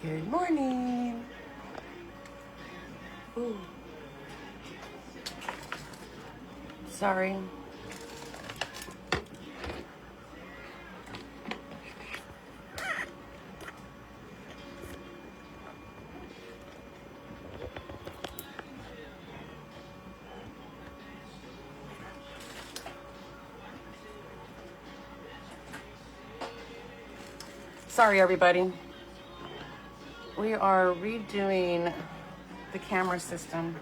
Good morning. Ooh. Sorry. Sorry, everybody. We are redoing the camera system.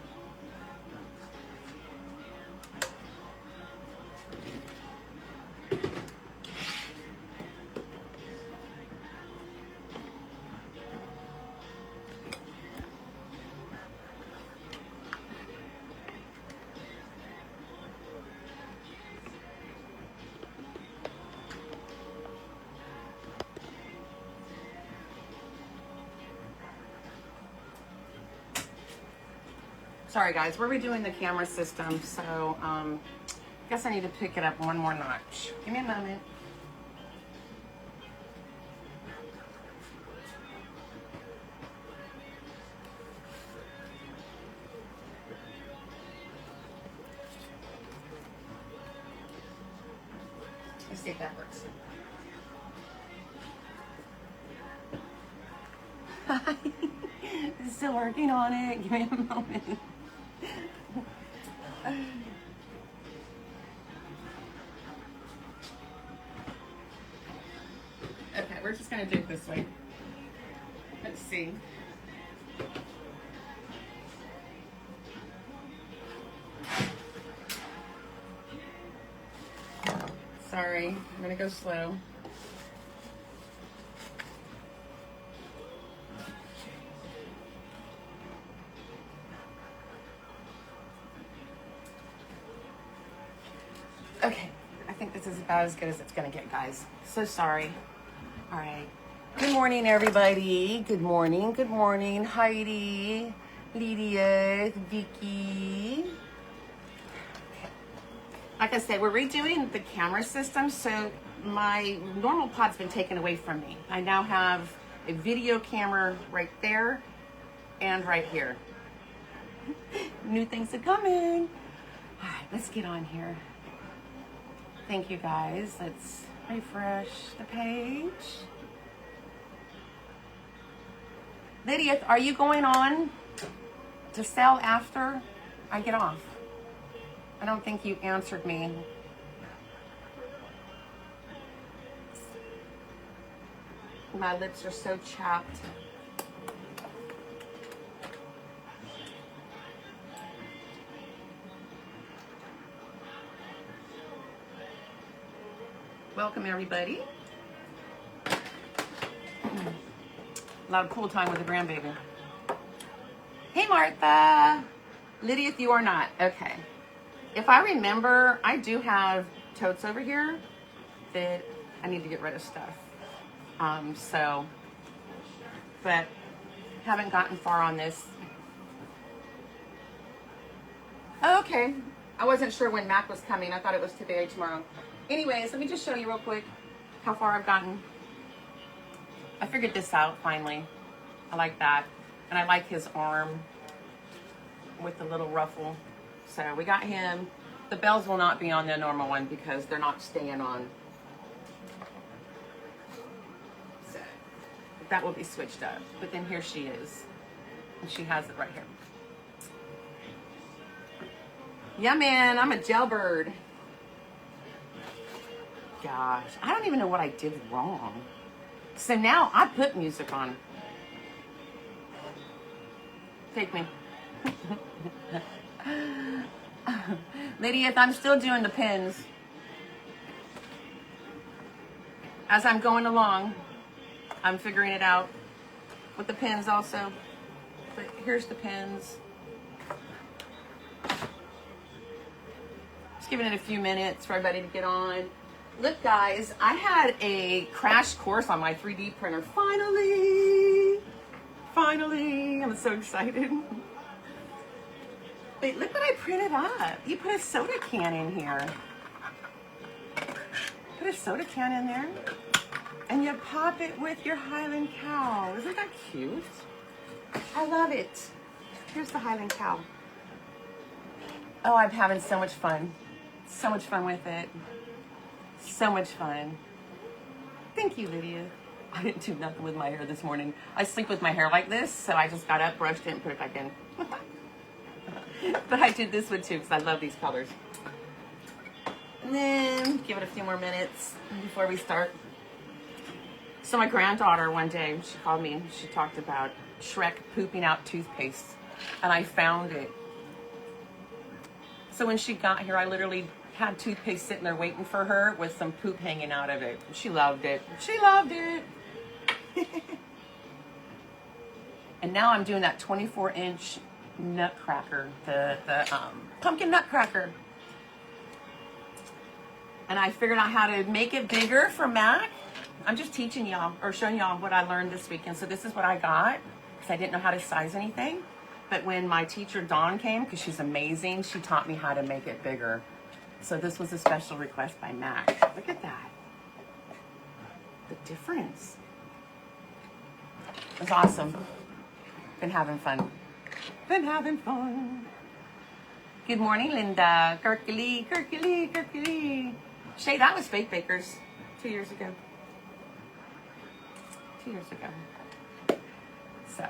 Sorry guys, we're redoing the camera system, so I guess I need to pick it up one more notch. Give me a moment. Let's see if that works. Hi. Still working on it. Give me a moment. Okay, we're just gonna do it this way. Let's see. Sorry, I'm gonna go slow. Okay, I think this is about as good as it's gonna get, guys. So sorry. All right. Good morning, everybody. Good morning. Good morning, Heidi, Lydia, Vicky. Okay. Like I said, we're redoing the camera system, so my normal pod's been taken away from me. I now have a video camera right there and right here. New things are coming. All right, let's get on here. Thank you, guys. Let's refresh the page. Lydia, are you going on to sell after I get off? I don't think you answered me. My lips are so chapped. Welcome, everybody. A lot of pool time with the grandbaby. Hey, Martha. Lydia, you are not. Okay. If I remember, I do have totes over here that I need to get rid of stuff. But haven't gotten far on this. Oh, okay. I wasn't sure when Mac was coming. I thought it was today or tomorrow. Anyways, let me just show you real quick how far I've gotten. I figured this out finally. I like that. And I like his arm with the little ruffle. So we got him. The bells will not be on the normal one because they're not staying on. So that will be switched up. But then here she is. And she has it right here. Yeah, man, I'm a jailbird. Gosh, I don't even know what I did wrong. So now I put music on. Take me. Lydia, I'm still doing the pins. As I'm going along, I'm figuring it out with the pins also. But here's the pins. Just giving it a few minutes for everybody to get on. Look, guys, I had a crash course on my 3D printer. Finally, I'm so excited. Wait, look what I printed up. You put a soda can in here. Put a soda can in there. And you pop it with your Highland cow. Isn't that cute? I love it. Here's the Highland cow. Oh, I'm having so much fun. So much fun with it. So much fun. Thank you, Lydia. I didn't do nothing with my hair this morning. I sleep with my hair like this, so I just got up, brushed it, and put it back in. But I did this one too, because I love these colors. And then give it a few more minutes before we start. So my granddaughter one day, she called me and she talked about Shrek pooping out toothpaste. And I found it. So when she got here, I literally had toothpaste sitting there waiting for her with some poop hanging out of it. She loved it. She loved it. And now I'm doing that 24-inch nutcracker, the pumpkin nutcracker. And I figured out how to make it bigger for Mac. I'm just teaching y'all or showing y'all what I learned this weekend. So this is what I got because I didn't know how to size anything. But when my teacher Dawn came, because she's amazing, she taught me how to make it bigger. So this was a special request by Mac. Look at that. The difference. It's awesome. Been having fun. Been having fun. Good morning, Linda. Kirkily, Kirkily, Kirkily. Shay, that was Fake Bakers 2 years ago. 2 years ago. So,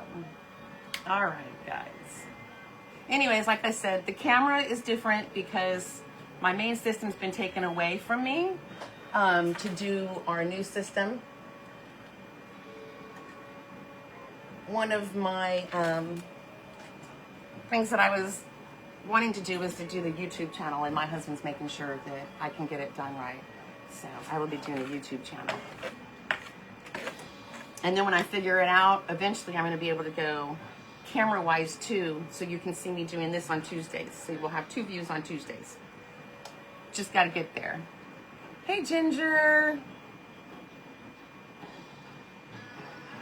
all right, guys. Anyways, like I said, the camera is different because my main system's been taken away from me to do our new system. One of my things that I was wanting to do was to do the YouTube channel, and my husband's making sure that I can get it done right. So I will be doing a YouTube channel. And then when I figure it out, eventually I'm going to be able to go camera-wise too, so you can see me doing this on Tuesdays. So we'll have 2 views on Tuesdays. Just got to get there. Hey, Ginger.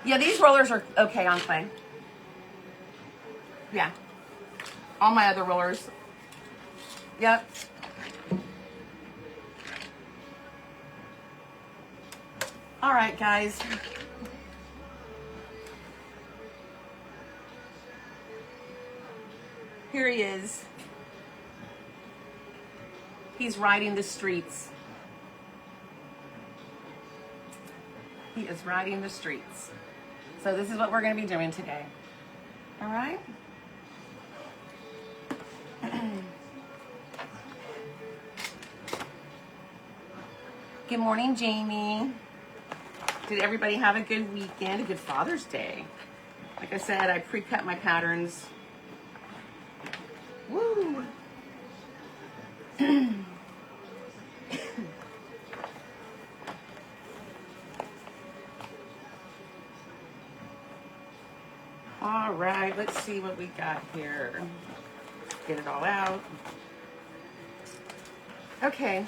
Yeah, these rollers are okay on clay. Yeah. All my other rollers. Yep. All right, guys. Here he is. He's riding the streets. He is riding the streets. So this is what we're going to be doing today. All right? Good morning, Jamie. Did everybody have a good weekend? A good Father's Day? Like I said, I pre-cut my patterns. Woo! All right, let's see what we got here. Get it all out. Okay,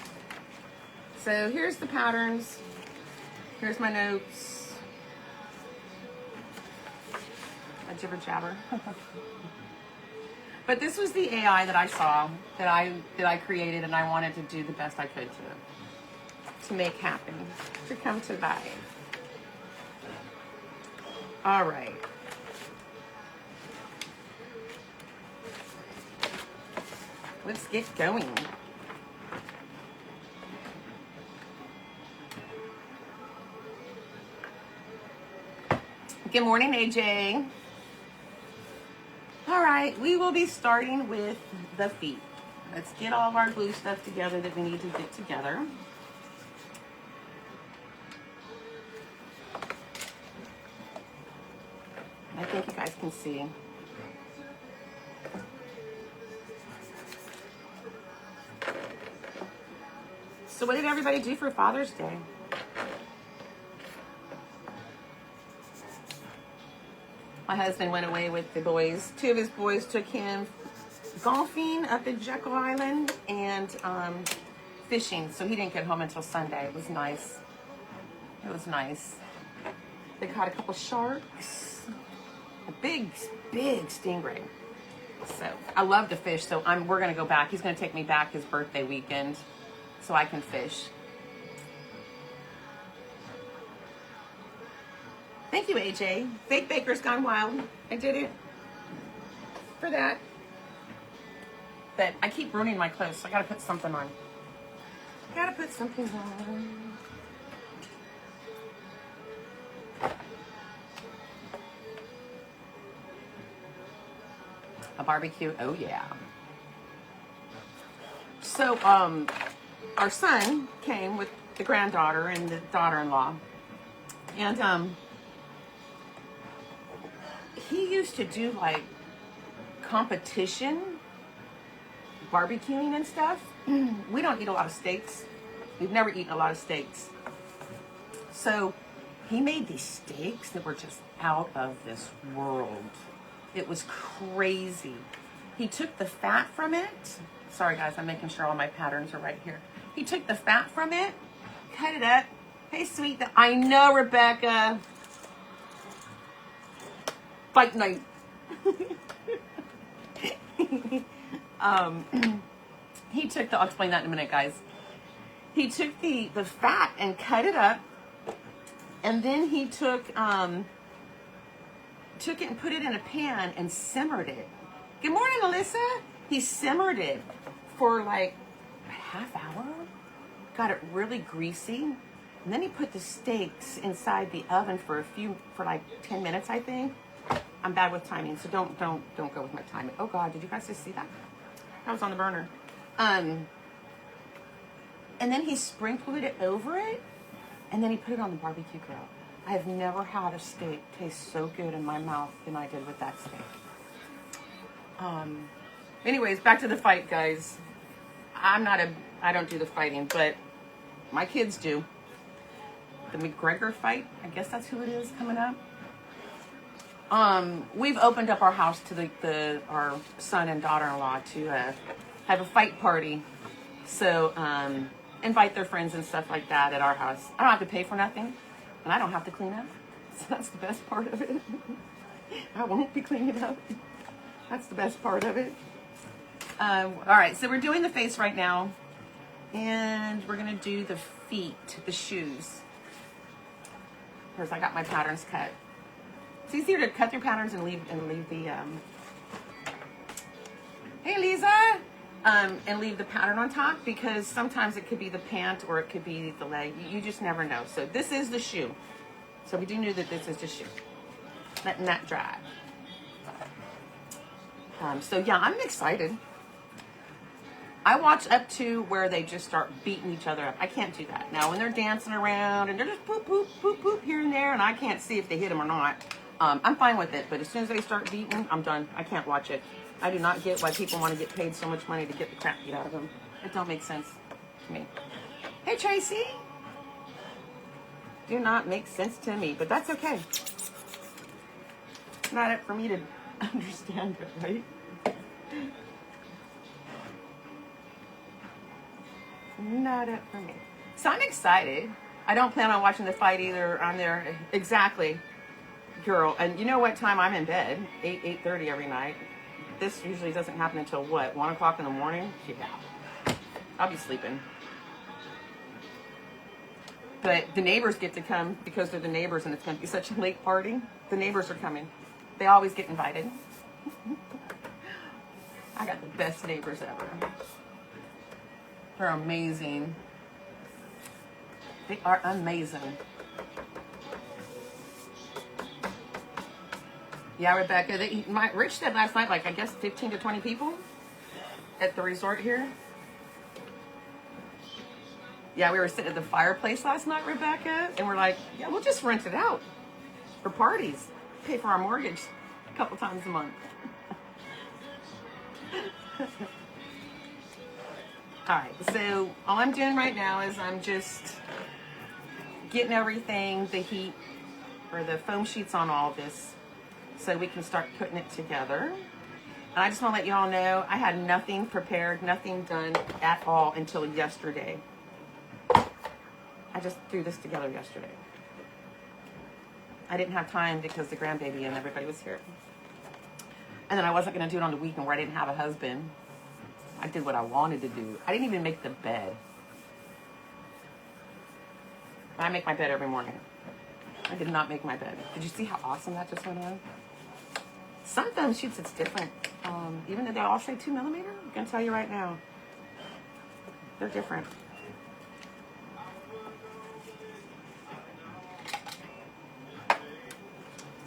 so here's the patterns. Here's my notes. A jibber jabber. But this was the AI that I saw, that I created, and I wanted to do the best I could to make happen, to come to life. All right. Let's get going. Good morning, AJ. All right, we will be starting with the feet. Let's get all of our glue stuff together that we need to get together. I think you guys can see. So what did everybody do for Father's Day? My husband went away with the boys. 2 of his boys took him golfing up at Jekyll Island and fishing. So he didn't get home until Sunday. It was nice. It was nice. They caught a couple sharks. A big stingray. So I love to fish. So we're going to go back. He's going to take me back his birthday weekend so I can fish. Thank you, AJ. Fake Baker's Gone Wild. I did it for that. But I keep ruining my clothes, so I gotta put something on. Gotta put something on. A barbecue, oh yeah. So, our son came with the granddaughter and the daughter-in-law. And, he used to do like competition barbecuing and stuff. We don't eat a lot of steaks. We've never eaten a lot of steaks. So he made these steaks that were just out of this world. It was crazy. He took the fat from it. Sorry guys, I'm making sure all my patterns are right here. He took the fat from it, cut it up. Hey sweet, I know Rebecca. Fight night. He took the, I'll explain that in a minute, guys. He took the fat and cut it up, and then he took it and put it in a pan and simmered it. Good morning, Alyssa. He simmered it for like a half hour, got it really greasy, and then he put the steaks inside the oven for like 10 minutes, I think. I'm bad with timing, so don't go with my timing. Oh God, did you guys just see that? That was on the burner. And then he sprinkled it over it, and then he put it on the barbecue grill. I have never had a steak taste so good in my mouth than I did with that steak. Anyways, back to the fight, guys. I don't do the fighting, but my kids do. The McGregor fight, I guess that's who it is coming up. We've opened up our house to our son and daughter-in-law to have a fight party. So invite their friends and stuff like that at our house. I don't have to pay for nothing, and I don't have to clean up. So that's the best part of it. I won't be cleaning up. That's the best part of it. All right, so we're doing the face right now, and we're gonna do the feet, the shoes. First, I got my patterns cut. It's easier to cut through patterns and leave the hey Lisa, and leave the pattern on top, because sometimes it could be the pant or it could be the leg. You just never know. So this is the shoe. So we do know that this is the shoe. Letting that dry. So yeah, I'm excited. I watch up to where they just start beating each other up. I can't do that. Now, when they're dancing around and they're just poop, poop, poop, poop here and there, and I can't see if they hit them or not, I'm fine with it. But as soon as they start beating, I'm done. I can't watch it. I do not get why people want to get paid so much money to get the crap beat out of them. It don't make sense to me. Hey, Tracy. Do not make sense to me, but that's okay. It's not up for me to understand it, right? Not it for me. So I'm excited. I don't plan on watching the fight either on there. Exactly, girl. And you know what time I'm in bed? 8:30 every night. This usually doesn't happen until what? 1 o'clock in the morning? Yeah. I'll be sleeping. But the neighbors get to come because they're the neighbors, and it's going to be such a late party. The neighbors are coming. They always get invited. I got the best neighbors ever. They're amazing. They are amazing. Yeah, Rebecca. Rich said last night, like, I guess 15 to 20 people at the resort here. Yeah, we were sitting at the fireplace last night, Rebecca, and we're like, yeah, we'll just rent it out for parties. Pay for our mortgage a couple times a month. All right, so all I'm doing right now is I'm just getting everything, the heat or the foam sheets on all this so we can start putting it together. And I just want to let you all know I had nothing prepared, nothing done at all until yesterday. I just threw this together yesterday. I didn't have time because the grandbaby and everybody was here. And then I wasn't going to do it on the weekend where I didn't have a husband. I did what I wanted to do. I didn't even make the bed. I make my bed every morning. I did not make my bed. Did you see how awesome that just went on? Some thumb shoots, it's different. Even though they all say 2 millimeter, I'm gonna tell you right now, they're different.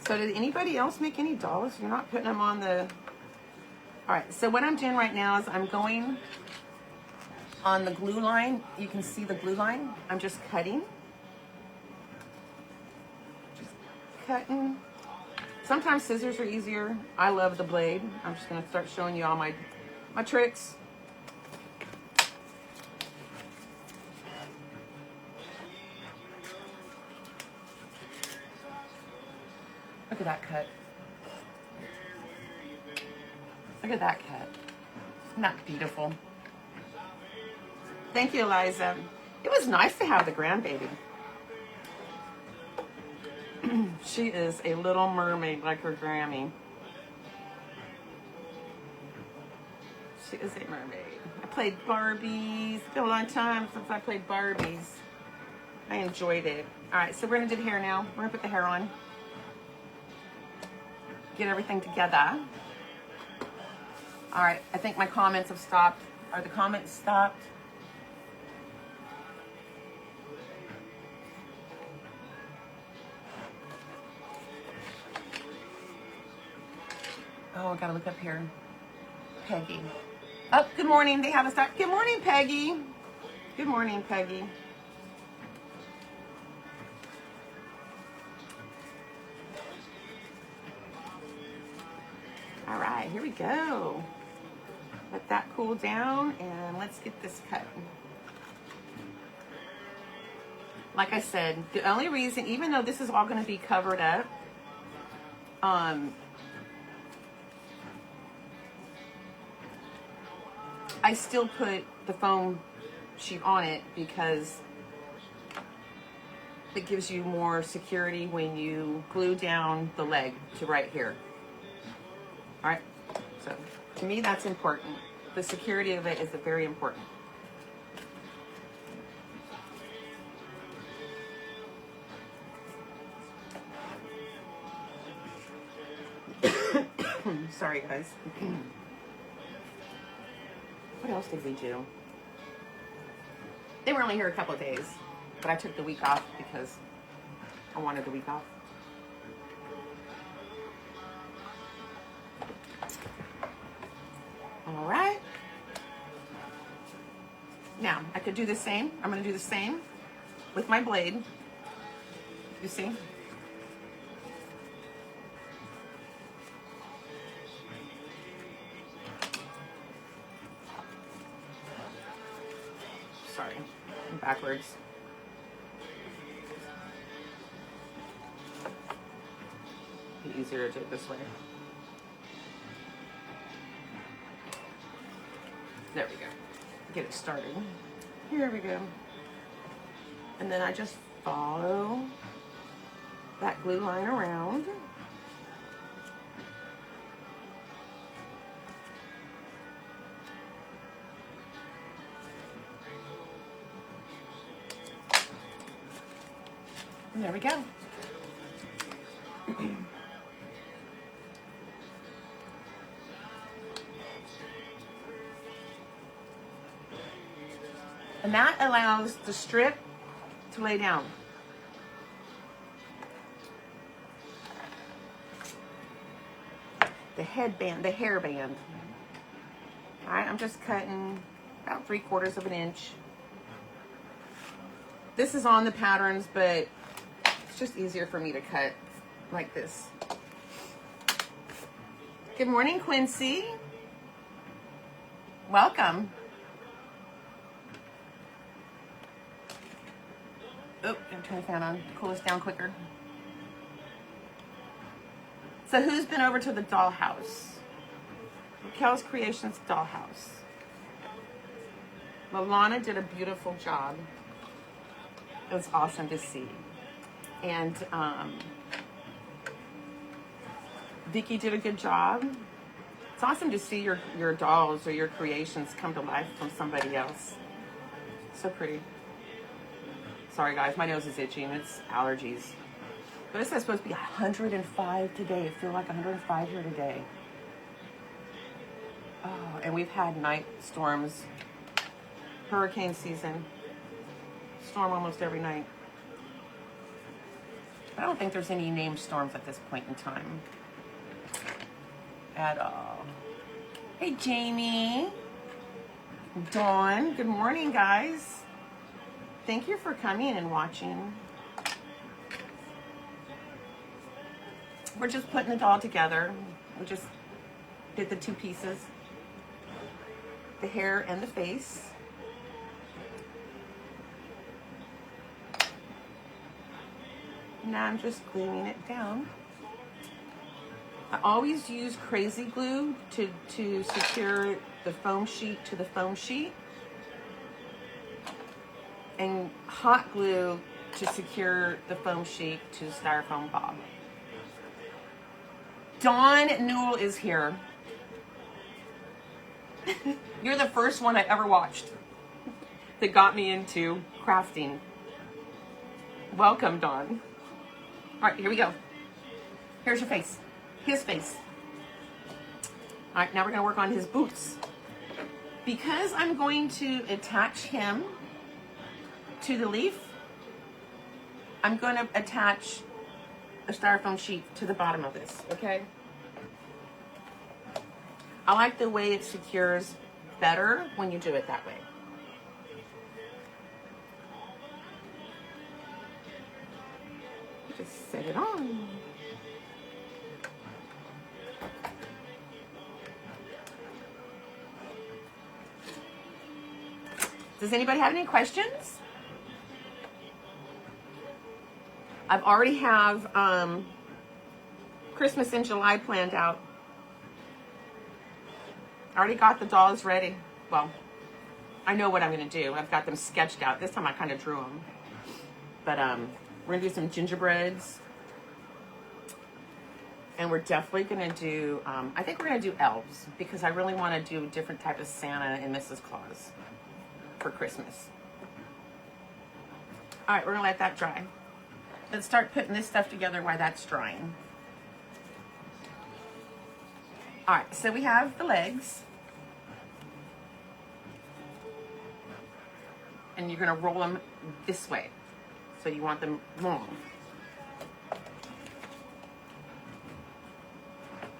So did anybody else make any dolls? You're not putting them on the... All right, so what I'm doing right now is I'm going on the glue line. You can see the glue line. I'm just cutting. Just cutting. Sometimes scissors are easier. I love the blade. I'm just gonna start showing you all my tricks. Look at that cut. Look at that cut. Isn't that beautiful? Thank you, Eliza. It was nice to have the grandbaby. She is a little mermaid like her Grammy. She is a mermaid. I played Barbies. It's been a long time since I played Barbies. I enjoyed it. All right, so we're gonna do the hair now. We're gonna put the hair on. Get everything together. All right, I think my comments have stopped. Are the comments stopped? Oh, I gotta look up here. Peggy. Oh, good morning. They have a start. Good morning, Peggy. Good morning, Peggy. All right, here we go. Let that cool down and let's get this cut. Like I said, the only reason, even though this is all going to be covered up, I still put the foam sheet on it because it gives you more security when you glue down the leg to right here. All right, so to me that's important. The security of it is very important. Sorry, guys. What else did we do? They were only here a couple of days, but I took the week off because I wanted the week off. All right. Now, I could do the same. I'm going to do the same with my blade. You see? Sorry, I'm backwards. Be easier to do it this way. There we go. Get it started. Here we go. And then I just follow that glue line around. And there we go. And that allows the strip to lay down. The headband, the hairband. All right, I'm just cutting about 3/4 of an inch. This is on the patterns, but it's just easier for me to cut like this. Good morning, Quincy. Welcome. Oh, I'm turning the fan on. Cool this down quicker. So who's been over to the dollhouse? Raquel's Creations dollhouse. Lalana did a beautiful job. It was awesome to see. And Vicky did a good job. It's awesome to see your dolls or your creations come to life from somebody else. So pretty. Sorry guys, my nose is itching. It's allergies. But it says supposed to be 105 today. It feels like 105 here today. Oh, and we've had night storms. Hurricane season. Storm almost every night. I don't think there's any named storms at this point in time. At all. Hey, Jamie. Dawn. Good morning, guys. Thank you for coming and watching. We're just putting it all together. We just did the two pieces. The hair and the face. Now I'm just gluing it down. I always use crazy glue to secure the foam sheet to the foam sheet, and hot glue to secure the foam sheet to the styrofoam bob. Dawn Newell is here. You're the first one I ever watched that got me into crafting. Welcome, Dawn. All right, here we go. Here's your face. His face. All right, now we're gonna work on his boots. Because I'm going to attach him to the leaf, I'm gonna attach a styrofoam sheet to the bottom of this, okay? I like the way it secures better when you do it that way. Just set it on. Does anybody have any questions? I've already have Christmas in July planned out. I already got the dolls ready. Well, I know what I'm going to do. I've got them sketched out. This time I kind of drew them. But we're going to do some gingerbreads. And we're definitely going to do, I think we're going to do elves. Because I really want to do a different type of Santa and Mrs. Claus for Christmas. All right, we're going to let that dry. Let's start putting this stuff together while that's drying. All right, so we have the legs. And you're going to roll them this way. So you want them long.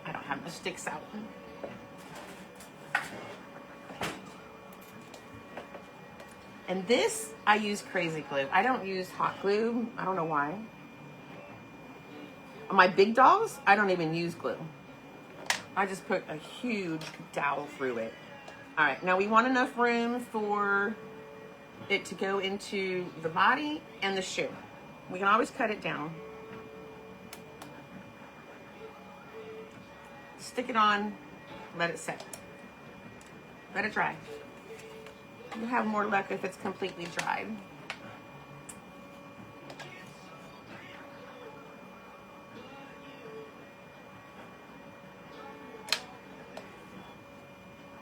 I don't have the sticks out. And this, I use crazy glue. I don't use hot glue. I don't know why. On my big dolls, I don't even use glue. I just put a huge dowel through it. All right, now we want enough room for it to go into the body and the shoe. We can always cut it down. Stick it on, let it set. Let it dry. You'll have more luck if it's completely dried.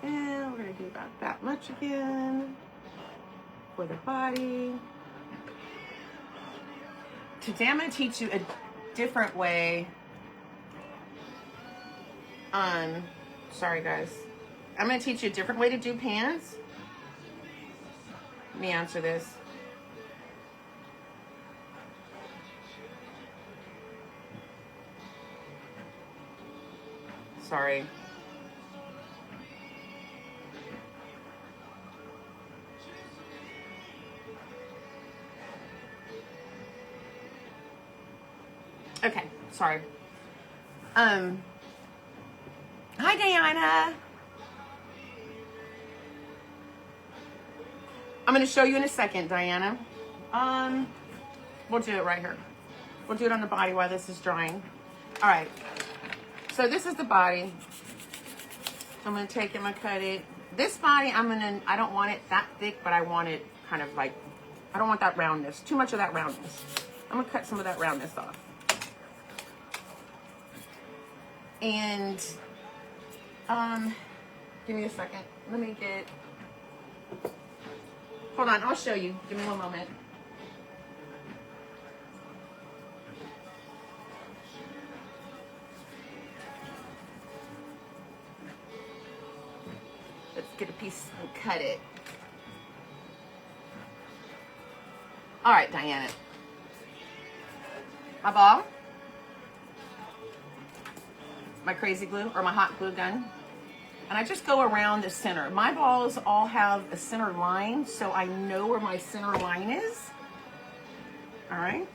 And we're going to do about that much again for the body. Today I'm going to teach you a different way. Sorry guys. I'm going to teach you a different way to do pants. Let me answer this. Sorry. Okay, sorry. Hi, Diana. I'm going to show you in a second, Diana. We'll do it right here. We'll do it on the body while this is drying. All right. So this is the body. I'm going to take it, I'm going to cut it. This body, I don't want it that thick, but I want it kind of like, I don't want that roundness. Too much of that roundness. I'm going to cut some of that roundness off. And, give me a second. Let me get, hold on, I'll show you. Give me one moment. get a piece and cut it. All right, Diana. My ball, my crazy glue or my hot glue gun, and I just go around the center. My balls all have a center line, so I know where my center line is. All right.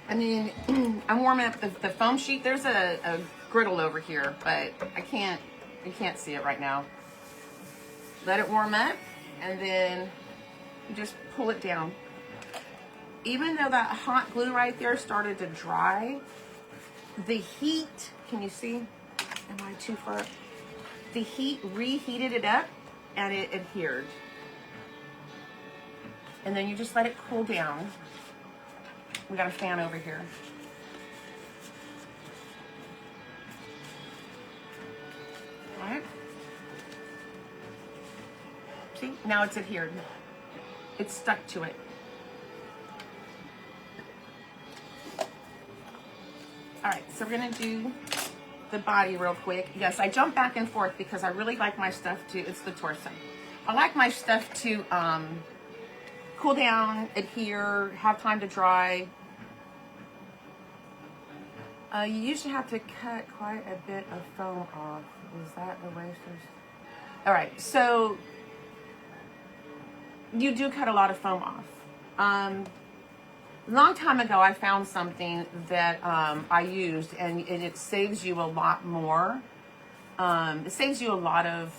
And then I'm warming up the foam sheet. There's a griddle over here, but you can't see it right now. Let it warm up, and then you just pull it down. Even though that hot glue right there started to dry, the heat, can you see? Am I too far? The heat reheated it up and it adhered. And then you just let it cool down. We got a fan over here. All right. See, now it's adhered. It's stuck to it. All right, so we're gonna do the body real quick. Yes, I jump back and forth because I really like my stuff to, it's the torso. I like my stuff to cool down, adhere, have time to dry. You usually have to cut quite a bit of foam off. Is that the way? All right, so you do cut a lot of foam off. A long time ago, I found something that I used, and it saves you a lot more. It saves you a lot of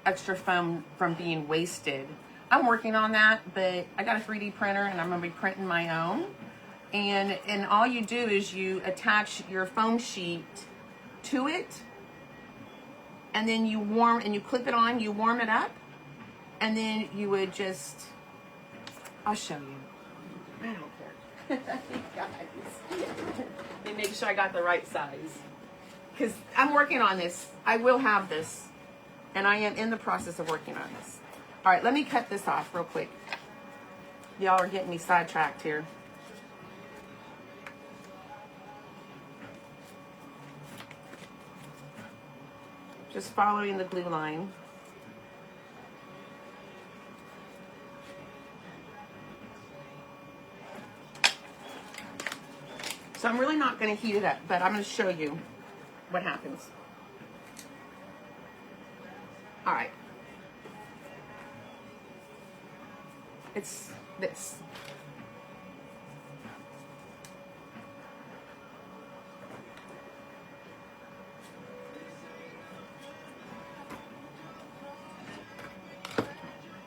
extra foam from being wasted. I'm working on that, but I got a 3D printer, and I'm going to be printing my own. And all you do is you attach your foam sheet to it, and then you warm, and you clip it on, you warm it up, and then you would just, I'll show you. I don't care. Guys, let me make sure I got the right size, because I'm working on this. I will have this, and I am in the process of working on this. All right, let me cut this off real quick. Y'all are getting me sidetracked here. Just following the glue line. So I'm really not going to heat it up, but I'm going to show you what happens. All right. It's this.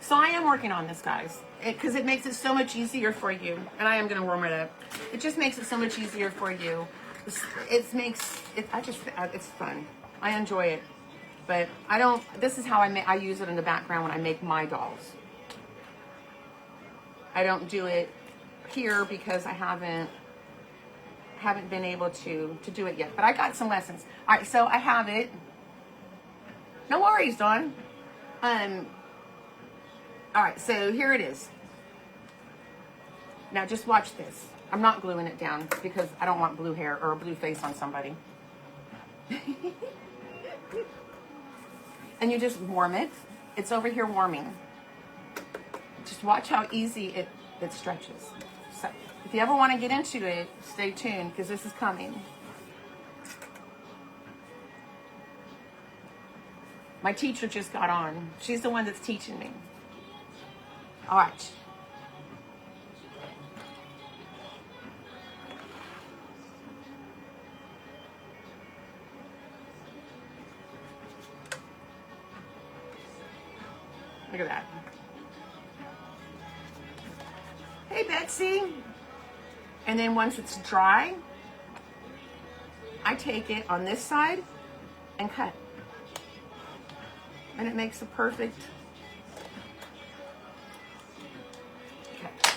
So I am working on this, guys, because it makes it so much easier for you. And I am going to warm it up. It just makes it so much easier for you. It's fun. I enjoy it. But I don't, this is how I use it in the background when I make my dolls. I don't do it here because I haven't been able to do it yet. But I got some lessons. All right, so I have it. No worries, Dawn. All right, so here it is. Now just watch this. I'm not gluing it down because I don't want blue hair or a blue face on somebody. And you just warm it. It's over here warming. Just watch how easy it stretches. So if you ever want to get into it, stay tuned because this is coming. My teacher just got on. She's the one that's teaching me. All right. Look at that. Hey, Betsy. And then once it's dry, I take it on this side and cut. And it makes a perfect cut.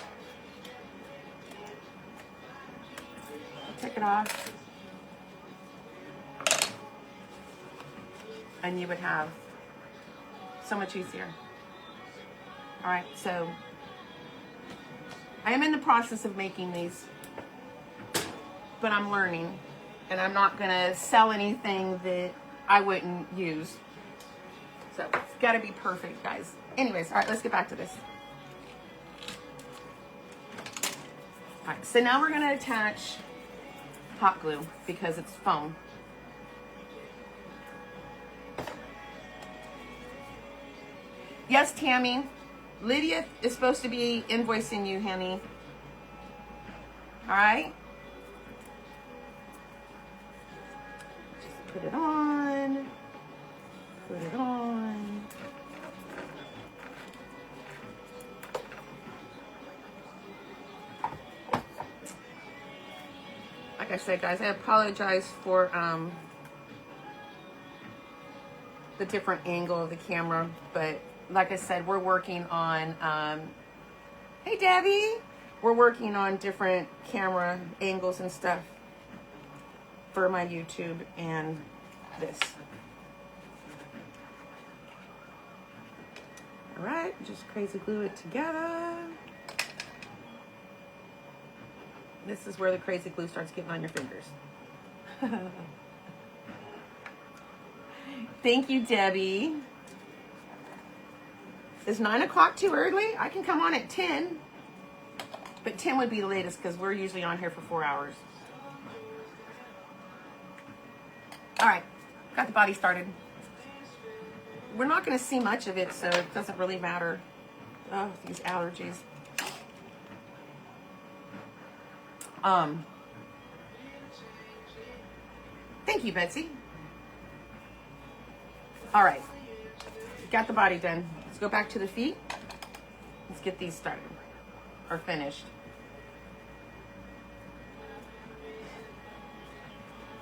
Take it off. And you would have so much easier. All right, so I am in the process of making these, but I'm learning, and I'm not gonna sell anything that I wouldn't use. So it's got to be perfect, guys. Anyways, all right, let's get back to this. All right, so now we're going to attach hot glue because it's foam. Yes, Tammy. Lydia is supposed to be invoicing you, honey. All right. Just put it on. Put it on. Like I said, guys, I apologize for the different angle of the camera, but like I said, we're working on, hey Debbie, we're working on different camera angles and stuff for my YouTube and this. All right, just crazy glue it together. This is where the crazy glue starts getting on your fingers. Thank you, Debbie. Is 9 o'clock too early? I can come on at 10. But 10 would be the latest because we're usually on here for 4 hours. All right, got the body started. We're not going to see much of it, so it doesn't really matter. Oh, these allergies. Thank you, Betsy. All right, got the body done. Let's go back to the feet. Let's get these started or finished.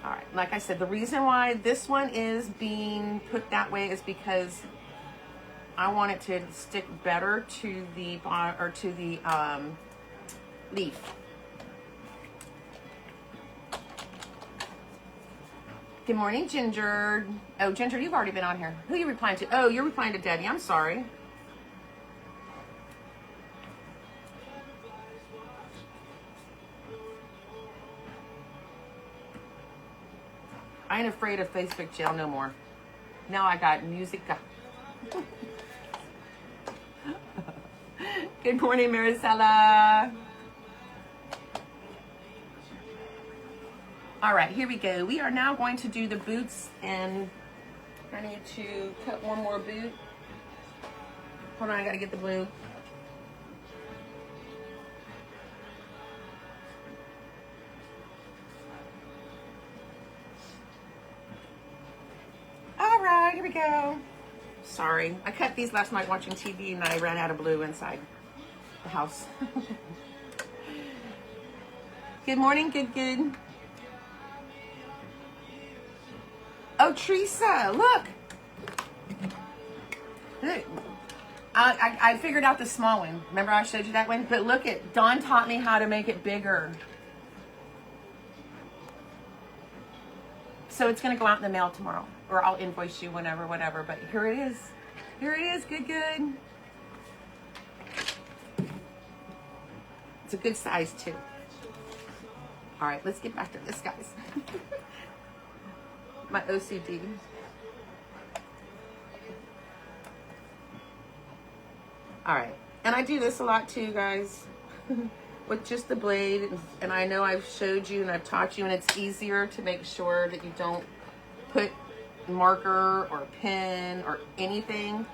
All right, like I said, the reason why this one is being put that way is because I want it to stick better to the leaf. Good morning, Ginger. Oh, Ginger, you've already been on here. Who are you replying to? Oh, you're replying to Debbie. I'm sorry. I ain't afraid of Facebook jail no more. Now I got music. Good morning, Maricela. All right, here we go. We are now going to do the boots, and I need to cut one more boot. Hold on, I gotta get the blue. All right, here we go. Sorry, I cut these last night watching TV and I ran out of blue inside the house. Good morning, good. Oh, Teresa, look. Look. I figured out the small one. Remember I showed you that one? But look at, Dawn taught me how to make it bigger. So it's going to go out in the mail tomorrow. Or I'll invoice you whenever, whatever. But here it is. Here it is. Good. It's a good size, too. All right, let's get back to this, guys. My OCD. All right, and I do this a lot too, guys, with just the blade. And I know I've showed you and I've taught you, and it's easier to make sure that you don't put marker or pen or anything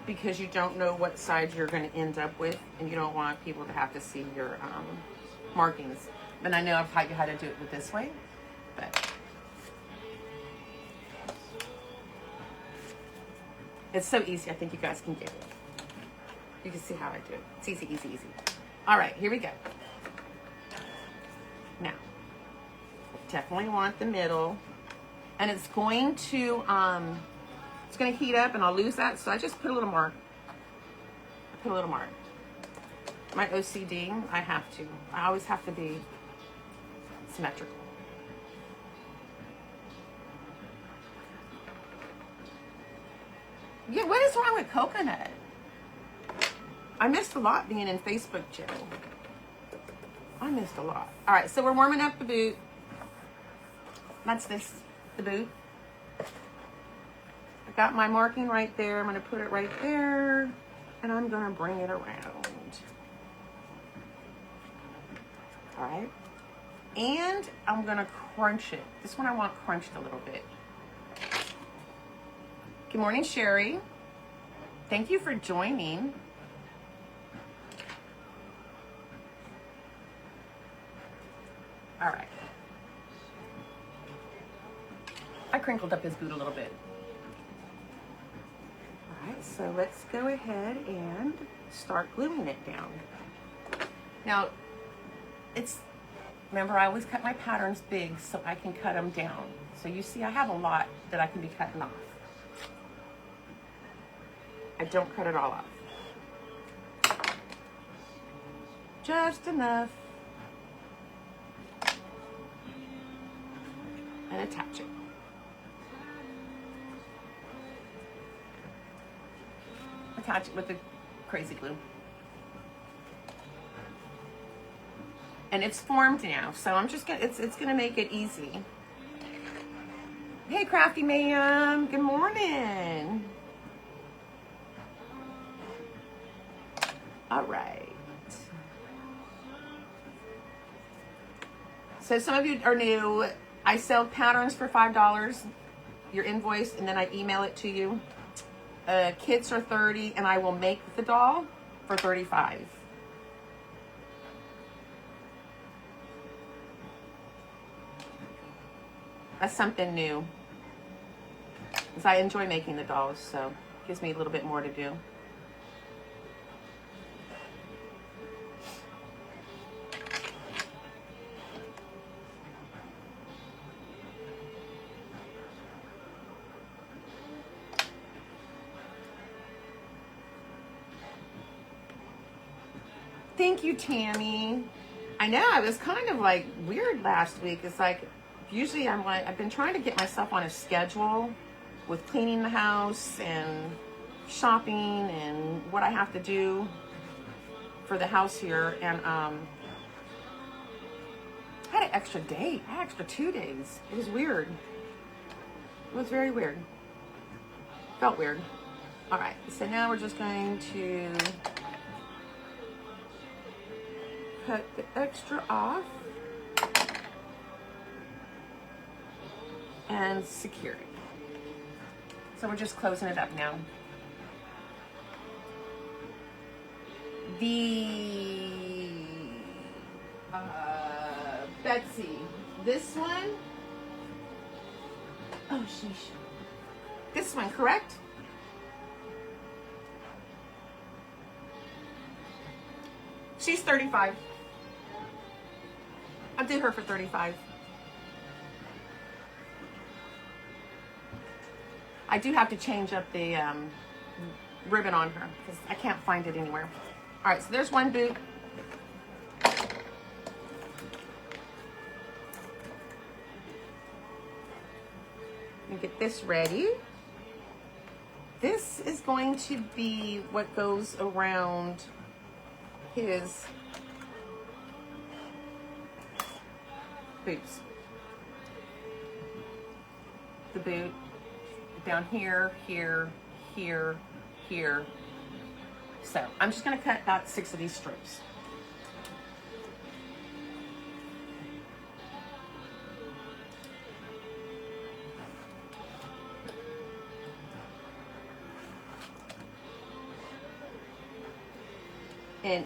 because you don't know what side you're going to end up with, and you don't want people to have to see your markings. And I know I've taught you how to do it with this way, but it's so easy. I think you guys can get it. You can see how I do it. It's easy. All right, here we go. Now, definitely want the middle, and it's going to heat up, and I'll lose that. So I just put a little mark. My OCD, I always have to be symmetrical. Yeah, what is wrong with coconut? I missed a lot being in Facebook jail. I missed a lot. All right, so we're warming up the boot. That's the boot. I got my marking right there. I'm gonna put it right there, and I'm gonna bring it around. All right. And I'm gonna crunch it. This one I want crunched a little bit. Good morning, Sherry. Thank you for joining. All right. I crinkled up his boot a little bit. All right, so let's go ahead and start gluing it down. Now, remember I always cut my patterns big so I can cut them down. So you see I have a lot that I can be cutting off. I don't cut it all off. Just enough. And attach it. Attach it with the crazy glue. And it's formed now, so I'm just gonna, it's gonna make it easy. Hey, Crafty Ma'am, good morning. All right. So some of you are new. I sell patterns for $5, your invoice, and then I email it to you. Kits are $30, and I will make the doll for $35. That's something new, because I enjoy making the dolls, so it gives me a little bit more to do. Thank you, Tammy. I know, I was kind of like weird last week. It's like, usually I've been trying to get myself on a schedule with cleaning the house and shopping and what I have to do for the house here. And I had an extra day. I had extra 2 days. It was weird. It was very weird. Felt weird. All right, so now we're just going to cut the extra off and secure it. So we're just closing it up now. Betsy, this one, oh sheesh, this one, correct? She's 35. I did her for 35. I do have to change up the ribbon on her because I can't find it anywhere. All right, so there's one boot. Let me get this ready. This is going to be what goes around his boots. The boot down here, here, here, here. So I'm just gonna cut about 6 of these strips. And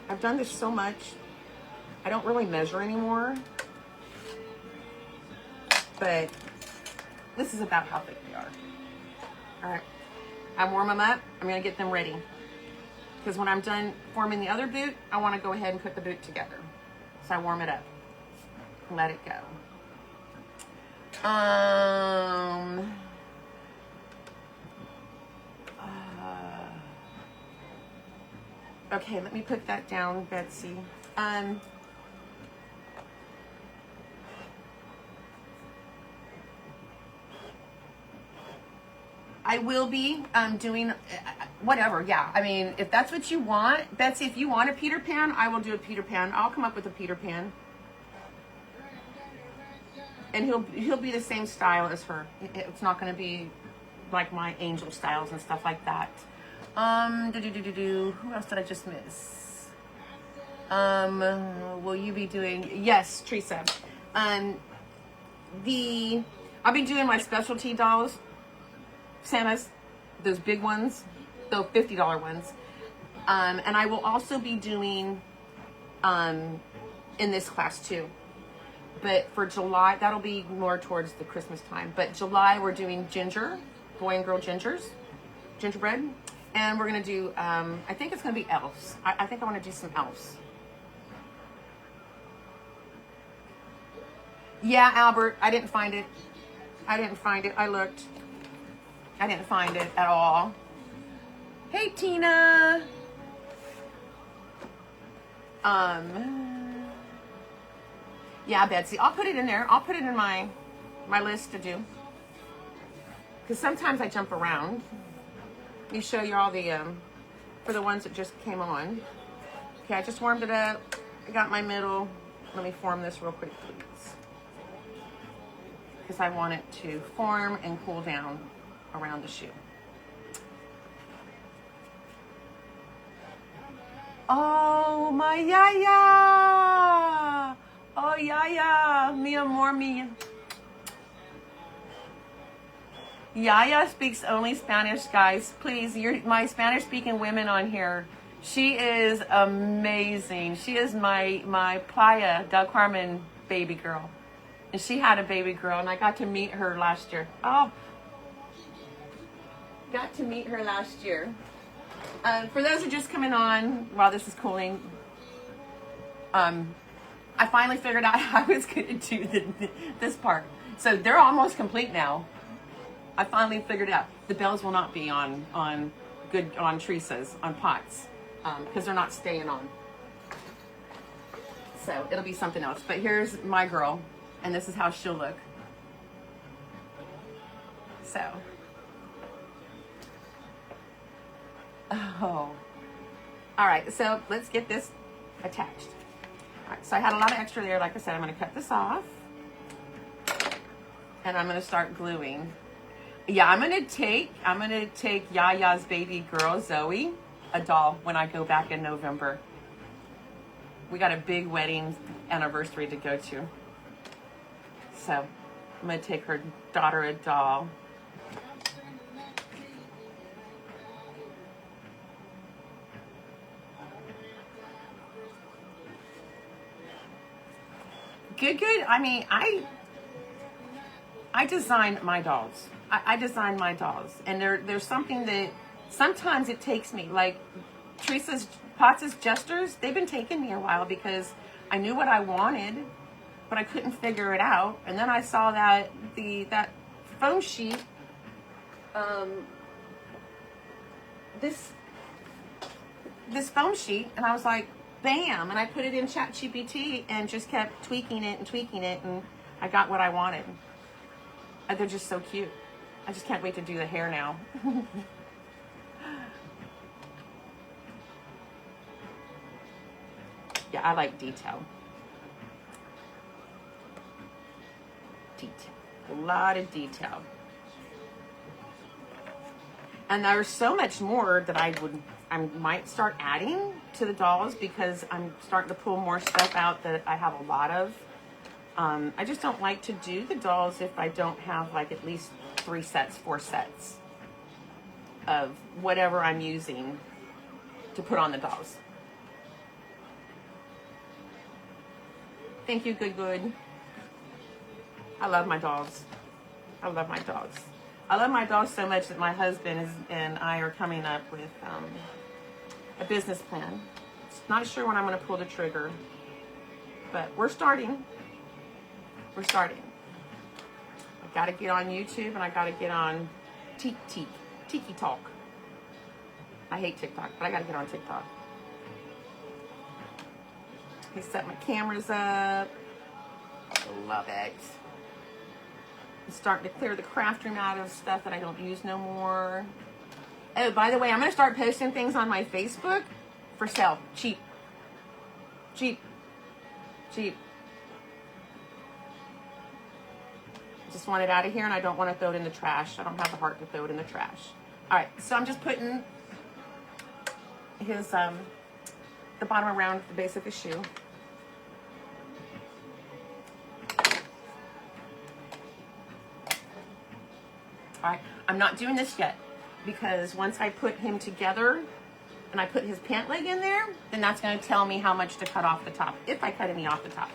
I've done this so much, I don't really measure anymore, but this is about how thick they are. All right, I warm them up. I'm gonna get them ready. Because when I'm done forming the other boot, I wanna go ahead and put the boot together. So I warm it up, let it go. Okay, let me put that down, Betsy. I will be doing whatever, yeah. I mean, if that's what you want, Betsy, if you want a Peter Pan, I will do a Peter Pan. I'll come up with a Peter Pan. And he'll be the same style as her. It's not gonna be like my angel styles and stuff like that. Who else did I just miss? Will you be doing? Yes, Teresa. I'll be doing my specialty dolls, Santa's, those big ones, those $50 ones. And I will also be doing in this class too. But for July, that'll be more towards the Christmas time. But July, we're doing ginger, boy and girl gingerbread. And we're going to do, I think it's going to be elves. I think I want to do some elves. Yeah, Albert, I didn't find it. I looked. I didn't find it at all. Hey, Tina. Yeah, Betsy, I'll put it in there. I'll put it in my list to do. Because sometimes I jump around. Let me show you all the, for the ones that just came on. Okay, I just warmed it up. I got my middle. Let me form this real quick, please. Because I want it to form and cool down around the shoe. Oh, my Yaya. Oh, Yaya. Mi amor, mi. Yaya speaks only Spanish, guys. Please, my Spanish-speaking women on here. She is amazing. She is my Playa del Carmen baby girl. And she had a baby girl, and I got to meet her last year. Oh, got to meet her last year. For those who are just coming on while this is cooling, I finally figured out how I was going to do this part. So they're almost complete now. I finally figured it out. The bells will not be on Teresa's, on pots, because they're not staying on. So it'll be something else. But here's my girl, and this is how she'll look. So. Oh. All right, so let's get this attached. All right, so I had a lot of extra there. Like I said, I'm going to cut this off. And I'm going to start gluing. Yeah, I'm going to take Yaya's baby girl, Zoe, a doll, when I go back in November. We got a big wedding anniversary to go to. So I'm going to take her daughter a doll. Good. I mean, I design my dolls. I design my dolls. And there's something that sometimes it takes me, like Teresa's Potts' gestures, they've been taking me a while because I knew what I wanted, but I couldn't figure it out. And then I saw that foam sheet, this foam sheet, and I was like, bam, and I put it in ChatGPT and just kept tweaking it, and I got what I wanted. And they're just so cute. I just can't wait to do the hair now. Yeah, I like detail. A lot of detail. And there's so much more that I might start adding to the dolls because I'm starting to pull more stuff out that I have a lot of. I just don't like to do the dolls if I don't have like at least 4 sets of whatever I'm using to put on the dolls. Thank you, good. I love my dogs. I love my dogs. I love my dogs so much that my husband and I are coming up with a business plan. Not sure when I'm going to pull the trigger, but we're starting. We're starting. I got to get on YouTube and I got to get on Tiki Talk. I hate TikTok, but I got to get on TikTok. I set my cameras up. Love it. I'm starting to clear the craft room out of stuff that I don't use no more. Oh, by the way, I'm going to start posting things on my Facebook for sale. Cheap. Just want it out of here, and I don't want to throw it in the trash. I don't have the heart to throw it in the trash. All right, so I'm just putting his, the bottom around the base of his shoe. All right, I'm not doing this yet because once I put him together and I put his pant leg in there, then that's going to tell me how much to cut off the top, if I cut any off the top.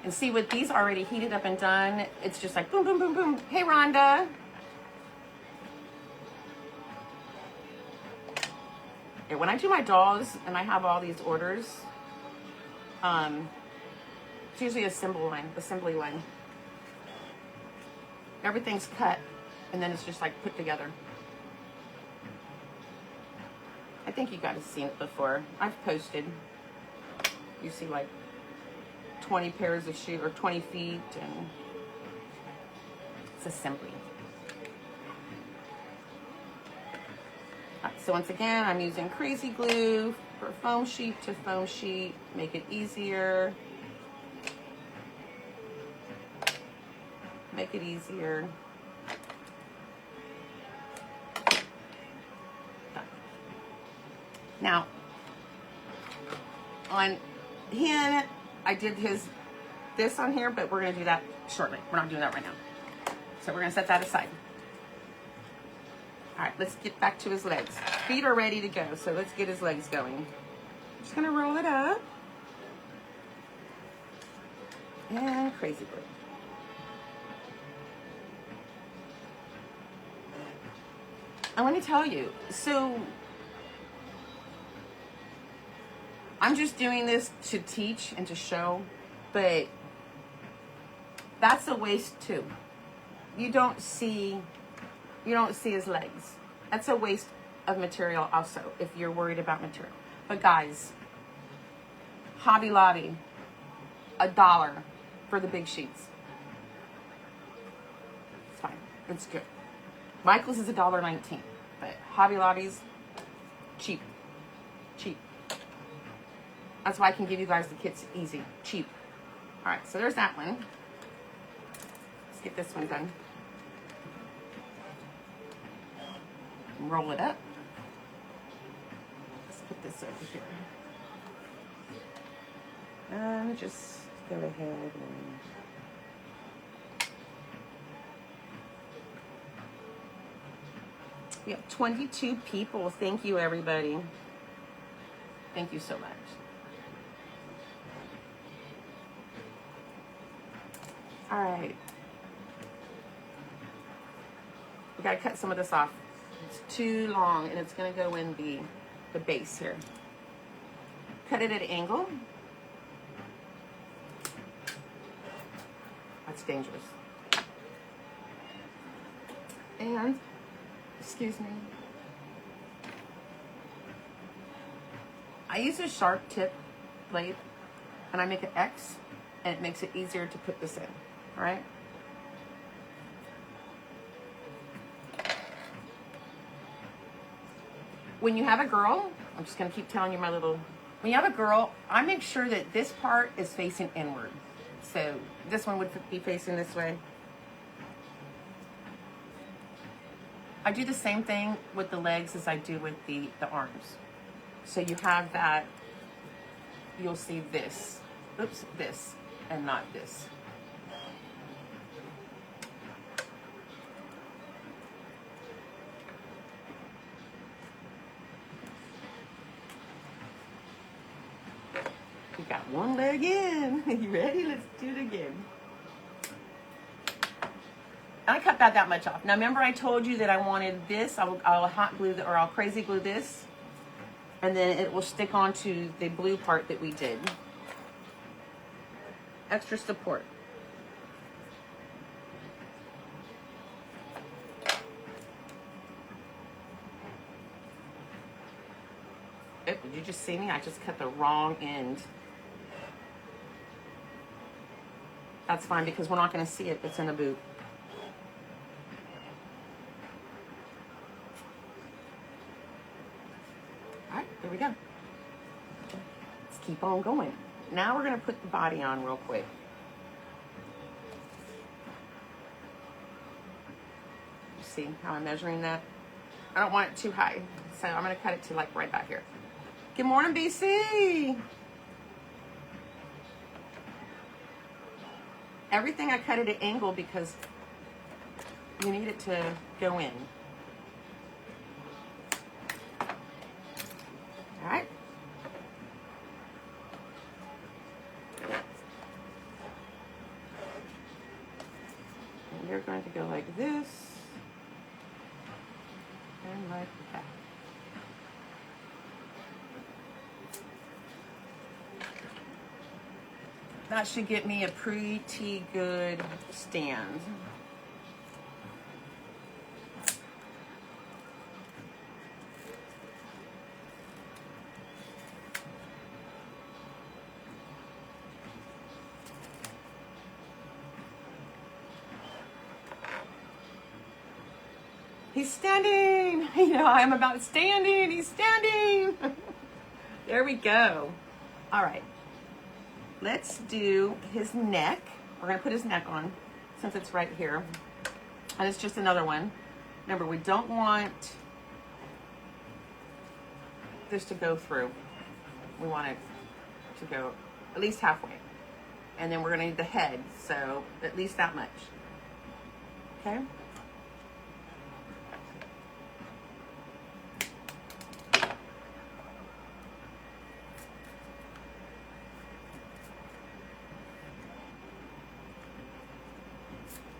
And see, with these already heated up and done, it's just like boom, boom, boom, boom. Hey, Rhonda. Yeah, when I do my dolls and I have all these orders, it's usually assembly line. Everything's cut, and then it's just like put together. I think you guys have seen it before. I've posted. You see like 20 pairs of shoes, or 20 feet, and it's assembly. So once again, I'm using crazy glue for foam sheet to foam sheet, make it easier. Make it easier. Done. Now, on him, I did this on here, but we're going to do that shortly. We're not doing that right now. So we're going to set that aside. All right, let's get back to his legs. Feet are ready to go, so let's get his legs going. Just going to roll it up. And crazy glue. I want to tell you, so I'm just doing this to teach and to show, but that's a waste too. You don't see his legs. That's a waste of material also, if you're worried about material. But guys, Hobby Lobby, $1 for the big sheets. It's fine. It's good. Michael's is $1.19, but Hobby Lobby's cheap. Cheap. That's why I can give you guys the kits easy. Cheap. All right, so there's that one. Let's get this one done. Roll it up. Let's put this over here. And just go ahead and we have 22 people. Thank you, everybody. Thank you so much. All right. We gotta cut some of this off. It's too long, and it's gonna go in the base here. Cut it at an angle. That's dangerous. And, excuse me, I use a sharp tip blade, and I make an X, and it makes it easier to put this in, all right? When you have a girl, I'm just gonna keep telling you my little, when you have a girl, I make sure that this part is facing inward. So this one would be facing this way. I do the same thing with the legs as I do with the arms. So you have that, you'll see this, oops, this, and not this. We got one leg in. You ready? Let's do it again. I cut that much off. Now remember I told you that I wanted this. I'll hot glue or I'll crazy glue this, and then it will stick onto the blue part that we did. Extra support. Oh, did you just see me? I just cut the wrong end. That's fine because we're not going to see it. It's in the boot. All right, there we go. Let's keep on going. Now we're going to put the body on real quick. see how I'm measuring that? I don't want it too high, so I'm gonna cut it to like right back here. Good morning, BC. Everything I cut at an angle because you need it to go in. All right. And you're going to go like this and like that. That should get me a pretty good stand. He's standing. You know, I'm about standing. He's standing. There we go. All right. Let's do his neck. We're going to put his neck on since it's right here. And it's just another one. Remember, we don't want this to go through. We want it to go at least halfway. And then we're going to need the head, so at least that much. Okay?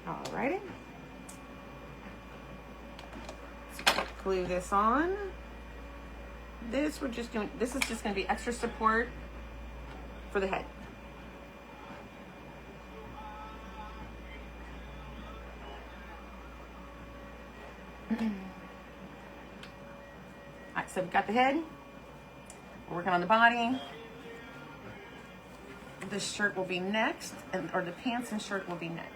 Alrighty. Let's glue this on. This is just going to be extra support for the head. Alright, so we've got the head. We're working on the body. The shirt will be next, or the pants and shirt will be next.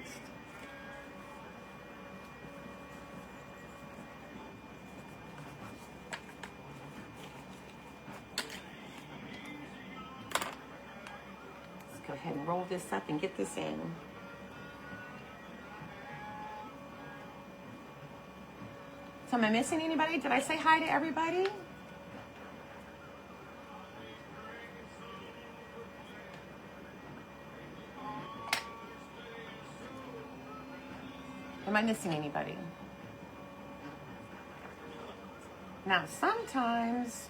Let's go ahead and roll this up and get this in. So am I missing anybody? Did I say hi to everybody? Am I missing anybody? Now, sometimes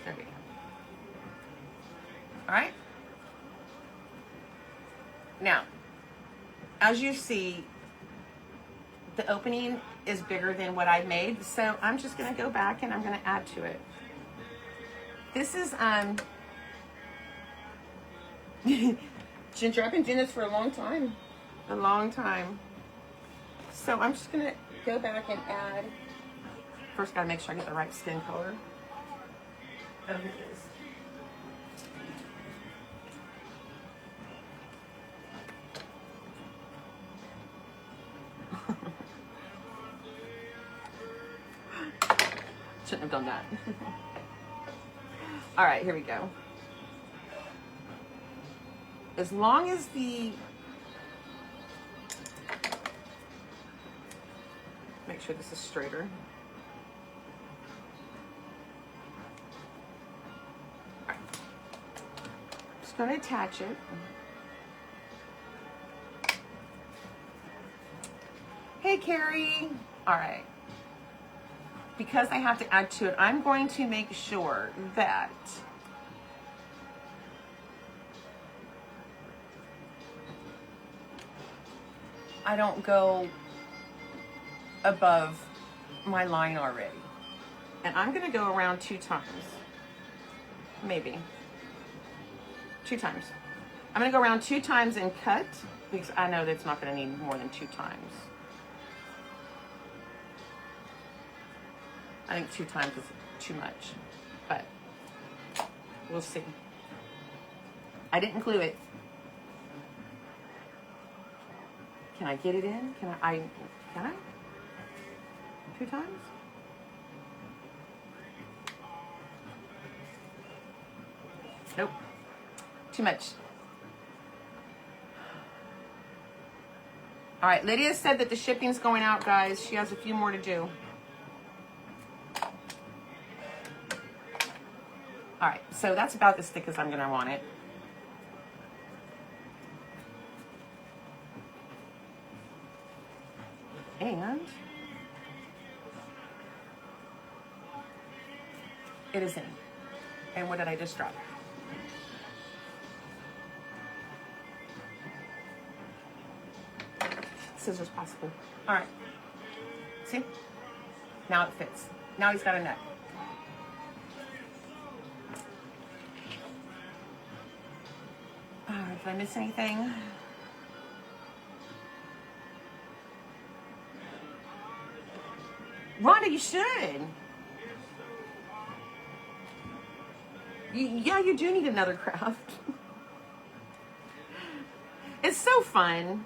there we go. All right. Now, as you see, the opening is bigger than what I made, so I'm just going to go back and I'm going to add to it. This is Ginger. I've been doing this for a long time. So I'm just gonna go back and add. First, gotta make sure I get the right skin color. Oh, here it is. Shouldn't have done that. All right, here we go. As long as make sure this is straighter. All right. Just going to attach it. Hey, Carrie. All right. Because I have to add to it, I'm going to make sure that I don't go above my line already. And I'm gonna go around 2 times. Maybe. 2 times. I'm gonna go around 2 times and cut, because I know that's not gonna need more than 2 times. I think 2 times is too much, but we'll see. I didn't glue it. Can I get it in? Can I? 2 times? Nope. Too much. All right, Lydia said that the shipping's going out, guys. She has a few more to do. All right, so that's about as thick as I'm gonna want it. And it is in. And what did I just drop? Scissors possible. All right. See? Now it fits. Now he's got a neck. All right, did I miss anything? Rhonda, you should. Yeah, you do need another craft. It's so fun.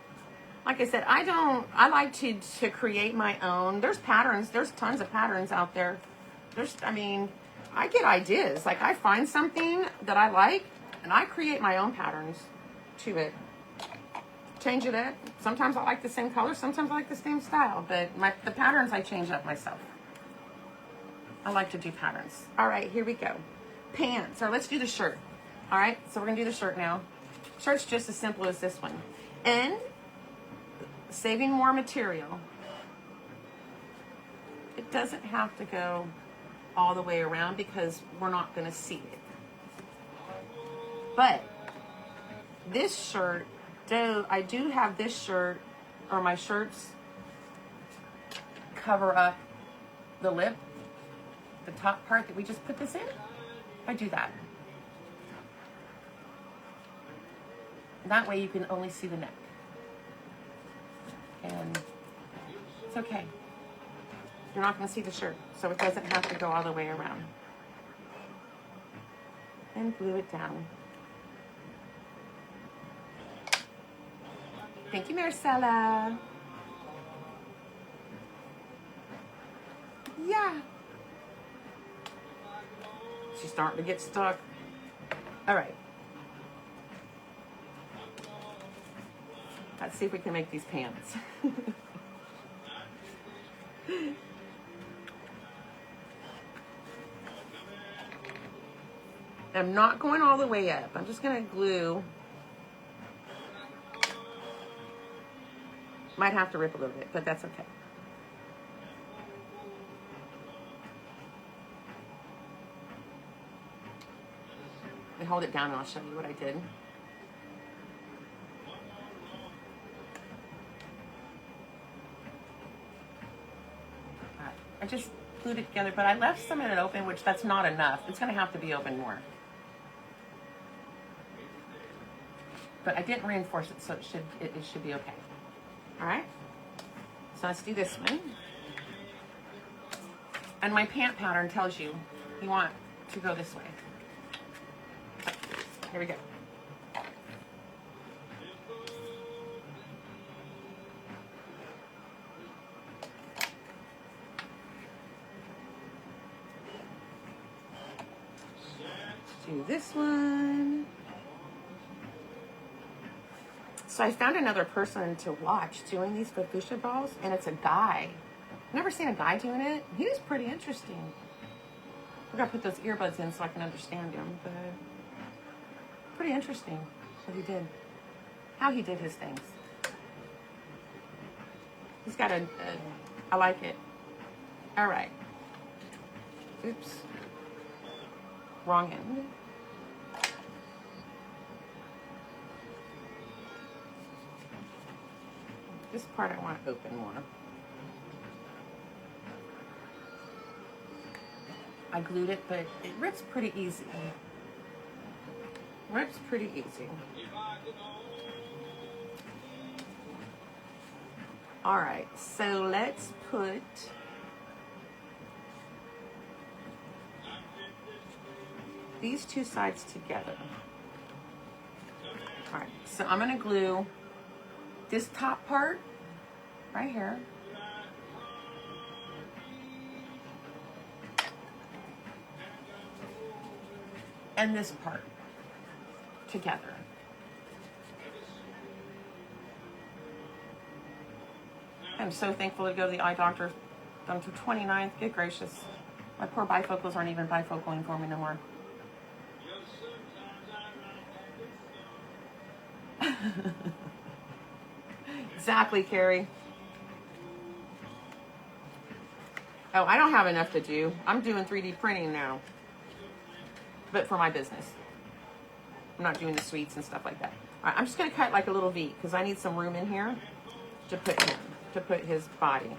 Like I said, I like to create my own. There's patterns. There's tons of patterns out there. I get ideas. Like I find something that I like and I create my own patterns to it. Change it up. Sometimes I like the same color. Sometimes I like the same style. But the patterns I change up myself. I like to do patterns. All right, here we go. Pants. Or let's do the shirt. All right, so we're going to do the shirt now. Shirt's just as simple as this one. And saving more material. It doesn't have to go all the way around because we're not going to see it. But this shirt, I do have this shirt, or my shirts cover up the lip, the top part that we just put this in. I do that. That way you can only see the neck. And it's okay. You're not going to see the shirt, so it doesn't have to go all the way around. And glue it down. Thank you, Marcella. Yeah. She's starting to get stuck. All right. Let's see if we can make these pants. I'm not going all the way up. I'm just going to glue. Might have to rip a little bit, but that's okay. I hold it down and I'll show you what I did. I just glued it together, but I left some of it open, which that's not enough. It's going to have to be open more. But I didn't reinforce it, so it should be okay. All right? So let's do this one. And my pant pattern tells you want to go this way. Here we go. Do this one. So I found another person to watch doing these fuchsia balls, and it's a guy. I've never seen a guy doing it. He was pretty interesting. I gotta put those earbuds in so I can understand him, but pretty interesting what he did. How he did his things. He's got I like it. All right. Oops. Wrong end. This part I want to open more. I glued it, but it rips pretty easy. Rips pretty easy. All right, so let's put these two sides together. All right, so I'm gonna glue this top part right here. And this part together. I'm so thankful to go to the eye doctor until 29th. Good gracious. My poor bifocals aren't even bifocaling for me no more. Exactly, Carrie. Oh, I don't have enough to do. I'm doing 3D printing now. But for my business. I'm not doing the suites and stuff like that. All right, I'm just going to cut like a little V because I need some room in here to put him, to put his body.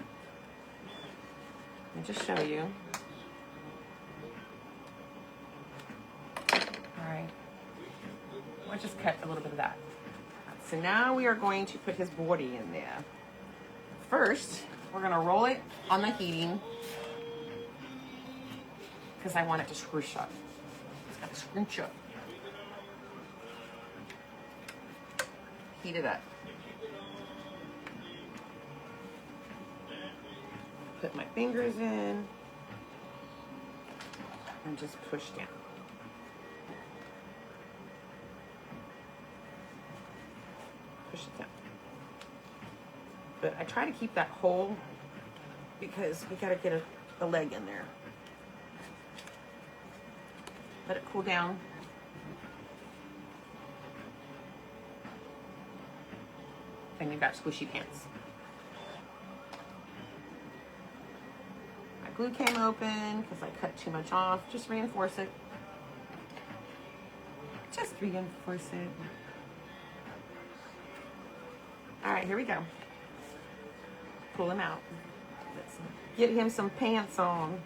Let me just show you. All right. I'll just cut a little bit of that. So now we are going to put his body in there. First, we're going to roll it on the heating because I want it to scrunch up. It's got to scrunch up. Heat it up. Put my fingers in and just push down. Push it down. But I try to keep that hole because we got to get a leg in there. Let it cool down. And you've got squishy pants. My glue came open because I cut too much off. Just reinforce it. Just reinforce it. All right, here we go. Pull him out. Let's get him some pants on.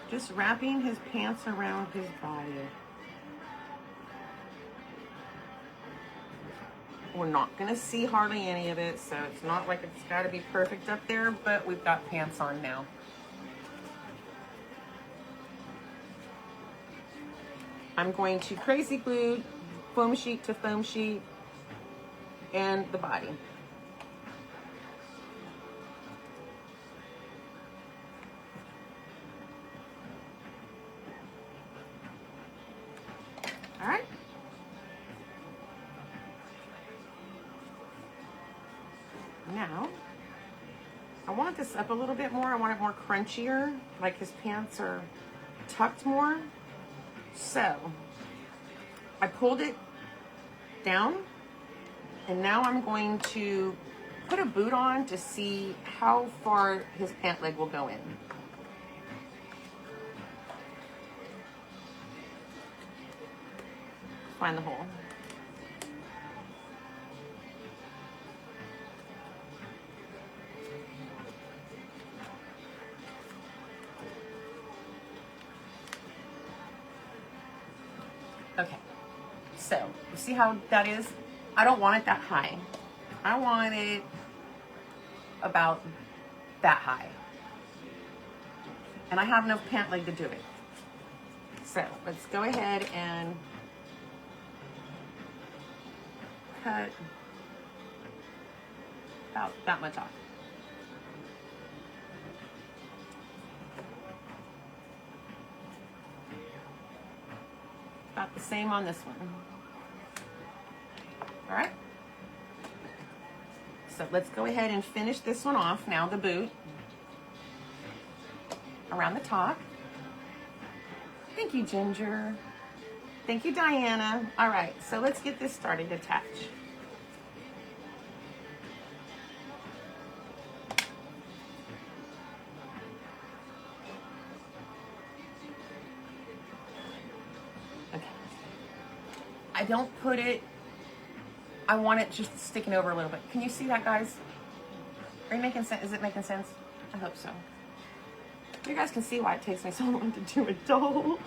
Just wrapping his pants around his body. We're not going to see hardly any of it, so it's not like it's got to be perfect up there, but we've got pants on now. I'm going to crazy glue foam sheet to foam sheet and the body. All right. Now, I want this up a little bit more. I want it more crunchier, like his pants are tucked more. So, I pulled it down, and now I'm going to put a boot on to see how far his pant leg will go in. Find the hole. Okay, so you see how that is? I don't want it that high. I want it about that high. And I have enough pant leg to do it. So let's go ahead and cut about that much off. About the same on this one. All right. So let's go ahead and finish this one off now, the boot. Around the top. Thank you, Ginger. Thank you, Diana. All right, so let's get this started to attach. Okay. I don't put it, I want it just sticking over a little bit. Can you see that, guys? Are you making sense? Is it making sense? I hope so. You guys can see why it takes me so long to do a doll.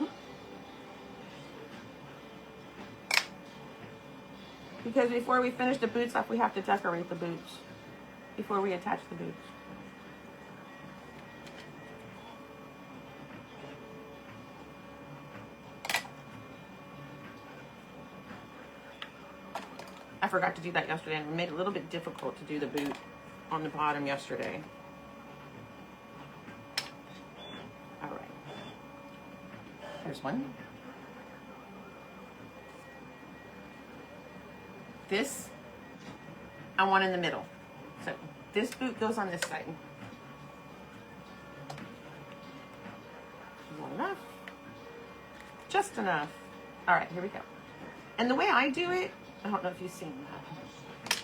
Because before we finish the boots off, we have to decorate the boots before we attach the boots. I forgot to do that yesterday and it made it a little bit difficult to do the boot on the bottom yesterday. All right. There's one. This, I want in the middle. So this boot goes on this side. Not enough. Just enough. All right, here we go. And the way I do it, I don't know if you've seen that.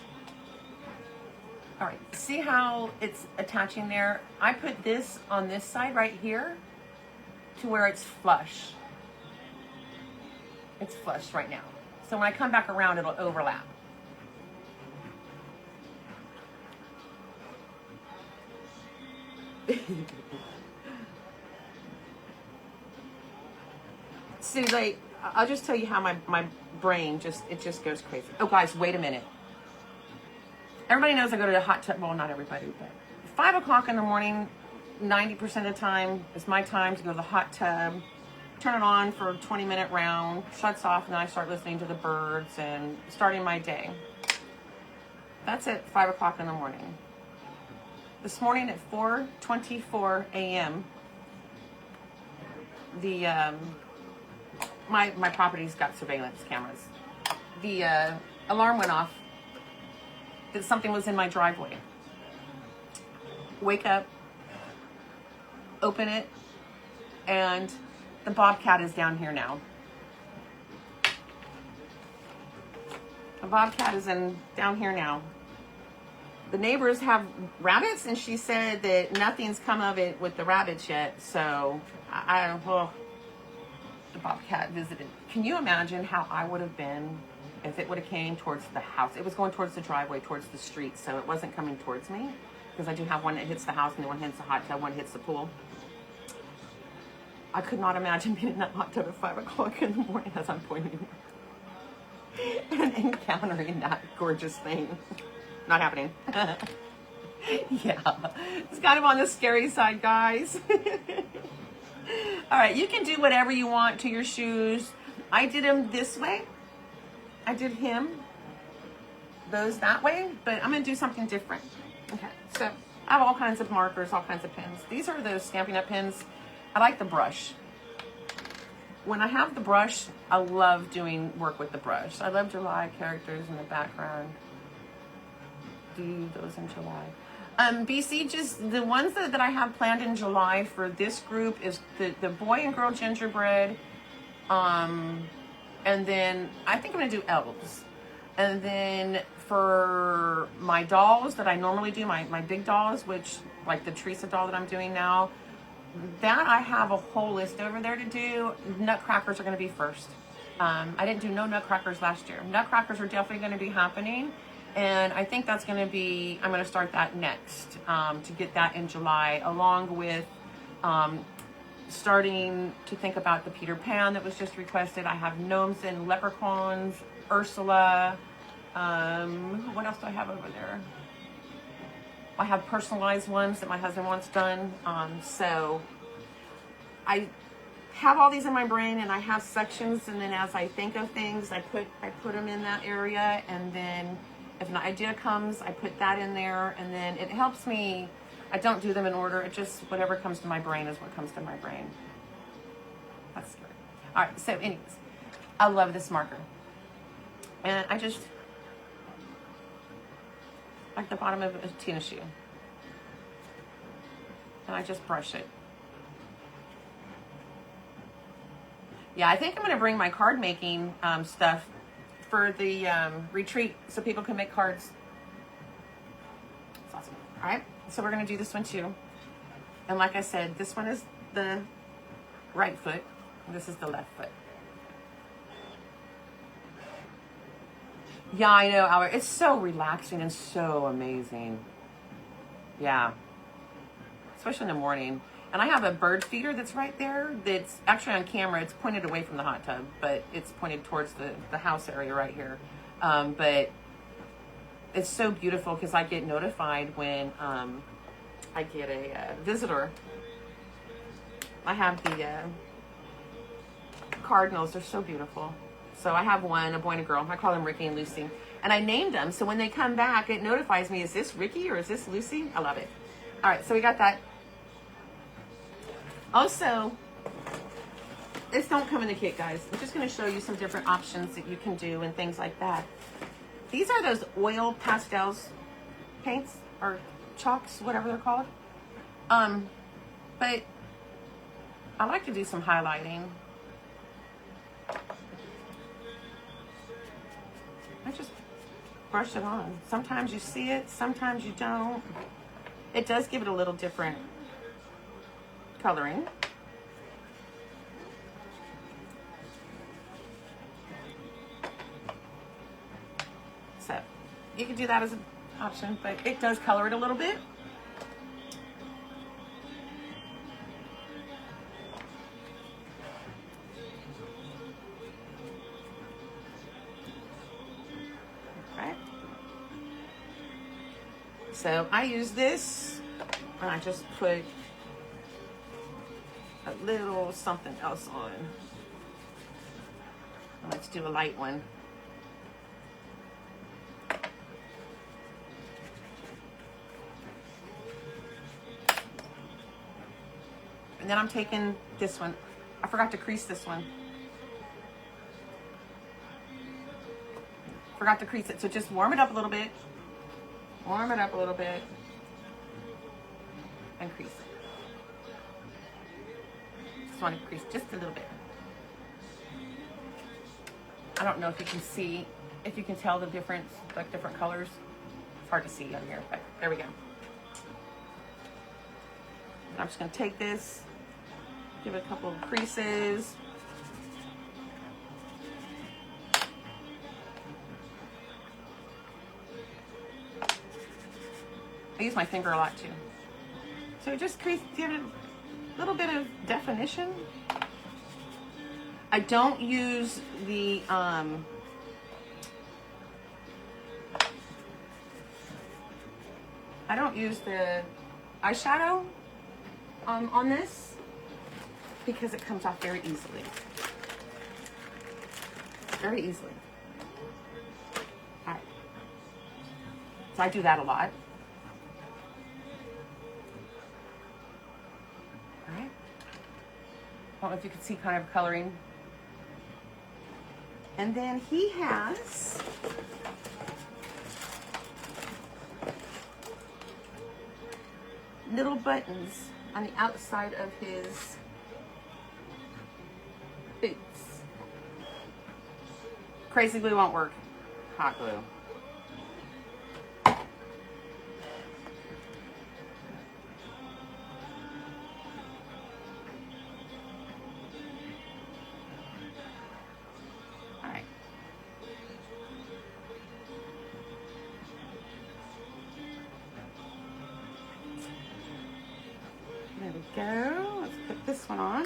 All right, see how it's attaching there? I put this on this side right here to where it's flush. It's flush right now. So when I come back around, it'll overlap. So like, I'll just tell you how my brain just goes crazy. Oh guys, wait a minute. Everybody knows I go to the hot tub. Well, not everybody, but 5 o'clock in the morning, 90% of the time is my time to go to the hot tub. Turn it on for a 20-minute round, shuts off, and then I start listening to the birds and starting my day. That's at 5 o'clock in the morning. This morning at 4:24 a.m., the my property's got surveillance cameras. The alarm went off that something was in my driveway. Wake up, open it, and the bobcat is down here now. The bobcat is down here now. The neighbors have rabbits, and she said that nothing's come of it with the rabbits yet. So the bobcat visited. Can you imagine how I would have been if it would have came towards the house? It was going towards the driveway, towards the street, so it wasn't coming towards me, because I do have one that hits the house and the one hits the hot tub, one hits the pool. I could not imagine being in that hot tub at 5 o'clock in the morning as I'm pointing and encountering that gorgeous thing. Not happening. Yeah, it's kind of on the scary side, guys. All right, you can do whatever you want to your shoes. I did them this way. I did those that way, but I'm gonna do something different. Okay, so I have all kinds of markers, all kinds of pens. These are those Stampin' Up! Pens. I like the brush. When I have the brush, I love doing work with the brush. I love July characters in the background. Do those in July. BC, just the ones that I have planned in July for this group is the boy and girl gingerbread. And then I think I'm gonna do elves. And then for my dolls that I normally do, my big dolls, which like the Teresa doll that I'm doing now, that I have a whole list over there to do. Nutcrackers are gonna be first. I didn't do no nutcrackers last year. Nutcrackers are definitely gonna be happening. And I think that's going to be, I'm going to start that next to get that in July, along with starting to think about the Peter Pan that was just requested. I have gnomes and leprechauns, Ursula. What else do I have over there? I have personalized ones that my husband wants done. So I have all these in my brain, and I have sections, and then as I think of things, I put them in that area, and then if an idea comes, I put that in there, and then it helps me. I don't do them in order. It just, whatever comes to my brain is what comes to my brain. That's scary. All right, so anyways, I love this marker. And I just, like the bottom of a tennis shoe. And I just brush it. Yeah, I think I'm going to bring my card making stuff for the retreat so people can make cards. It's awesome. All right, so we're going to do this one too. And like I said, this one is the right foot, and this is the left foot. Yeah, I know, Albert. It's so relaxing and so amazing. Yeah. Especially in the morning. And I have a bird feeder that's right there that's actually on camera. It's pointed away from the hot tub, but it's pointed towards the house area right here. But it's so beautiful because I get notified when I get a visitor. I have the cardinals. They're so beautiful. So I have one, a boy and a girl. I call them Ricky and Lucy. And I named them, so when they come back, it notifies me, is this Ricky or is this Lucy? I love it. All right, so we got that. Also, this don't come in the kit, guys. I'm just going to show you some different options that you can do and things like that. These are those oil pastels paints or chalks, whatever they're called. But I like to do some highlighting. I just brush it on. Sometimes you see it, sometimes you don't. It does give it a little different coloring. So you can do that as an option, but it does color it a little bit. So I use this, and I just put a little something else on. Let's do a light one. And then I'm taking this one. I forgot to crease this one. Forgot to crease it. So just warm it up a little bit. Warm it up a little bit and crease it. Just want to crease just a little bit. I don't know if you can see, if you can tell the difference, like different colors. It's hard to see on here, but there we go. And I'm just going to take this, give it a couple of creases. I use my finger a lot too. So just give it a little bit of definition. I don't use the I don't use the eyeshadow on this because it comes off very easily. Very easily. All right. So I do that a lot. I don't know if you can see kind of coloring. And then he has little buttons on the outside of his boots. Crazy glue won't work. Hot glue. There we go. Let's put this one on.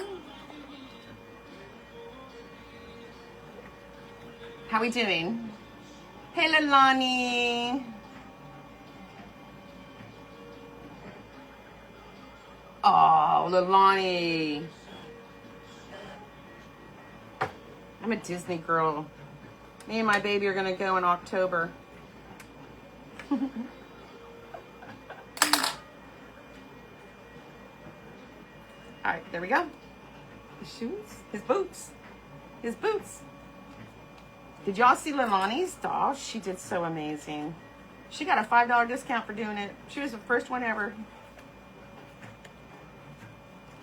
How we doing? Hey, Lalani. Oh, Lalani. I'm a Disney girl. Me and my baby are going to go in October. All right, there we go. His shoes, his boots, his boots. Did y'all see Lalani's? Oh, she did so amazing. She got a $5 discount for doing it. She was the first one ever.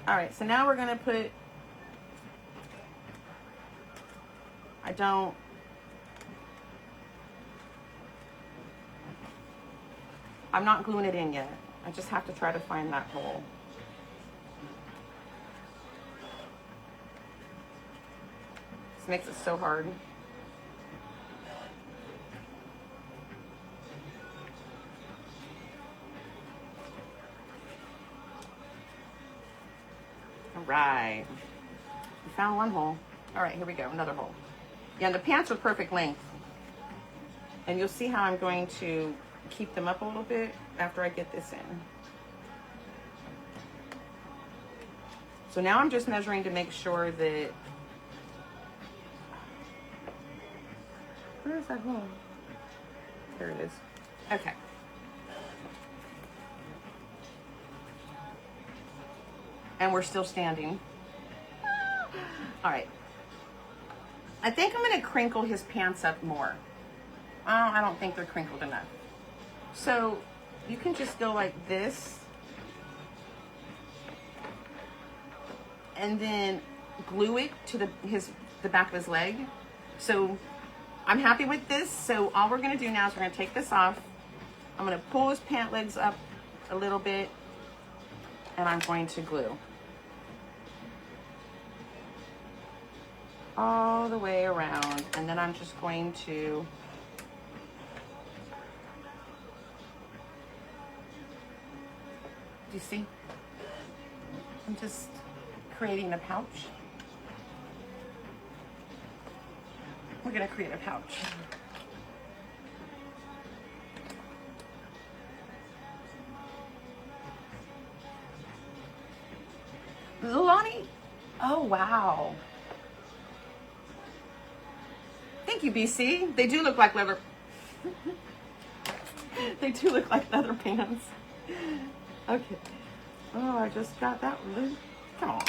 All right, so now we're gonna put, I'm not gluing it in yet. I just have to try to find that hole. This makes it so hard. All right, we found one hole. All right, here we go, another hole. Yeah, and the pants are perfect length. And you'll see how I'm going to keep them up a little bit after I get this in. So now I'm just measuring to make sure that, where is that hole? There it is. Okay. And we're still standing. All right. I think I'm going to crinkle his pants up more. I don't think they're crinkled enough. So you can just go like this. And then glue it to the back of his leg. So I'm happy with this. So all we're going to do now is we're going to take this off. I'm going to pull his pant legs up a little bit. And I'm going to glue. All the way around, and then I'm just going to do you see? I'm just creating a pouch. We're gonna create a pouch. Lonnie, oh wow. Thank you, BC. They do look like leather. They do look like leather pants. Okay. Oh, I just got that loose. Come on,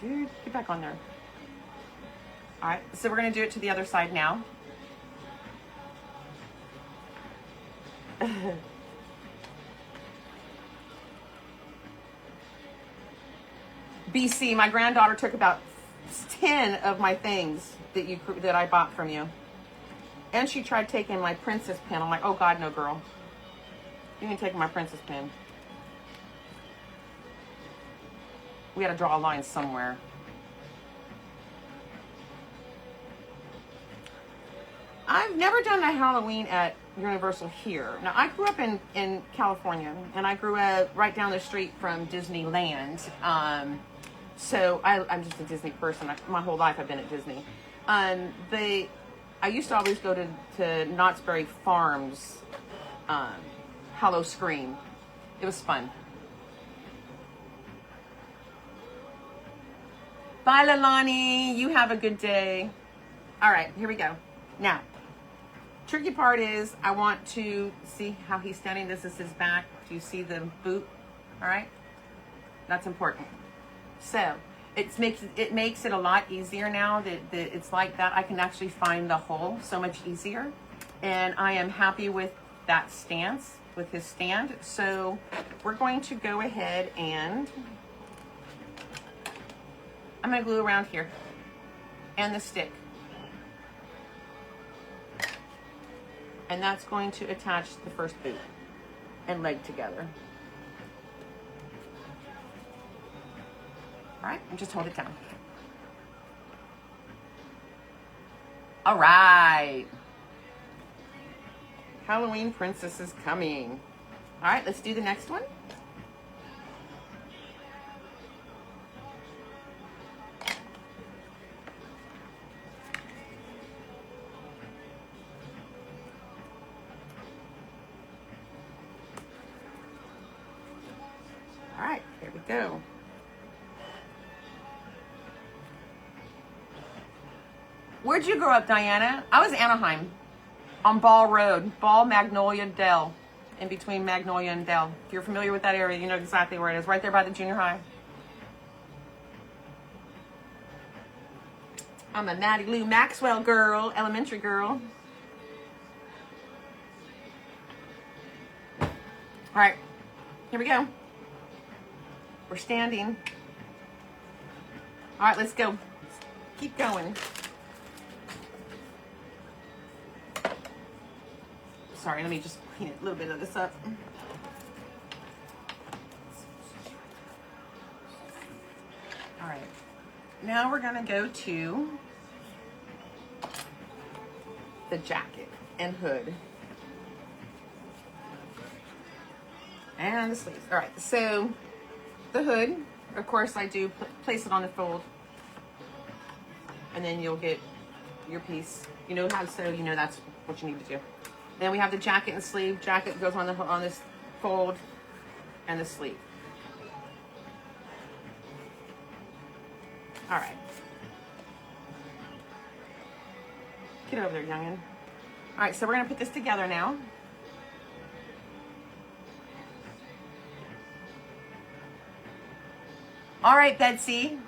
dude. Get back on there. All right. So we're going to do it to the other side now. BC, my granddaughter took about 10 of my things that I bought from you. And she tried taking my princess pin. I'm like, oh God, no, girl. You can take my princess pin. We had to draw a line somewhere. I've never done a Halloween at Universal here. Now, I grew up in California, and I grew up right down the street from Disneyland. So I'm just a Disney person. My whole life I've been at Disney. I used to always go to Knott's Berry Farms Hollow Scream. It was fun. Bye, Lalani. You have a good day. All right, here we go. Now, tricky part is I want to see how he's standing. This is his back. Do you see the boot? All right, that's important. So it makes it a lot easier now that it's like that. I can actually find the hole so much easier, and I am happy with that stance, with his stand. So we're going to go ahead and I'm going to glue around here and the stick. And that's going to attach the first boot and leg together. All right, and just hold it down. All right. Halloween Princess is coming. All right, let's do the next one. All right, here we go. Where'd you grow up, Diana? I was Anaheim, on Ball Road, Ball, Magnolia, Dell, in between Magnolia and Dell. If you're familiar with that area, you know exactly where it is, right there by the junior high. I'm a Maddie Lou Maxwell girl, elementary girl. All right, here we go. We're standing. All right, let's go. Let's keep going. Sorry, let me just clean a little bit of this up. All right, now we're gonna go to the jacket and hood. And the sleeves. All right, so the hood, of course, I do place it on the fold. And then you'll get your piece. You know how to sew, you know that's what you need to do. Then we have the jacket and sleeve. Jacket goes on this fold and the sleeve. All right. Get over there, youngin'. All right, so we're gonna put this together now. All right, Betsy.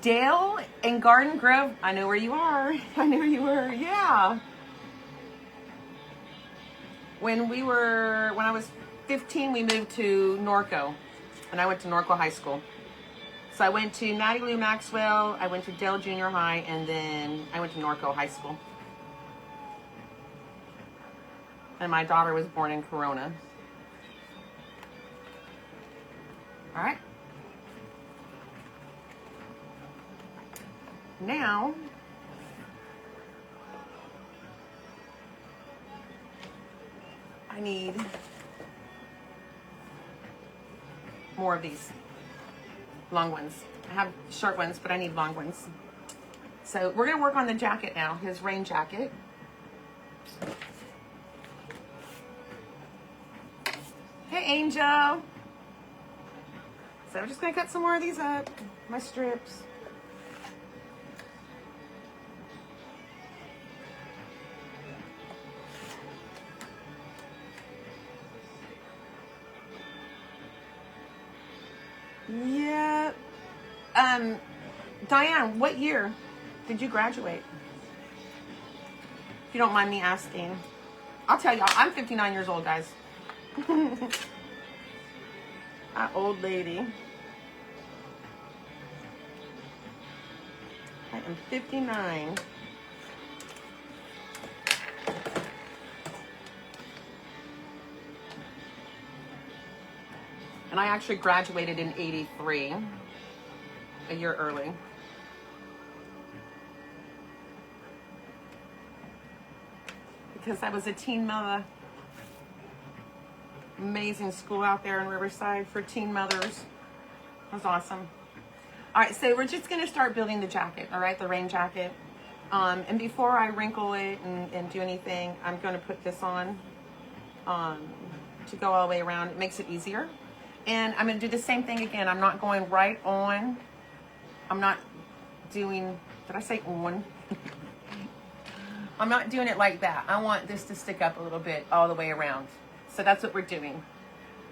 Dale in Garden Grove. I know where you are. I know where you were. Yeah. When I was 15, we moved to Norco, and I went to Norco High School. So I went to Mattie Lou Maxwell, I went to Dale Junior High, and then I went to Norco High School. And my daughter was born in Corona. All right. Now, I need more of these long ones. I have short ones, but I need long ones. So we're gonna work on the jacket now, his rain jacket. Hey, Angel. So I'm just gonna cut some more of these up, my strips. Yeah. Diane, what year did you graduate? If you don't mind me asking. I'll tell y'all, I'm 59 years old, guys. That old lady. I am 59. And I actually graduated in 83, a year early. Because I was a teen mother. Amazing school out there in Riverside for teen mothers. It was awesome. All right, so we're just gonna start building the jacket, all right, the rain jacket. And before I wrinkle it and do anything, I'm gonna put this on to go all the way around. It makes it easier. And I'm gonna do the same thing again. I'm not going right on. I'm not doing, did I say on? I'm not doing it like that. I want this to stick up a little bit all the way around. So that's what we're doing.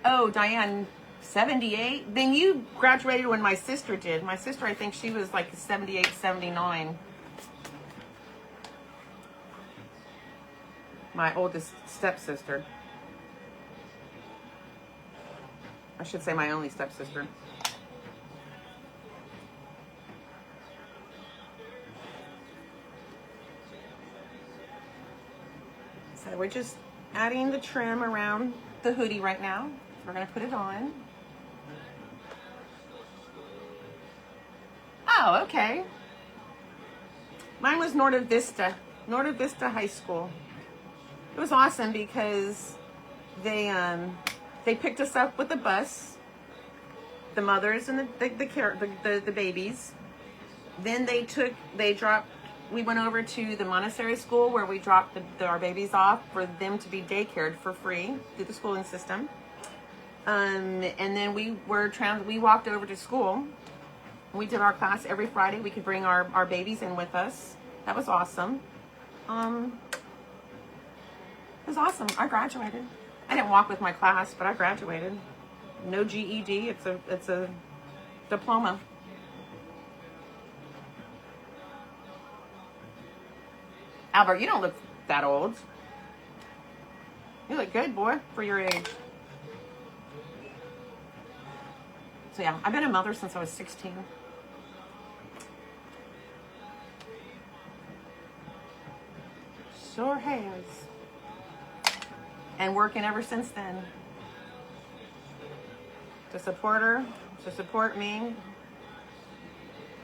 Oh, Diane, 78? Then you graduated when my sister did. My sister, I think she was like 78, 79. My oldest stepsister. I should say my only stepsister. So we're just adding the trim around the hoodie right now. We're gonna put it on. Oh, okay. Mine was Norte Vista High School. It was awesome because they picked us up with the bus, the mothers and the babies. Then we went over to the Montessori school where we dropped our babies off for them to be daycared for free through the schooling system. And then we walked over to school. We did our class every Friday. We could bring our babies in with us. That was awesome. It was awesome. I graduated. I didn't walk with my class, but I graduated. No GED. It's a diploma. Albert, you don't look that old. You look good, boy, for your age. So yeah, I've been a mother since I was 16. Sure has. And working ever since then. To support her, to support me.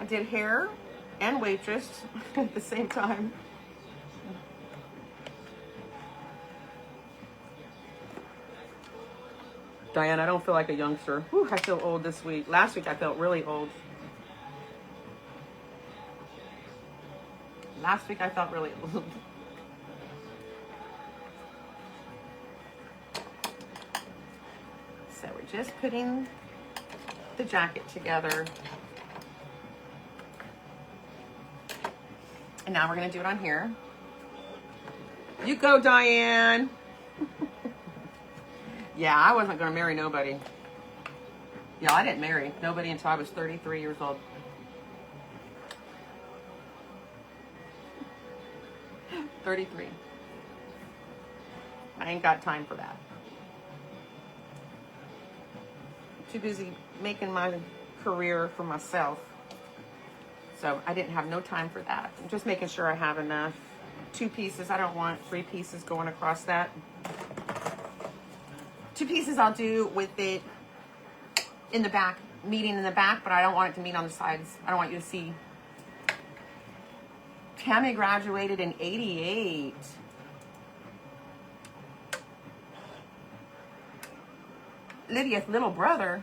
I did hair and waitress at the same time. Diane, I don't feel like a youngster. Whew, I feel old this week. Last week I felt really old. Last week I felt really old. So we're just putting the jacket together. And now we're gonna do it on here. You go, Diane. Yeah, I wasn't gonna marry nobody. Yeah, I didn't marry nobody until I was 33 years old. 33. I ain't got time for that. Too busy making my career for myself. So I didn't have no time for that. I'm just making sure I have enough. 2 pieces. I don't want 3 pieces going across that. 2 pieces I'll do with it in the back, meeting in the back, but I don't want it to meet on the sides. I don't want you to see. Tammy graduated in 88. Lydia's little brother.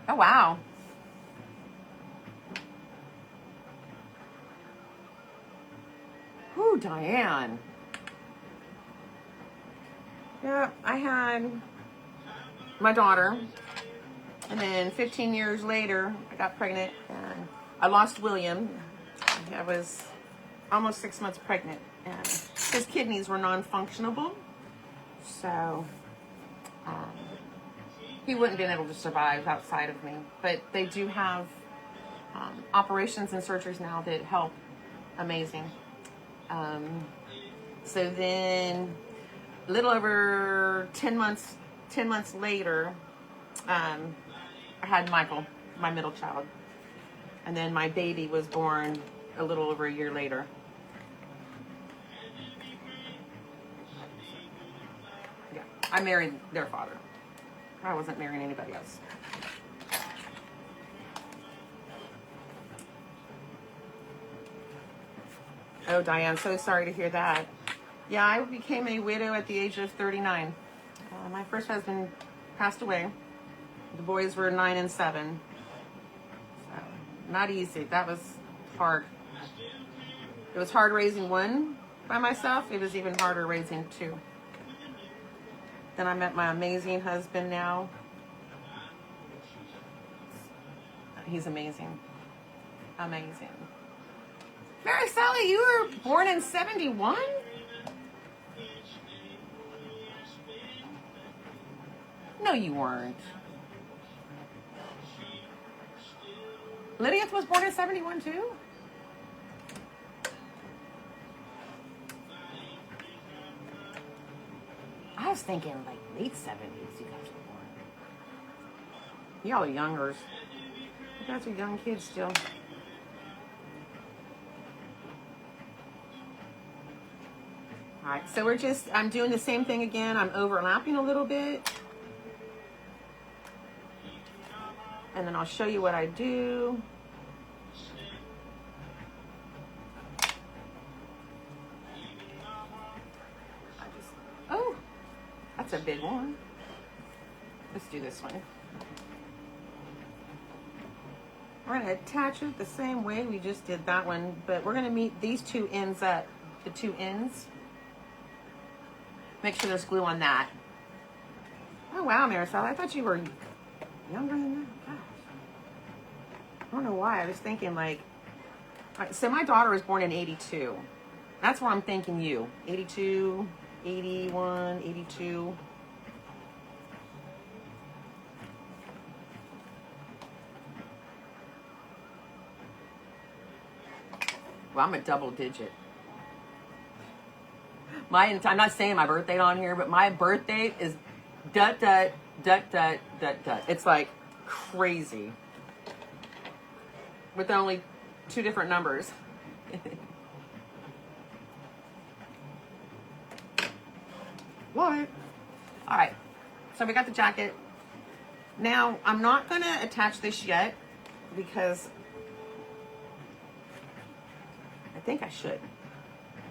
Oh, wow. Whew, Diane. Yeah, I had my daughter, and then 15 years later, I got pregnant, and I lost William. I was almost 6 months pregnant, and his kidneys were non-functionable, so he wouldn't have been able to survive outside of me. But they do have operations and surgeries now that help. Amazing. So then, a little over 10 months later, I had Michael, my middle child. And then my baby was born a little over a year later. Yeah, I married their father. I wasn't marrying anybody else. Oh, Diane, so sorry to hear that. Yeah, I became a widow at the age of 39. My first husband passed away. The boys were 9 and 7. So, not easy. That was hard. It was hard raising one by myself. It was even harder raising 2. Then I met my amazing husband now. He's amazing. Amazing. Mary Sally, you were born in 71? No, you weren't. Lydia was born in 71 too? I was thinking like late 70s you guys were born. Y'all are youngers. You guys are young kids still. All right, so I'm doing the same thing again. I'm overlapping a little bit. And then I'll show you what I do. Oh, that's a big one. Let's do this one. We're going to attach it the same way we just did that one, but we're going to meet these 2 ends up, the 2 ends. Make sure there's glue on that. Oh, wow, Marisol, I thought you were younger than that. Gosh. I don't know why. I was thinking like, so my daughter was born in 82. That's where I'm thinking you. 82, 81, 82. Well, I'm a double digit. I'm not saying my birthday on here, but my birthday is ... It's like crazy. With only 2 different numbers. What? All right. So we got the jacket. Now, I'm not going to attach this yet because I think I should.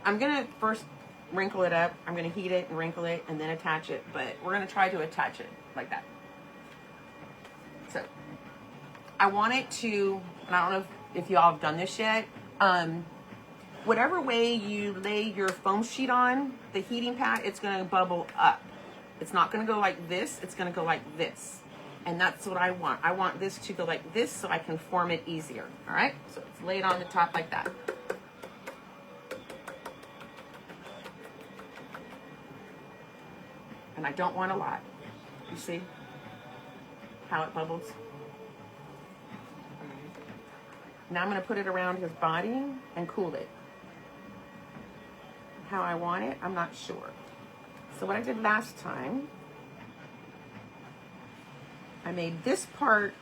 I'm going to first wrinkle it up. I'm going to heat it and wrinkle it and then attach it. But we're going to try to attach it like that. So I want it to, and I don't know if y'all have done this yet. Whatever way you lay your foam sheet on, the heating pad, it's going to bubble up. It's not going to go like this. It's going to go like this. And that's what I want. I want this to go like this so I can form it easier. All right? So it's laid on the top like that. And I don't want a lot. You see how it bubbles? Now I'm going to put it around his body and cool it. How I want it, I'm not sure. So what I did last time, I made this part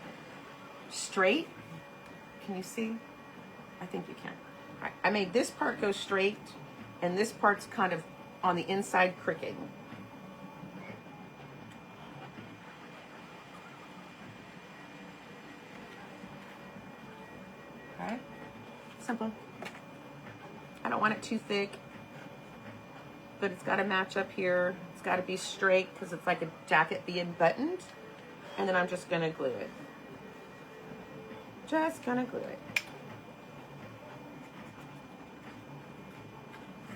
straight. Can you see? I think you can. All right. I made this part go straight, and this part's kind of on the inside crooked. Okay, simple. I don't want it too thick, but it's got to match up here. It's got to be straight because it's like a jacket being buttoned. And then I'm just going to glue it. Just going to glue it.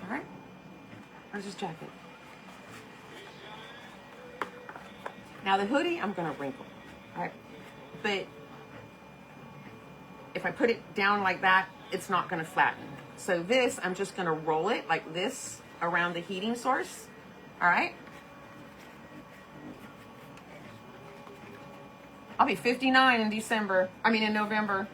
All right. Where's his jacket? Now the hoodie, I'm going to wrinkle. All right. But if I put it down like that, it's not going to flatten. So this, I'm just going to roll it like this around the heating source. All right. I'll be 59 in December. In November.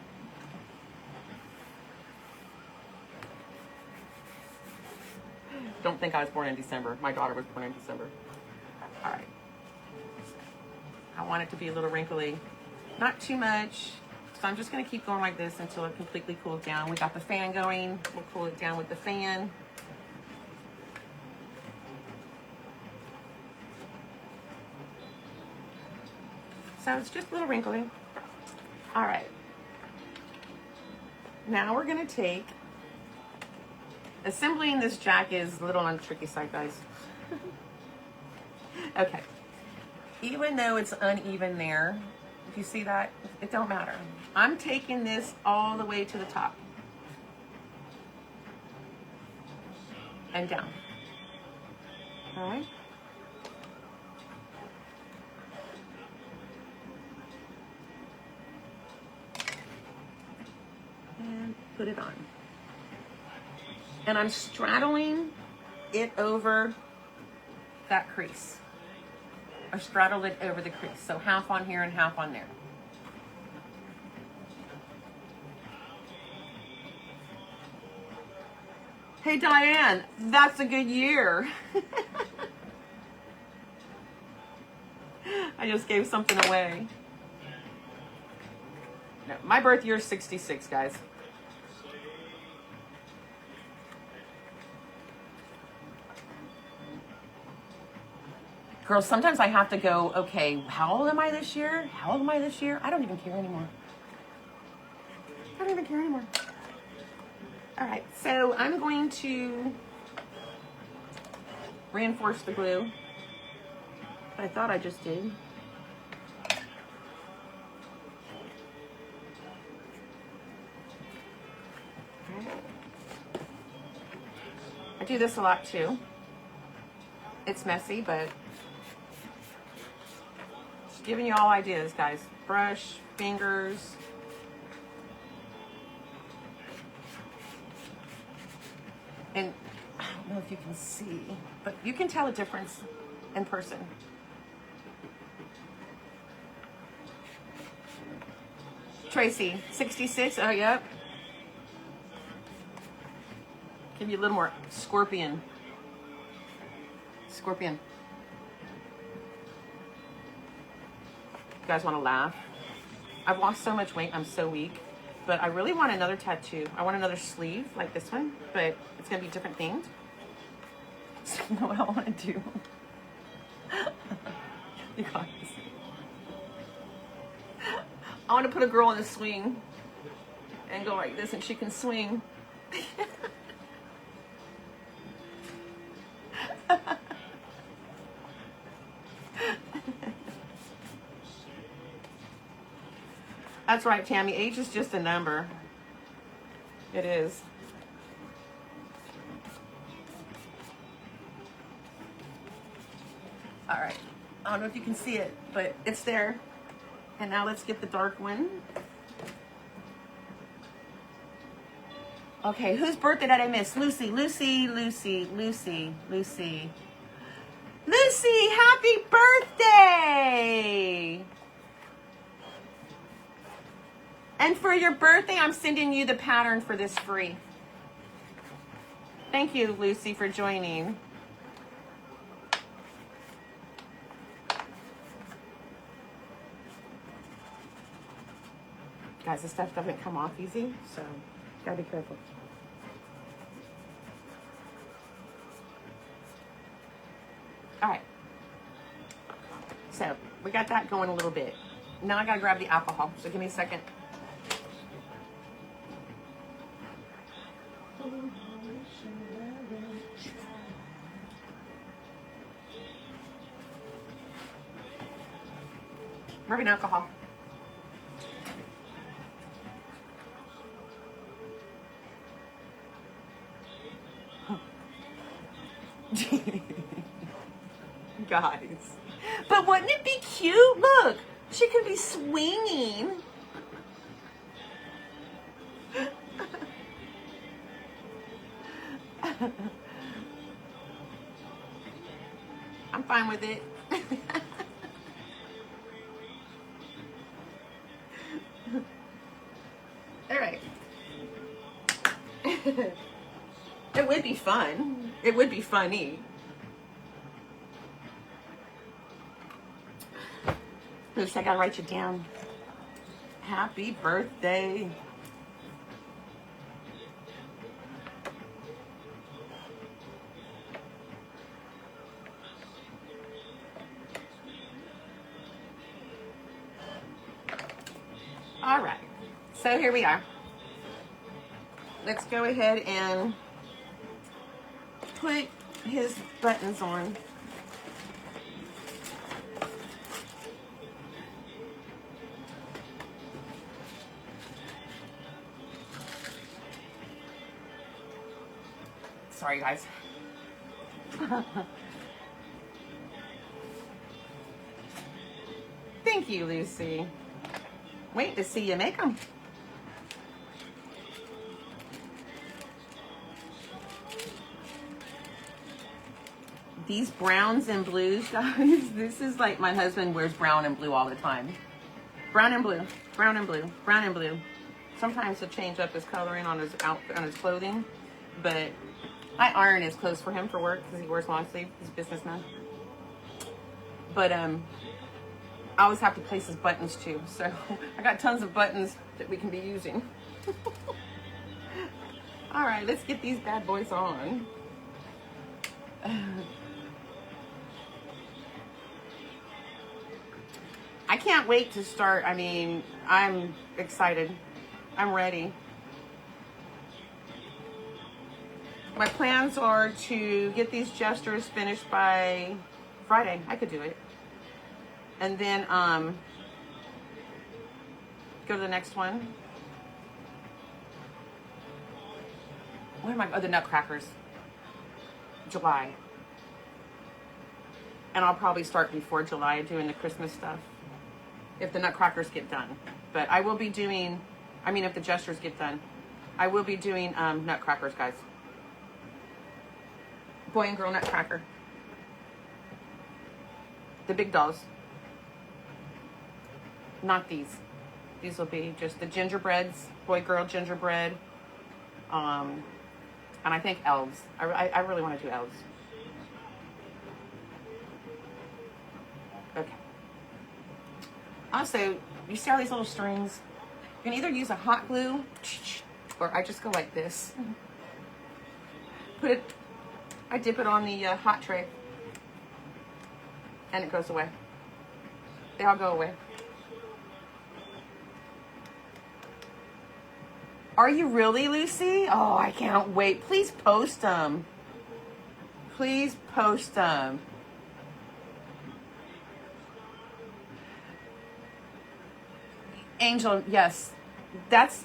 Don't think I was born in December. My daughter was born in December. All right. I want it to be a little wrinkly. Not too much. So I'm just going to keep going like this until it completely cools down. We got the fan going. We'll cool it down with the fan. So it's just a little wrinkly. All right. Now we're going to take, assembling this jacket is a little on the tricky side, guys. Okay. Even though it's uneven there, if you see that, it don't matter. I'm taking this all the way to the top. And down. All right. And put it on. And I'm straddling it over that crease. I straddled it over the crease. So half on here and half on there. Hey Diane, that's a good year. I just gave something away. No, my birth year is 66, guys. Girls, sometimes I have to go, okay, how old am I this year? How old am I this year? I don't even care anymore. I don't even care anymore. All right, so I'm going to reinforce the glue. I thought I just did. I do this a lot too. It's messy, but just giving you all ideas, guys. Brush, fingers. And I don't know if you can see, but you can tell a difference in person. Tracy, 66, oh, yep. Give you a little more scorpion. Scorpion. You guys want to laugh? I've lost so much weight, I'm so weak. But I really want another tattoo. I want another sleeve like this one, but it's going to be different themed. So you know what I want to do? You guys. I want to put a girl in a swing and go like this and she can swing. That's right, Tammy. Age is just a number. It is. All right. I don't know if you can see it, but it's there. And now let's get the dark one. Okay, whose birthday did I miss? Lucy, Lucy, Lucy, Lucy, Lucy. Lucy, happy birthday! And for your birthday, I'm sending you the pattern for this free. Thank you, Lucy, for joining. Guys, this stuff doesn't come off easy, so gotta be careful. All right. So we got that going a little bit. Now I gotta grab the alcohol, so give me a second. Rubbing alcohol. Guys. But wouldn't it be cute? Look, she could be swinging. I'm fine with it. All right. It would be fun. It would be funny. Oops, I gotta write you down. Happy birthday. All right, so here we are. Let's go ahead and put his buttons on. Sorry, guys. Thank you, Lucy. Wait to see you make them. These browns and blues, guys, this is like my husband wears brown and blue all the time. Brown and blue, brown and blue, brown and blue. Sometimes he'll change up his coloring on his outfit, on his clothing, but I iron his clothes for him for work because he wears long sleeve. He's a businessman. But I always have to place his buttons too. So I got tons of buttons that we can be using. All right, let's get these bad boys on. I can't wait to start. I mean, I'm excited. I'm ready. My plans are to get these gestures finished by Friday. I could do it. And then go to the next one. What am I? Oh, the nutcrackers. July. And I'll probably start before July doing the Christmas stuff if the nutcrackers get done. But I will be doing, I mean, if the gestures get done, I will be doing nutcrackers, guys. Boy and girl nutcracker. The big dolls. Not these. These will be just the gingerbreads, boy, girl, gingerbread. And I think elves. I really want to do elves. Okay. Also, you see all these little strings? You can either use a hot glue, or I just go like this. Put it, I dip it on the hot tray, and it goes away. They all go away. Are you really, Lucy? Oh, I can't wait. Please post them. Please post them. Angel, yes.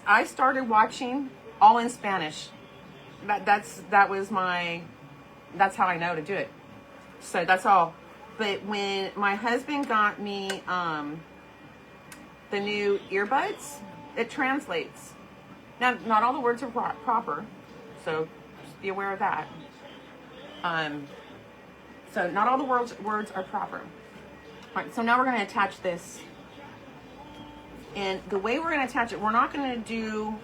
I started watching all in Spanish. That's how I know to do it. So that's all. But when my husband got me the new earbuds, it translates. Now, not all the words are proper, so just be aware of that. So not all the words are proper. All right, so now we're going to attach this. And the way we're going to attach it, we're not going to do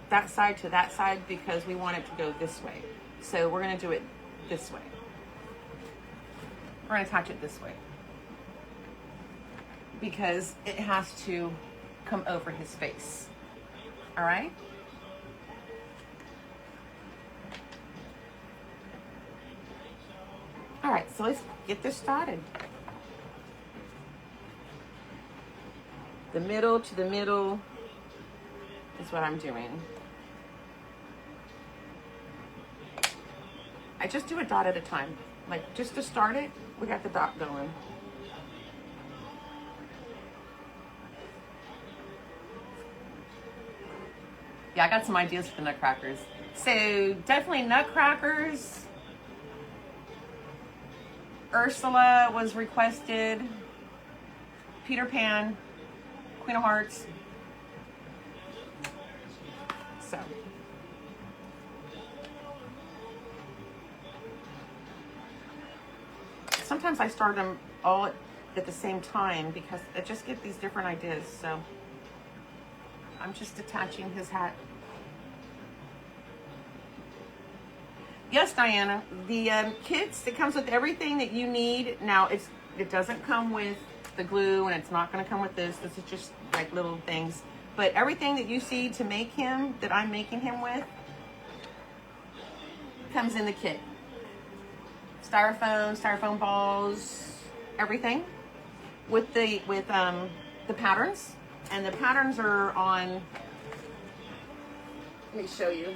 that side to that side because we want it to go this way. So we're going to do it this way. We're going to attach it this way because it has to come over his face. All right? All right, so let's get this started. The middle to the middle is what I'm doing. I just do a dot at a time. Like, just to start it, we got the dot going. Yeah, I got some ideas for the nutcrackers. So, definitely nutcrackers. Ursula was requested. Peter Pan. Queen of Hearts. So. Sometimes I start them all at the same time because I just get these different ideas. So I'm just attaching his hat. Yes, Diana, the kits, it comes with everything that you need. Now, it doesn't come with the glue, and it's not going to come with this. This is just like little things. But everything that you see to make him, that I'm making him with, comes in the kit. Styrofoam balls, everything with the patterns, and the patterns are on. Let me show you.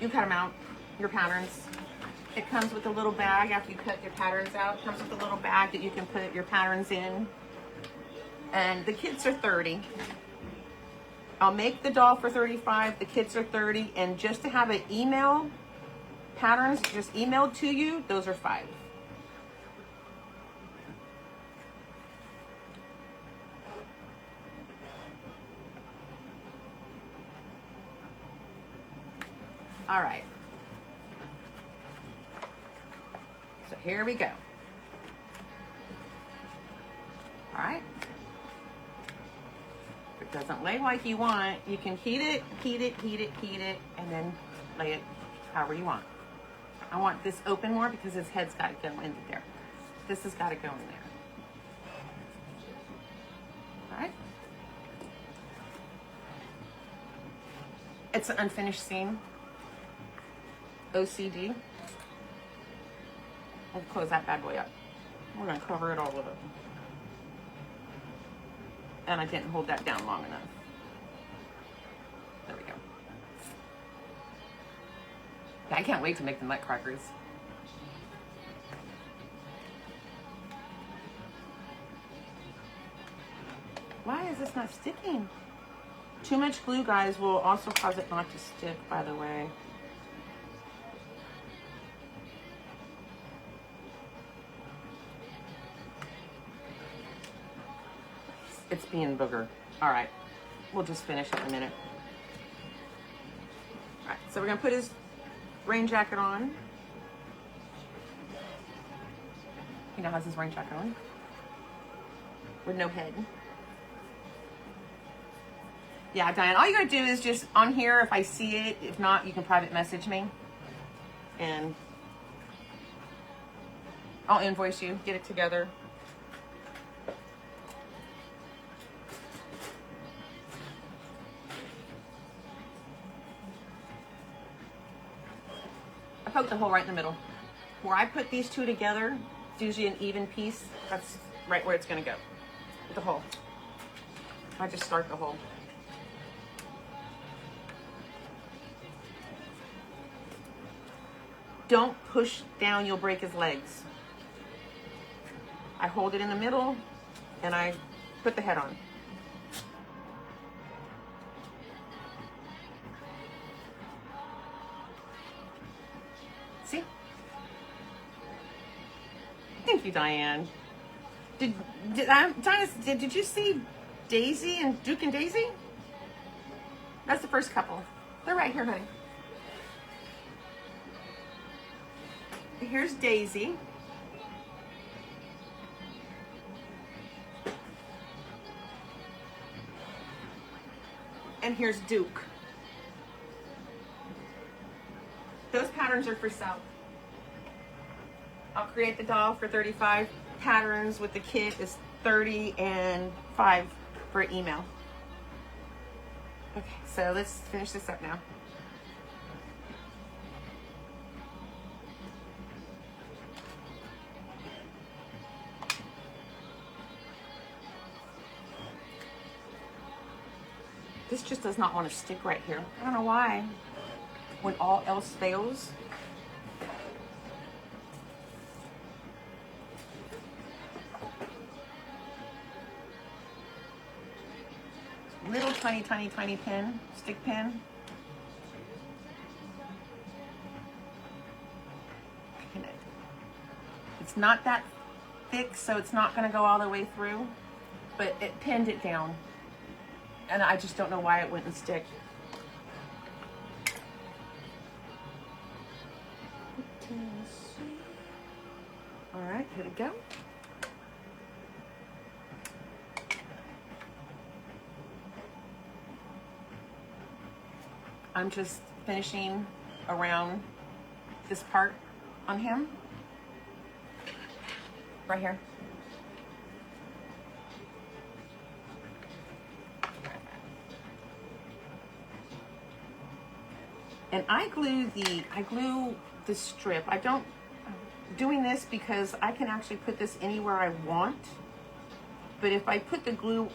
You cut them out, your patterns. It comes with a little bag after you cut your patterns out. It comes with a little bag that you can put your patterns in. And the kits are $30. I'll make the doll for $35. The kits are $30. And just to have an email patterns just emailed to you, those are $5. All right. So here we go. All right. If it doesn't lay like you want, you can heat it, and then lay it however you want. I want this open more because his head's got to go in there. This has got to go in there. All right. It's an unfinished seam. OCD. We'll close that bad boy up. We're going to cover it all with it. And I didn't hold that down long enough. There we go. I can't wait to make the nutcrackers. Why is this not sticking? Too much glue, guys, will also cause it not to stick, by the way. It's being booger. All right, we'll just finish in a minute. All right, so we're gonna put his rain jacket on. He now has his rain jacket on with no head. Yeah, Diane, all you gotta do is just on here, if I see it, if not, you can private message me and I'll invoice you, get it together. I poked the hole right in the middle. Where I put these two together, it's usually an even piece. That's right where it's gonna go, with the hole. I just start the hole. Don't push down, you'll break his legs. I hold it in the middle and I put the head on. See? Thank you, Diane. Did you see Daisy and Duke and Daisy? That's the first couple. They're right here, honey. here's Daisy. And here's Duke. Those patterns are for sale. I'll create the doll for 35. Patterns with the kit is 30 and 5 for email. Okay, so let's finish this up now. This just does not want to stick right here. I don't know why. When all else fails. Little tiny, tiny, tiny pin, stick pin. Pin it. It's not that thick, so it's not going to go all the way through, but it pinned it down. And I just don't know why it wouldn't stick. All right, here we go. I'm just finishing around this part on him. Right here. And I glue the strip. Doing this because I can actually put this anywhere I want. But if I put the glue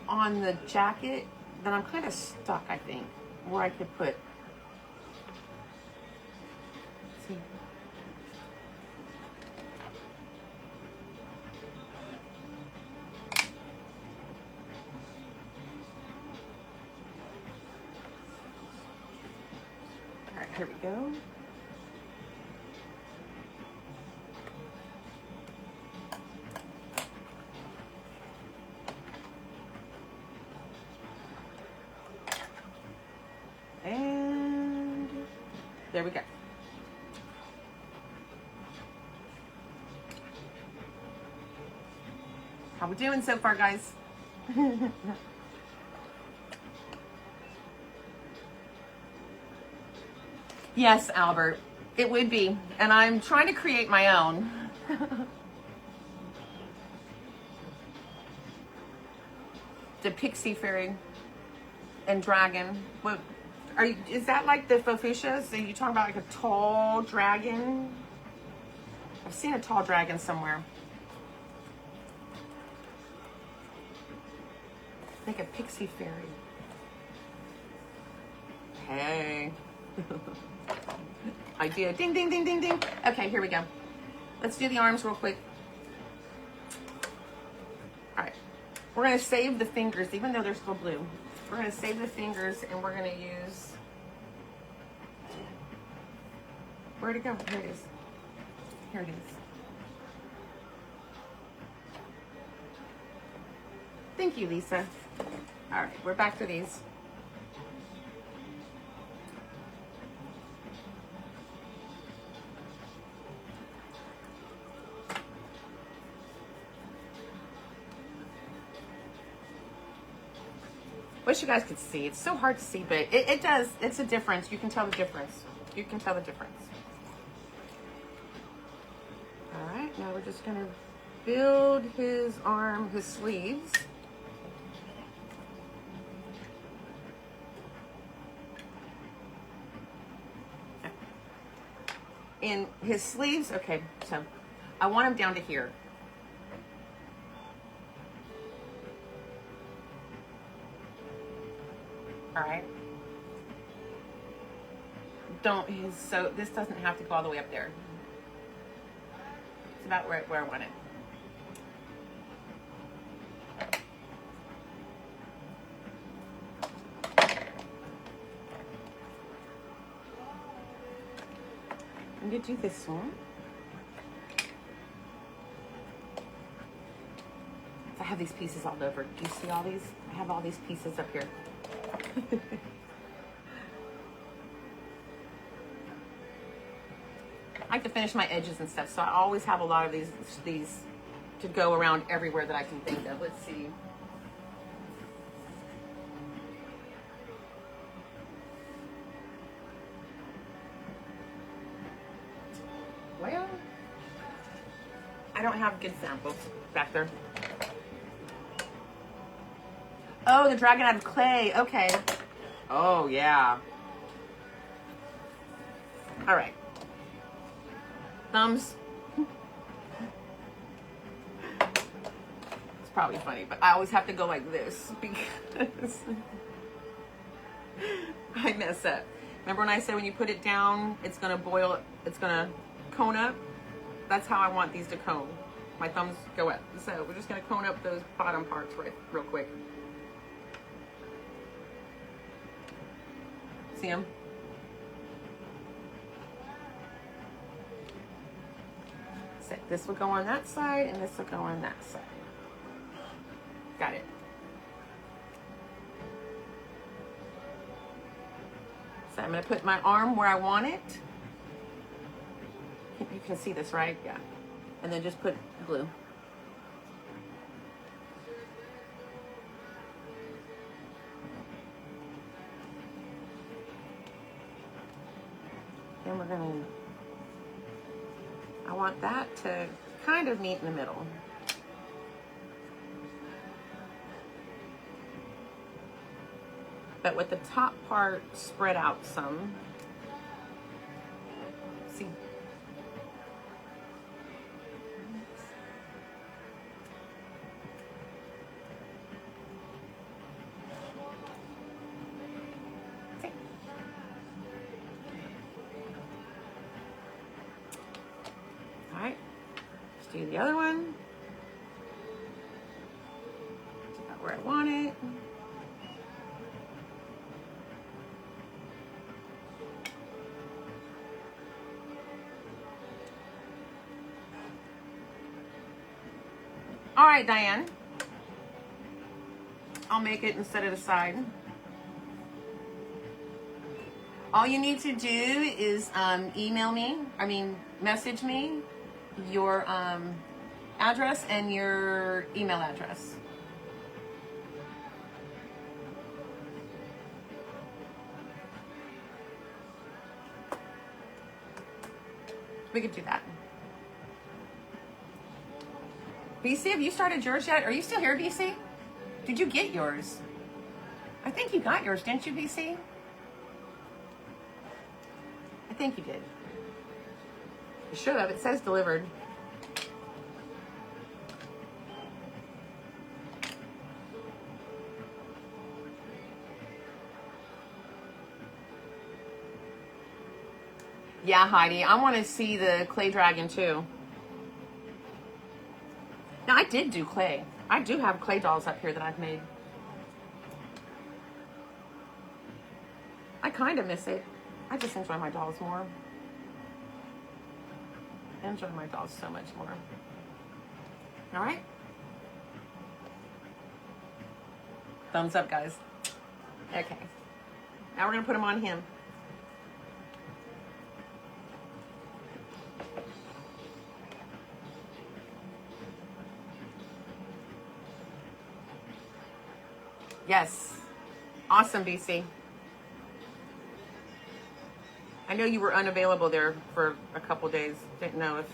on the jacket, then I'm kind of stuck, I think, where I could put. See. All right, here we go. And there we go. How we doing so far, guys? Yes, Albert, it would be. And I'm trying to create my own. The Pixie Fairy and Dragon. What are you, is that like the Fofuchsias? Are you talking about like a tall dragon? I've seen a tall dragon somewhere. Like a Pixie Fairy. Hey. Idea. Ding, ding, ding, ding, ding. Okay, here we go. Let's do the arms real quick. All right. We're going to save the fingers, even though they're still blue. We're going to save the fingers, and we're going to use... Where'd it go? Here it is. Here it is. Thank you, Lisa. All right, we're back to these. Wish you guys could see. It's so hard to see, but it does. It's a difference. You can tell the difference. You can tell the difference. All right, now we're just going to build his arm, his sleeves. In his sleeves, okay, so I want him down to here. All right. So this doesn't have to go all the way up there. It's about where I want it. I'm gonna do this one. I have these pieces all over. Do you see all these? I have all these pieces up here. I like to finish my edges and stuff, so I always have a lot of these to go around everywhere that I can think of. Let's see. Well, I don't have good samples back there. Oh, the dragon out of clay. Okay. Oh, yeah. All right. Thumbs. It's probably funny, but I always have to go like this because I mess up. Remember when I said when you put it down, it's going to boil, it's going to cone up? That's how I want these to cone. My thumbs go up. So we're just going to cone up those bottom parts real quick. See them? So this will go on that side and this will go on that side. Got it. So I'm going to put my arm where I want it. You can see this, right? Yeah. And then just put glue. Then we're going to, I want that to kind of meet in the middle. But with the top part spread out some. See? Alright, let's do the other one. It's about where I want it. Alright, Diane. I'll make it instead of the side. All you need to do is message me your address and your email address. We could do that. BC, have you started yours yet? Are you still here, BC? Did you get yours? I think you got yours, didn't you, BC? I think you did. You should have. It says delivered. Yeah, Heidi. I want to see the clay dragon too. Now, I did do clay. I do have clay dolls up here that I've made. I kind of miss it. I just enjoy my dolls more. I enjoy my dolls so much more. All right. Thumbs up, guys. Okay. Now we're going to put them on him. Yes. Awesome, BC. I know you were unavailable there for a couple days. Didn't know if...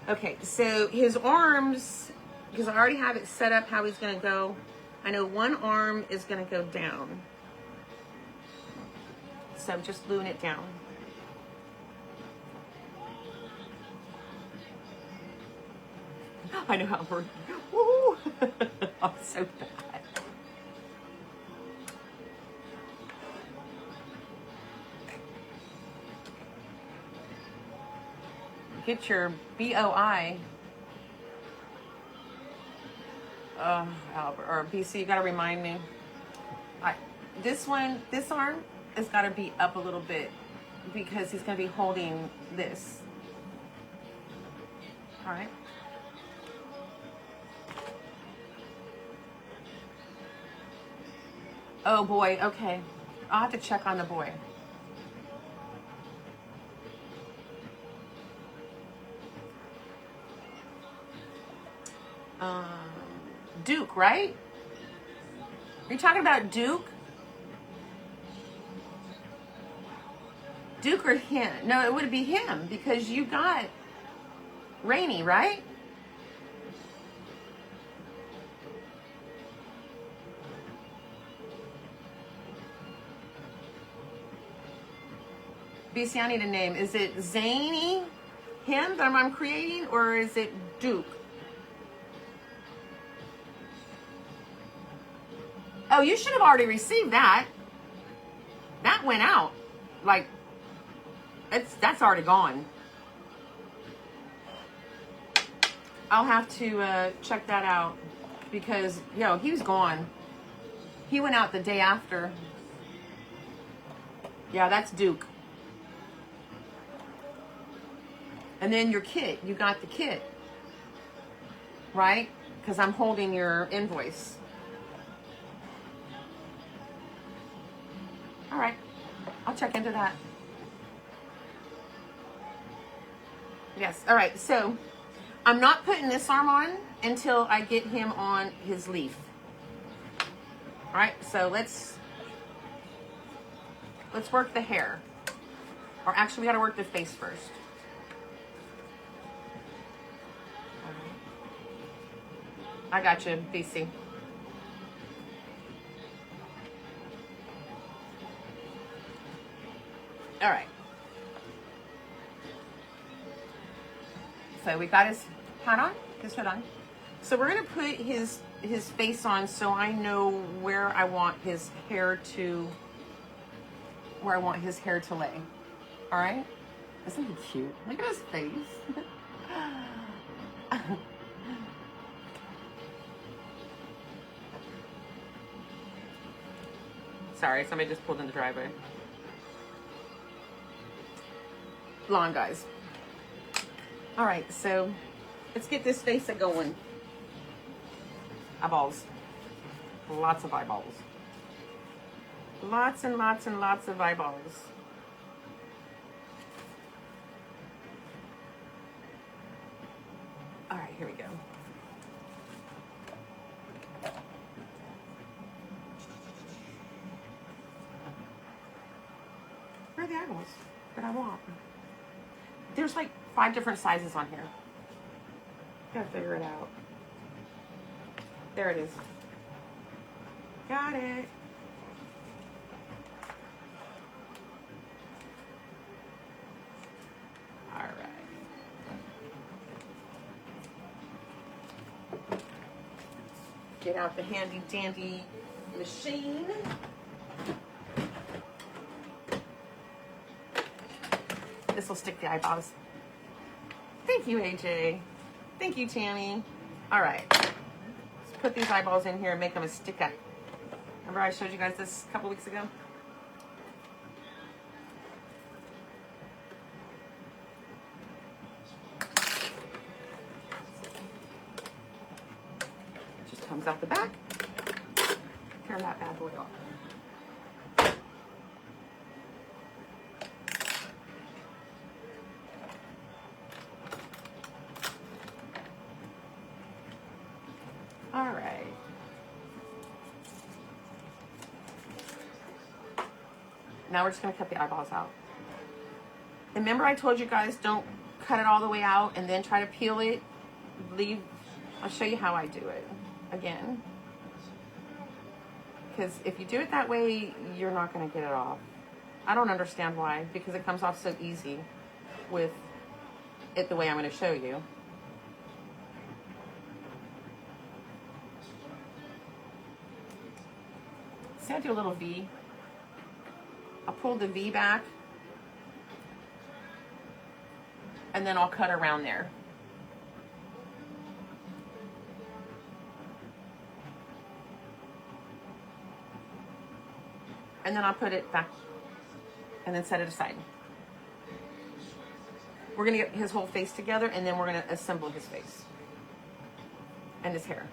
Okay, so his arms, because I already have it set up how he's going to go. I know one arm is going to go down. So just gluing it down. I know how we're... Woo! I'm so bad. Get your BOI. Albert, or BC, you gotta remind me. This arm has gotta be up a little bit because he's gonna be holding this. All right. Oh boy, okay. I'll have to check on the boy. Um, Duke, right? Are you talking about Duke? Duke or him? No, it would be him because you got Rainy, right? BC, I need a name. Is it Zany, him that I'm creating, or is it Duke? Oh, you should have already received that. That went out. Like, that's already gone. I'll have to check that out because, he was gone. He went out the day after. Yeah, that's Duke. And then your kit. You got the kit. Right? Because I'm holding your invoice. All right. I'll check into that. Yes. All right. So I'm not putting this arm on until I get him on his leaf. All right. So let's work the hair. Or actually, we got to work the face first. I got you, BC. All right. So we got his hat on, his hood on. So we're gonna put his face on so I know where I want his hair to lay. All right? Isn't he cute? Look at his face. Sorry, somebody just pulled in the driveway. Lawn guys. All right, so let's get this face going. Eyeballs. Lots of eyeballs. Lots and lots and lots of eyeballs. All right, here we go. Where are the eyeballs that I want? There's like 5 different sizes on here. Gotta figure it out. There it is. Got it. All right. Get out the handy dandy machine. This will stick the eyeballs. Thank you, AJ. Thank you, Tammy. All right. Let's put these eyeballs in here and make them a sticker. Remember I showed you guys this a couple weeks ago? Just comes out the back. Turn that bad boy off. All right. Now we're just gonna cut the eyeballs out. And remember I told you guys don't cut it all the way out and then try to peel it. I'll show you how I do it again. Because if you do it that way, you're not gonna get it off. I don't understand why, because it comes off so easy with it the way I'm gonna show you. See, I do a little V. I'll pull the V back. And then I'll cut around there. And then I'll put it back. And then set it aside. We're going to get his whole face together, and then we're going to assemble his face. And his hair.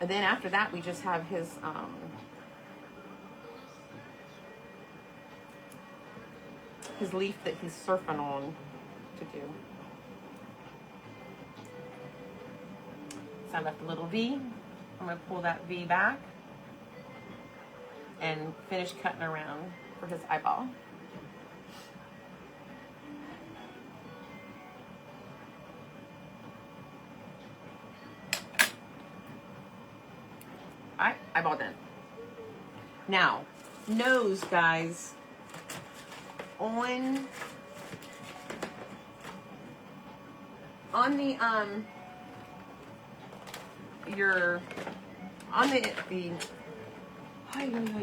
And then after that, we just have his leaf that he's surfing on to do. I left a little V. I'm going to pull that V back and finish cutting around for his eyeball. All right, eyeball done. Now, nose, guys. On the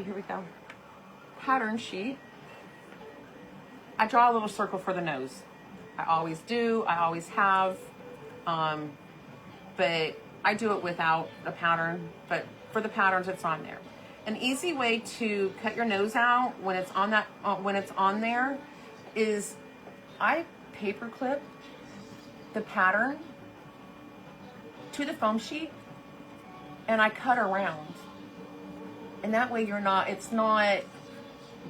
here we go, pattern sheet, I draw a little circle for the nose. I always do, I always have, but I do it without a pattern, but for the patterns it's on there. An easy way to cut your nose out when it's on that there is I paper clip the pattern to the foam sheet and I cut around. And that way it's not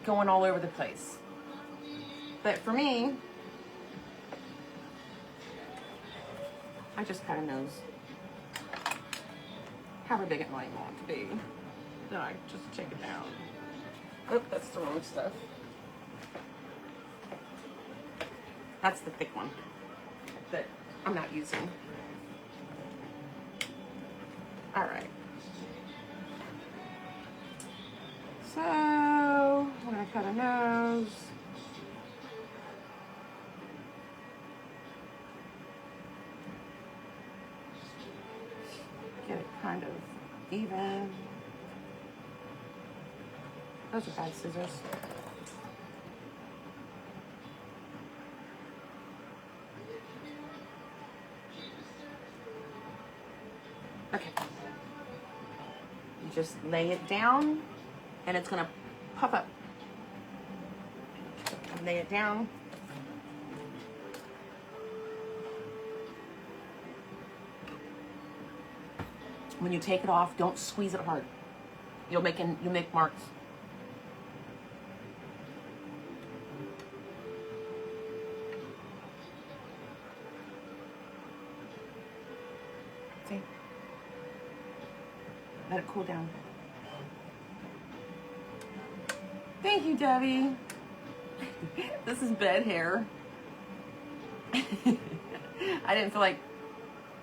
going all over the place. But for me, I just cut a nose. However big it might want to be. No, I just take it down. Oh, that's the wrong stuff. That's the thick one that I'm not using. All right. So, I'm gonna cut a nose. Get it kind of even. Those are bad scissors. Okay. You just lay it down and it's gonna puff up. Lay it down. When you take it off, don't squeeze it hard. You'll make marks. See? Let it cool down. Thank you, Debbie. This is bed hair. I didn't feel like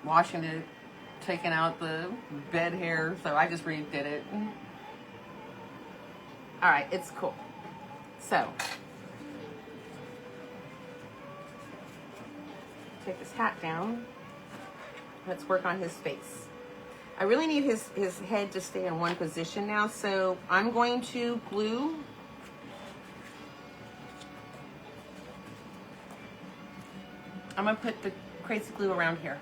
washing it, taking out the bed hair, so I just redid it. All right, it's cool. So, take this hat down. Let's work on his face. I really need his head to stay in one position now, so I'm going to glue. I'm gonna put the crazy glue around here.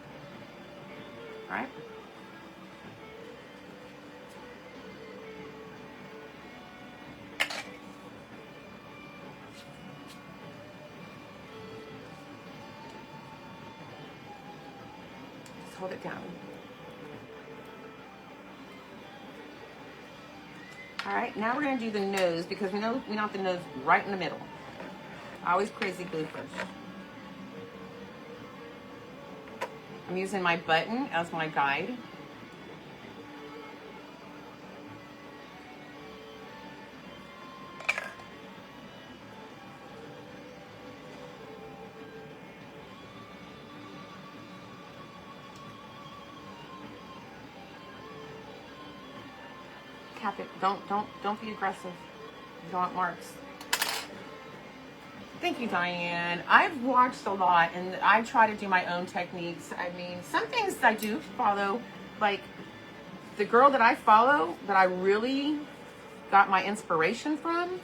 All right? Just hold it down. All right, now we're gonna do the nose because we want the nose right in the middle. I always crazy glue first. I'm using my button as my guide. Cap it. Don't be aggressive. You don't want marks. Thank you, Diane. I've watched a lot and I try to do my own techniques. I mean, some things I do follow, like the girl that I follow, that I really got my inspiration from,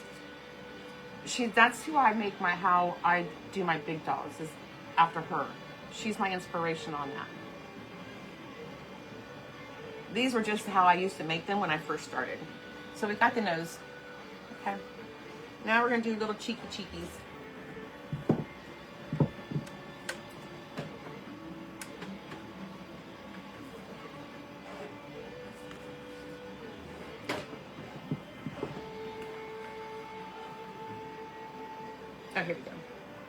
that's who I make how I do my big dogs, is after her. She's my inspiration on that. These were just how I used to make them when I first started. So we got the nose. Okay. Now we're gonna do little cheeky cheekies. Oh, here we go.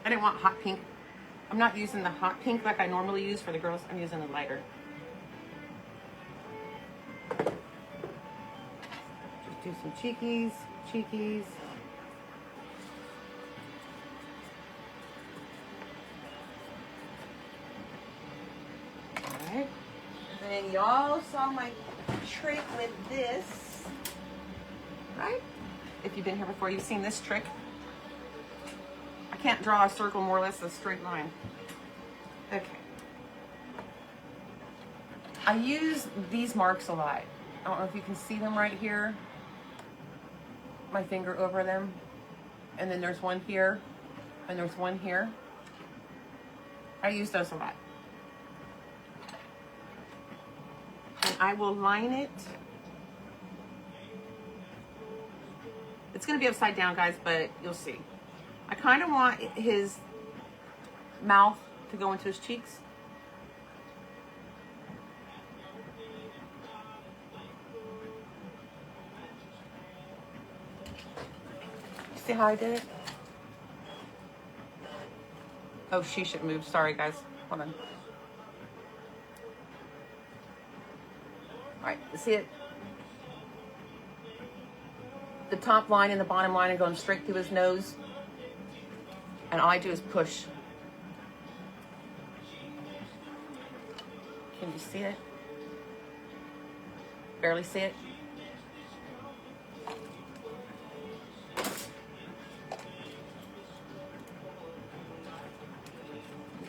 I didn't want hot pink. I'm not using the hot pink like I normally use for the girls. I'm using the lighter. Some cheekies, cheekies. All right. And then y'all saw my trick with this, right? If you've been here before, you've seen this trick. I can't draw a circle more or less a straight line. Okay. I use these marks a lot. I don't know if you can see them right here. My finger over them. And then there's one here. And there's one here. I use those a lot. And I will line it. It's going to be upside down, guys, but you'll see. I kind of want his mouth to go into his cheeks. See how I did it? Oh, she should move. Sorry, guys. Hold on. All right, see it? The top line and the bottom line are going straight through his nose. And all I do is push. Can you see it? Barely see it?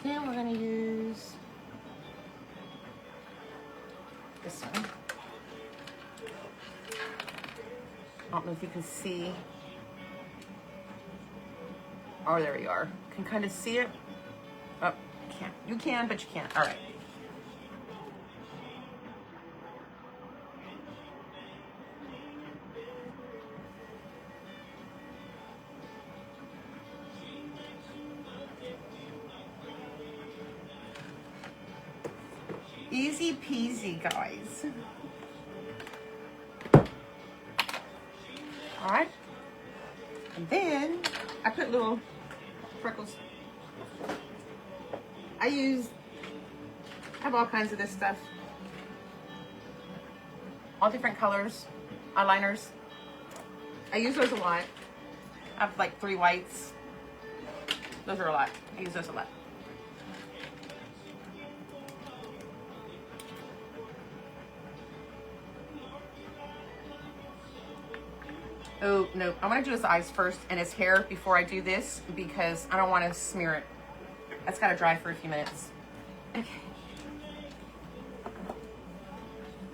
Then we're going to use this one. I don't know if you can see. Oh, there you are. Can kind of see it. Oh, can't. You can, but you can't. All right. Easy peasy, guys. All right. And then I put little freckles. I have all kinds of this stuff. All different colors, eyeliners. I use those a lot. I have like 3 whites. Those are a lot. I use those a lot. Oh, no, I want to do his eyes first and his hair before I do this because I don't want to smear it. That's got to dry for a few minutes. Okay.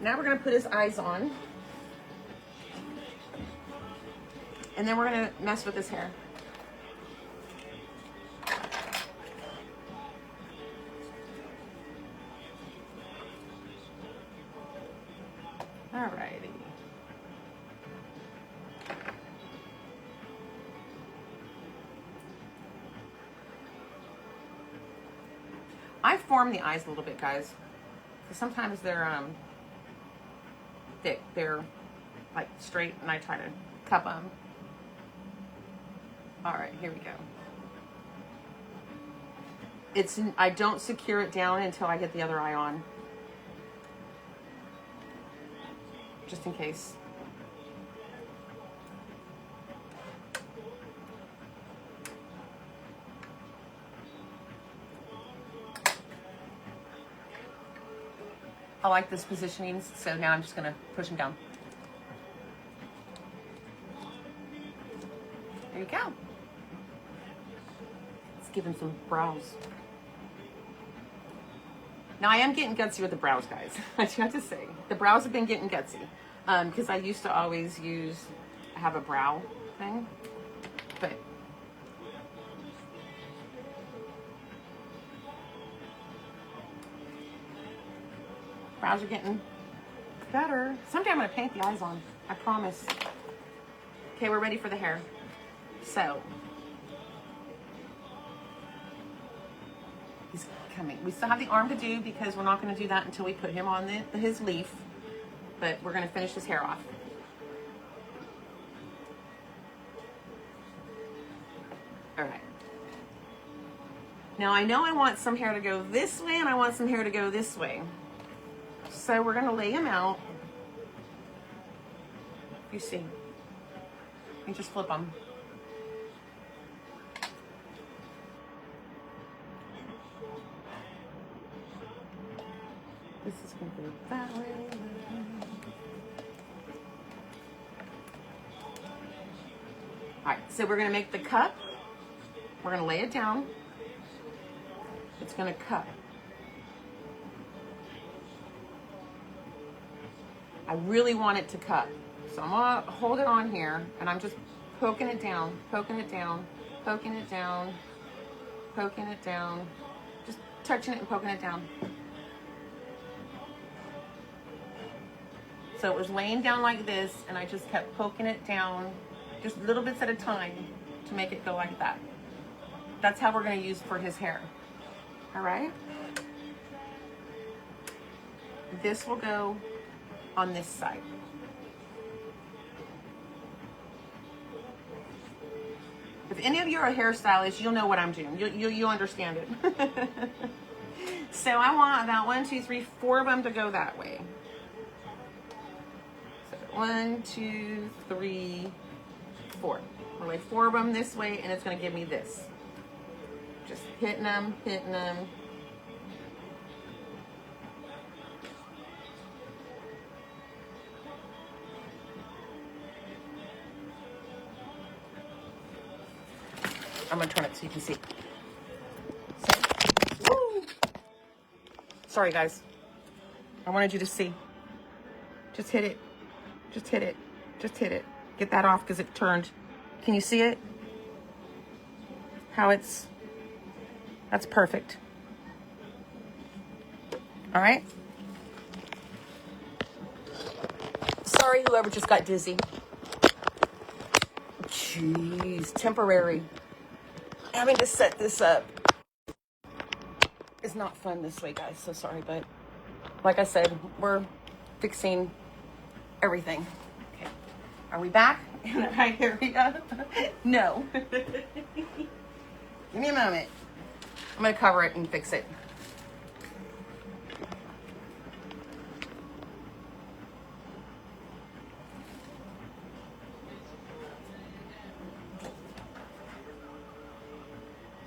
Now we're going to put his eyes on. And then we're going to mess with his hair. Alrighty. I form the eyes a little bit, guys, because sometimes they're thick. They're like straight, and I try to cup them. All right, here we go. I don't secure it down until I get the other eye on, just in case. I like this positioning, so now I'm just gonna push him down. There you go. Let's give him some brows. Now I am getting gutsy with the brows, guys. I do have to say, the brows have been getting gutsy because I used to always have a brow thing, but brows are getting better. Someday I'm going to paint the eyes on. I promise. Okay, we're ready for the hair. So, he's coming. We still have the arm to do because we're not going to do that until we put him on his leaf. But we're going to finish his hair off. All right. Now I know I want some hair to go this way and I want some hair to go this way. So we're going to lay him out. You see, You just flip them. This is going to go that way. All right, so we're going to make the cup. We're going to lay it down. It's going to cup. I really want it to cup. So I'm going to hold it on here, and I'm just poking it down, poking it down, poking it down, poking it down. Just touching it and poking it down. So it was laying down like this, and I just kept poking it down, just little bits at a time to make it go like that. That's how we're going to use for his hair. All right? This will go on this side. If any of you are hairstylists, you'll know what I'm doing. You'll understand it. So I want about 1, 2, 3, 4 of them to go that way. So 1, 2, 3, 4. I'll lay 4 of them this way, and it's going to give me this. Just hitting them, hitting them. I'm gonna turn it so you can see. Woo! Sorry guys. I wanted you to see. Just hit it. Just hit it. Just hit it. Get that off because it turned. Can you see it? How it's... That's perfect. All right. Sorry whoever just got dizzy. Jeez, temporary. Having to set this up is not fun this way, guys. So sorry, but like I said, we're fixing everything. Okay, are we back in the right area? No. Give me a moment. I'm gonna cover it and fix it.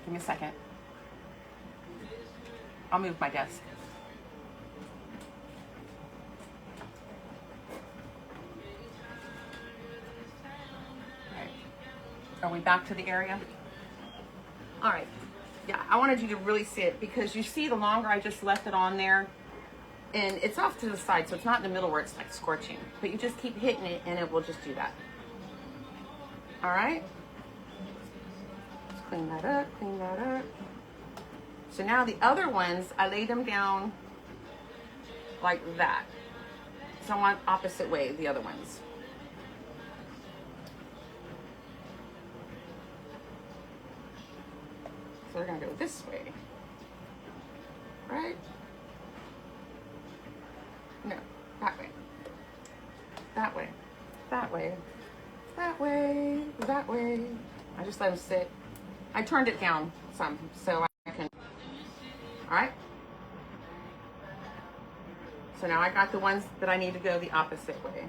Give me a second. I'll move my desk. All right. Are we back to the area? All right. Yeah, I wanted you to really see it because you see the longer I just left it on there, and it's off to the side, so it's not in the middle where it's like scorching, but you just keep hitting it and it will just do that. All right. Clean that up, clean that up. So now the other ones, I laid them down like that. So I want opposite way, the other ones. So we're gonna go this way, right? No, that way. That way, that way, that way, that way. I just let them sit. I turned it down some so I can, all right? So now I got the ones that I need to go the opposite way.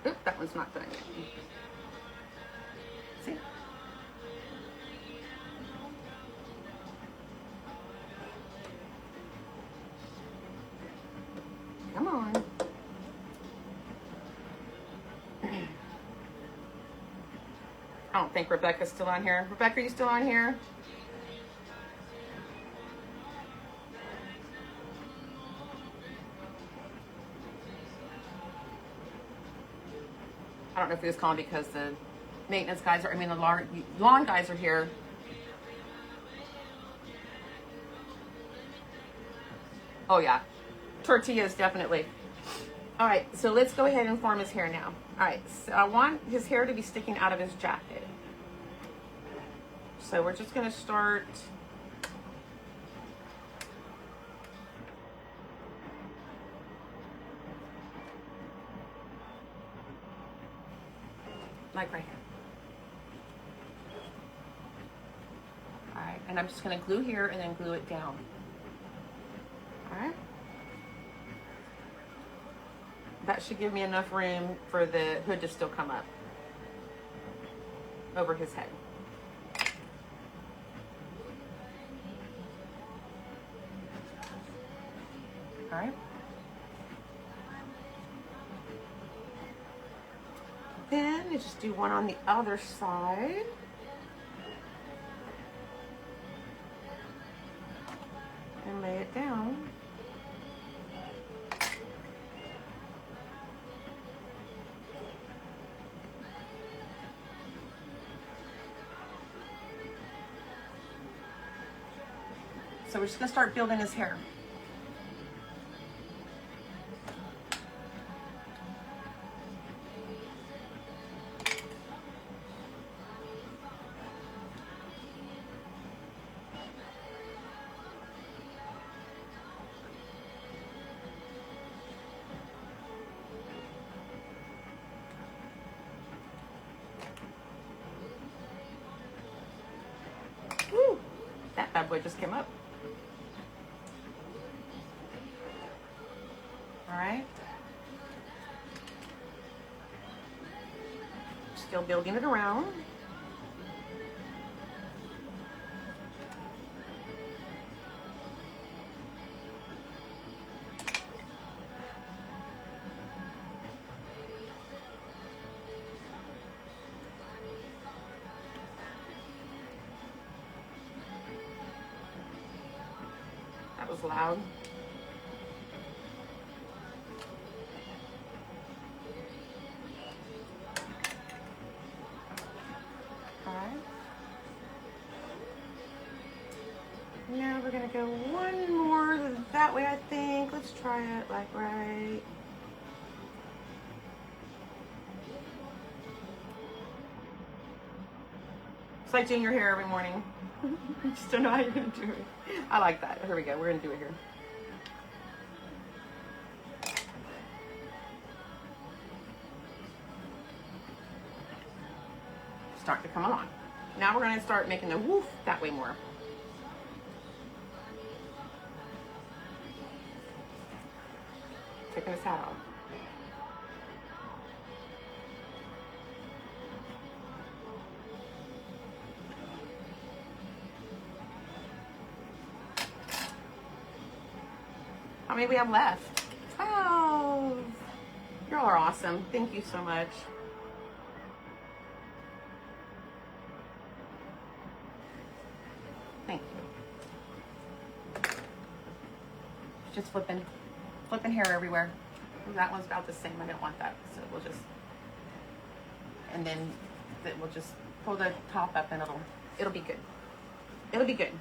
Oop, that one's not done yet. See? Come on. I don't think Rebecca's still on here. Rebecca, are you still on here? I don't know if he was calling because the maintenance guys are, I mean, the lawn guys are here. Oh yeah, tortillas, definitely. All right, so let's go ahead and form his hair now. All right, so I want his hair to be sticking out of his jacket. So we're just gonna start like right here. All right, and I'm just gonna glue here and then glue it down. All right. That should give me enough room for the hood to still come up. over his head. All right. Then you just do one on the other side. And lay it down. So we're just gonna start building his hair. Woo! That bad boy just came up. All right. Still building it around. That was loud. Now we're gonna go one more that way, I think. Let's try it like right. It's like doing your hair every morning. You just don't know how you're gonna do it. I like that. Here we go. We're gonna do it here. Starting to come on. Now we're gonna start making the woof that way more. Taking his hat off. How many we have left? 12. You all are awesome. Thank you so much. Thank you. Just flipping hair everywhere. That one's about the same. I don't want that, so we'll just, and then we'll just pull the top up and it'll be good. It'll be good.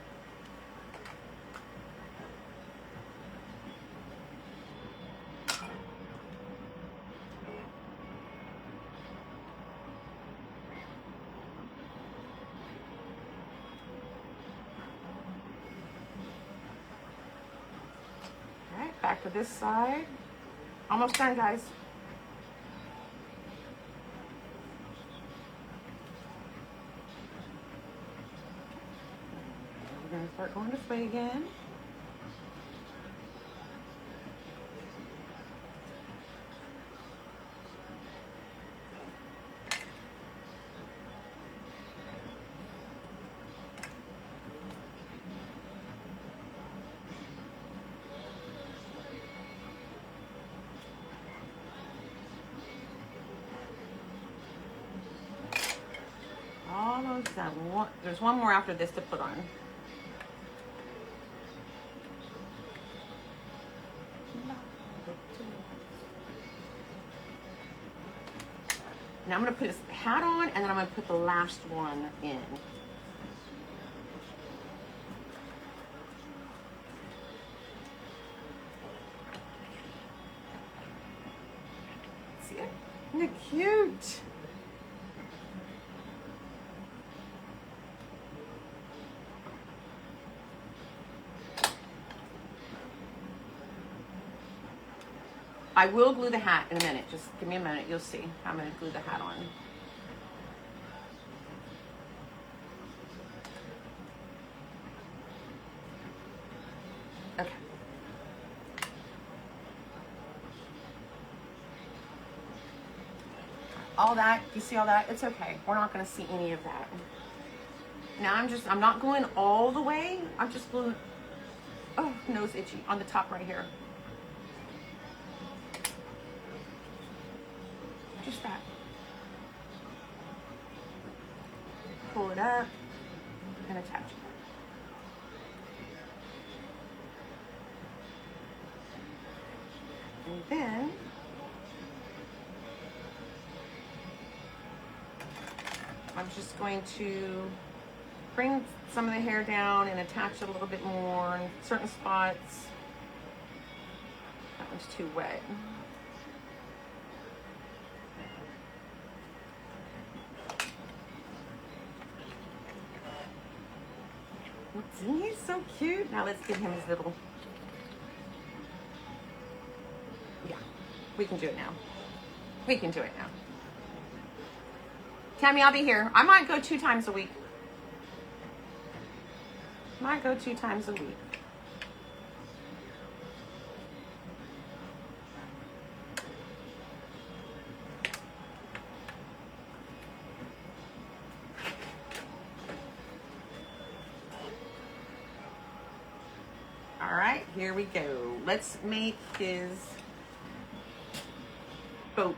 Back to this side. Almost done, guys. We're gonna start going this way again. Almost done. There's one more after this to put on. Now I'm going to put his hat on, and then I'm going to put the last one in. See it? Isn't it cute? I will glue the hat in a minute. Just give me a minute. You'll see. I'm going to glue the hat on. Okay. all that, you see all that? It's okay. We're not gonna see any of that. Now I'm not going all the way. I'm just gluing, oh, nose itchy, on the top right here. Just that. Pull it up and attach it. And then I'm just going to bring some of the hair down and attach it a little bit more in certain spots. That one's too wet. He's so cute. Now let's give him his little, yeah, we can do it now. We can do it now. Tammy, I'll be here. I might go 2 times a week. Might go 2 times a week. All right, here we go. Let's make his boat.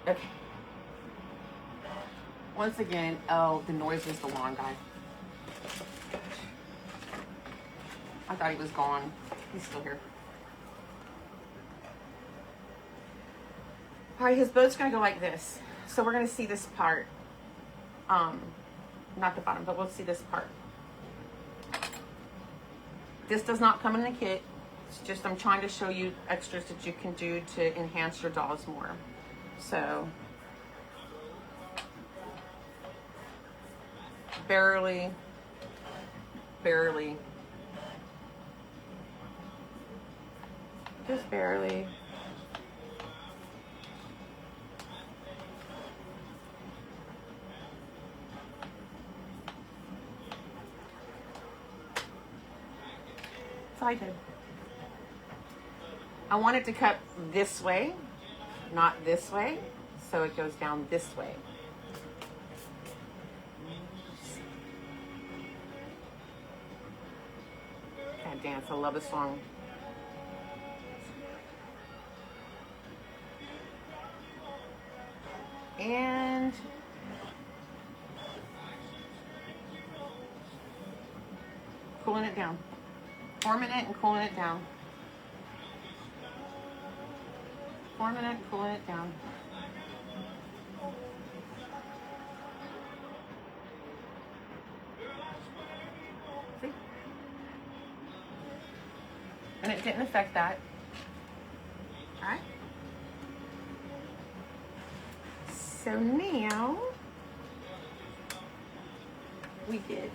Okay. Once again, oh, the noise is the lawn guy. I thought he was gone. He's still here. All right, his boat's gonna go like this. So we're gonna see this part. Not the bottom, but we'll see this part. This does not come in the kit. It's just I'm trying to show you extras that you can do to enhance your dolls more. So barely, just barely. So I did. I want it to cut this way, not this way, so it goes down this way. God dance, I love this song. And cooling it down. Forming it and cooling it down. Forming it, cooling it down. See? And it didn't affect that. All right. So now we get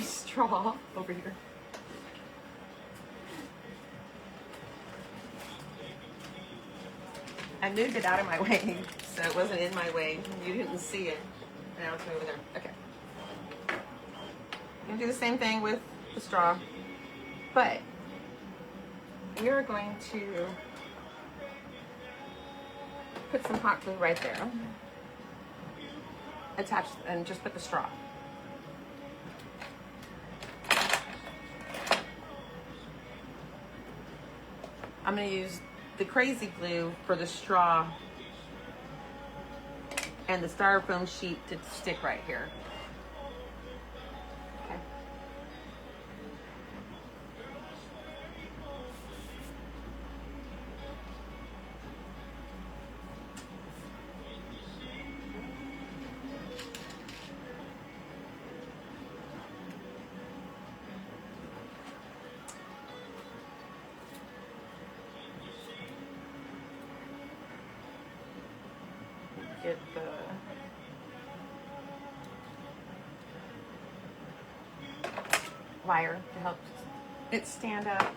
straw over here. I moved it out of my way, so it wasn't in my way. You didn't see it. Now it's over there. Okay. I'm gonna do the same thing with the straw, but we are going to put some hot glue right there. Attach and just put the straw. I'm going to use the crazy glue for the straw and the styrofoam sheet to stick right here. Okay. Get the wire to help it stand up.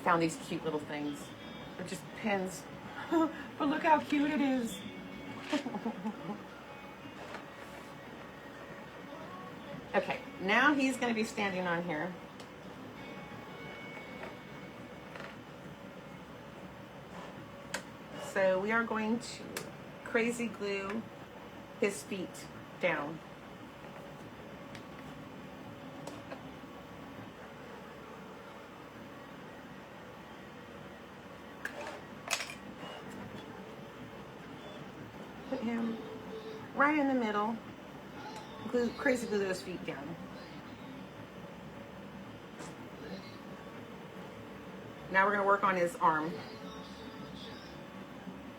found these cute little things. They're just pins. But look how cute it is. Okay, now he's going to be standing on here. So we are going to crazy glue his feet down. Put him right in the middle. Crazy glue those feet down. Now we're going to work on his arm.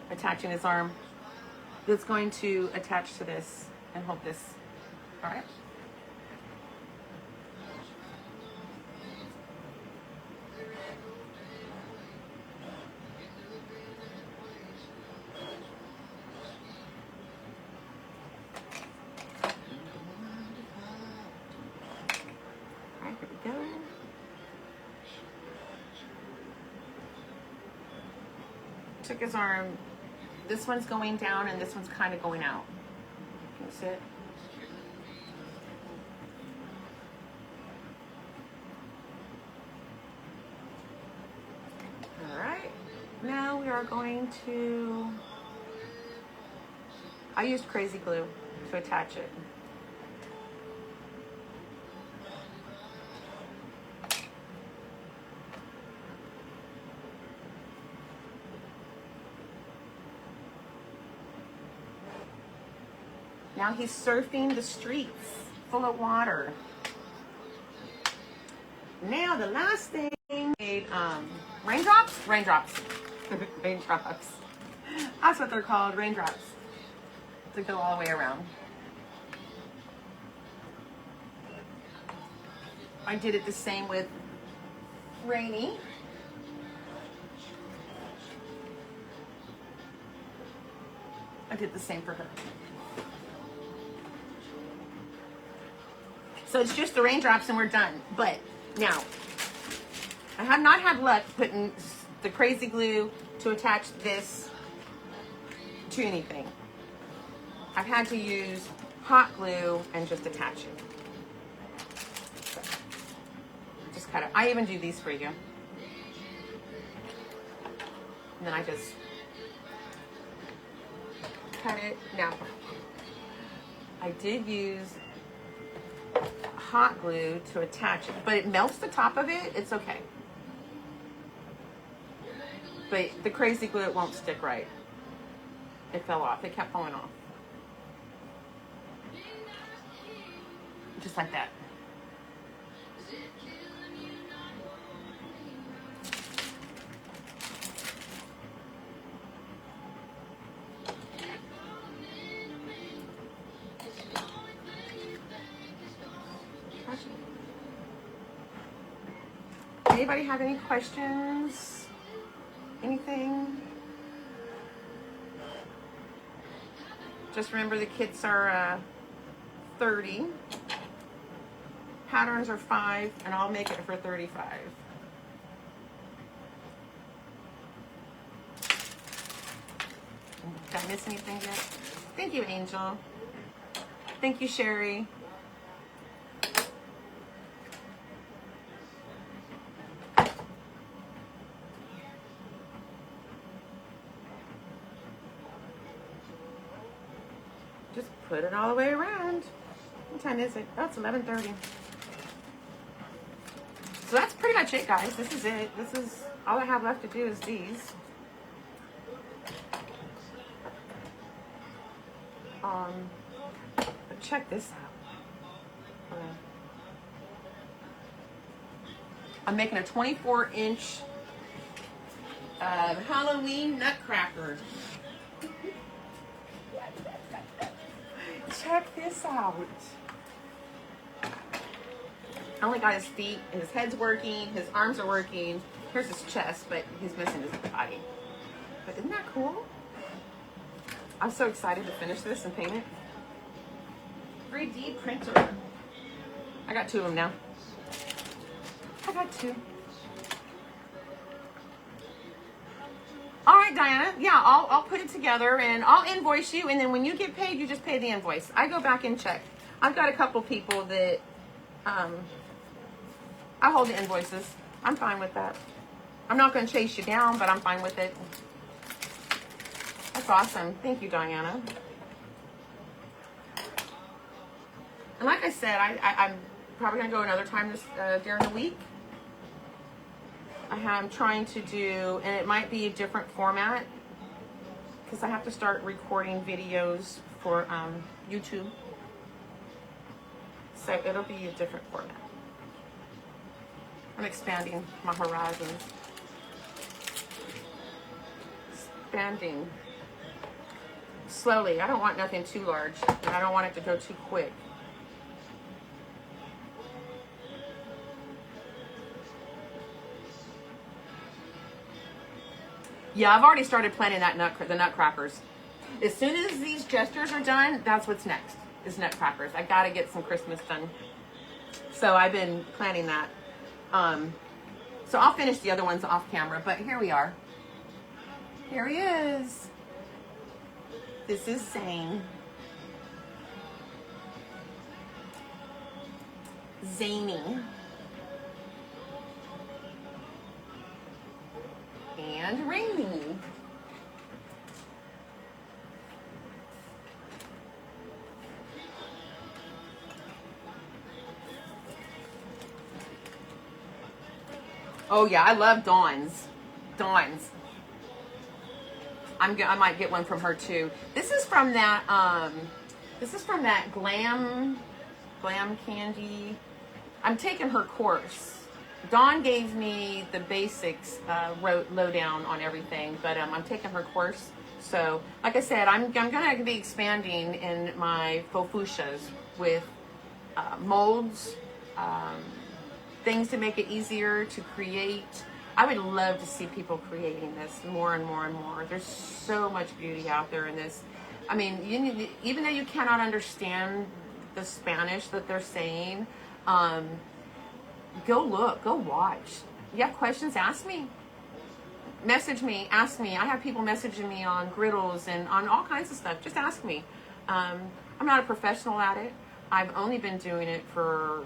Attaching his arm. That's going to attach to this and hold this. All right. Took his arm. This one's going down and this one's kind of going out. Can you see it? All right. Now we are going to, I used crazy glue to attach it. Now he's surfing the streets full of water. Now the last thing, raindrops? Raindrops. Raindrops. That's what they're called, raindrops. To go all the way around. I did it the same with Rainy. I did the same for her. So it's just the raindrops and we're done. But now, I have not had luck putting the crazy glue to attach this to anything. I've had to use hot glue and just attach it. So, just cut it. I even do these for you. And then I just cut it. Now, I did use hot glue to attach it, but it melts the top of it. It's okay. But the crazy glue, it won't stick right. It fell off. It kept falling off. Just like that. Anybody have any questions? Anything? Just remember the kits are 30. Patterns are 5, and I'll make it for 35. Did I miss anything yet? Thank you, Angel. Thank you, Sherry. Just put it all the way around. What time is it? Oh, it's 11:30. So that's pretty much it, guys. This is it. This is all I have left to do is these. But check this out. Okay. I'm making a 24-inch Halloween nutcracker. Check this out. I only got his feet, and his head's working, his arms are working. Here's his chest, but he's missing his body. But isn't that cool? I'm so excited to finish this and paint it. 3D printer. I got 2 of them now. I got 2. All right, Diana. Yeah, I'll put it together and I'll invoice you. And then when you get paid, you just pay the invoice. I go back and check. I've got a couple people that I hold the invoices. I'm fine with that. I'm not going to chase you down, but I'm fine with it. That's awesome. Thank you, Diana. And like I said, I'm probably going to go another time this during the week. I'm trying to do, and it might be a different format because I have to start recording videos for YouTube. So it'll be a different format. I'm expanding my horizons. Expanding slowly. I don't want nothing too large, and I don't want it to go too quick. Yeah, I've already started planning that the nutcrackers. As soon as these gestures are done, that's what's next, is nutcrackers. I gotta get some Christmas done. So I've been planning that. So I'll finish the other ones off camera, but here we are. Here he is. This is Zane. Zany. And rainy. Oh yeah, I love Dawn's. Dawn's. I might get one from her too. This is from that glam candy. I'm taking her course. Dawn gave me the basics, lowdown on everything, but I'm taking her course. So, like I said, I'm gonna be expanding in my faux fuchsias with molds, things to make it easier to create. I would love to see people creating this more and more and more. There's so much beauty out there in this. I mean, even though you cannot understand the Spanish that they're saying, go look, go watch. You have questions, ask me. Message me, ask me. I have people messaging me on griddles and on all kinds of stuff. Just ask me. I'm not a professional at it. I've only been doing it for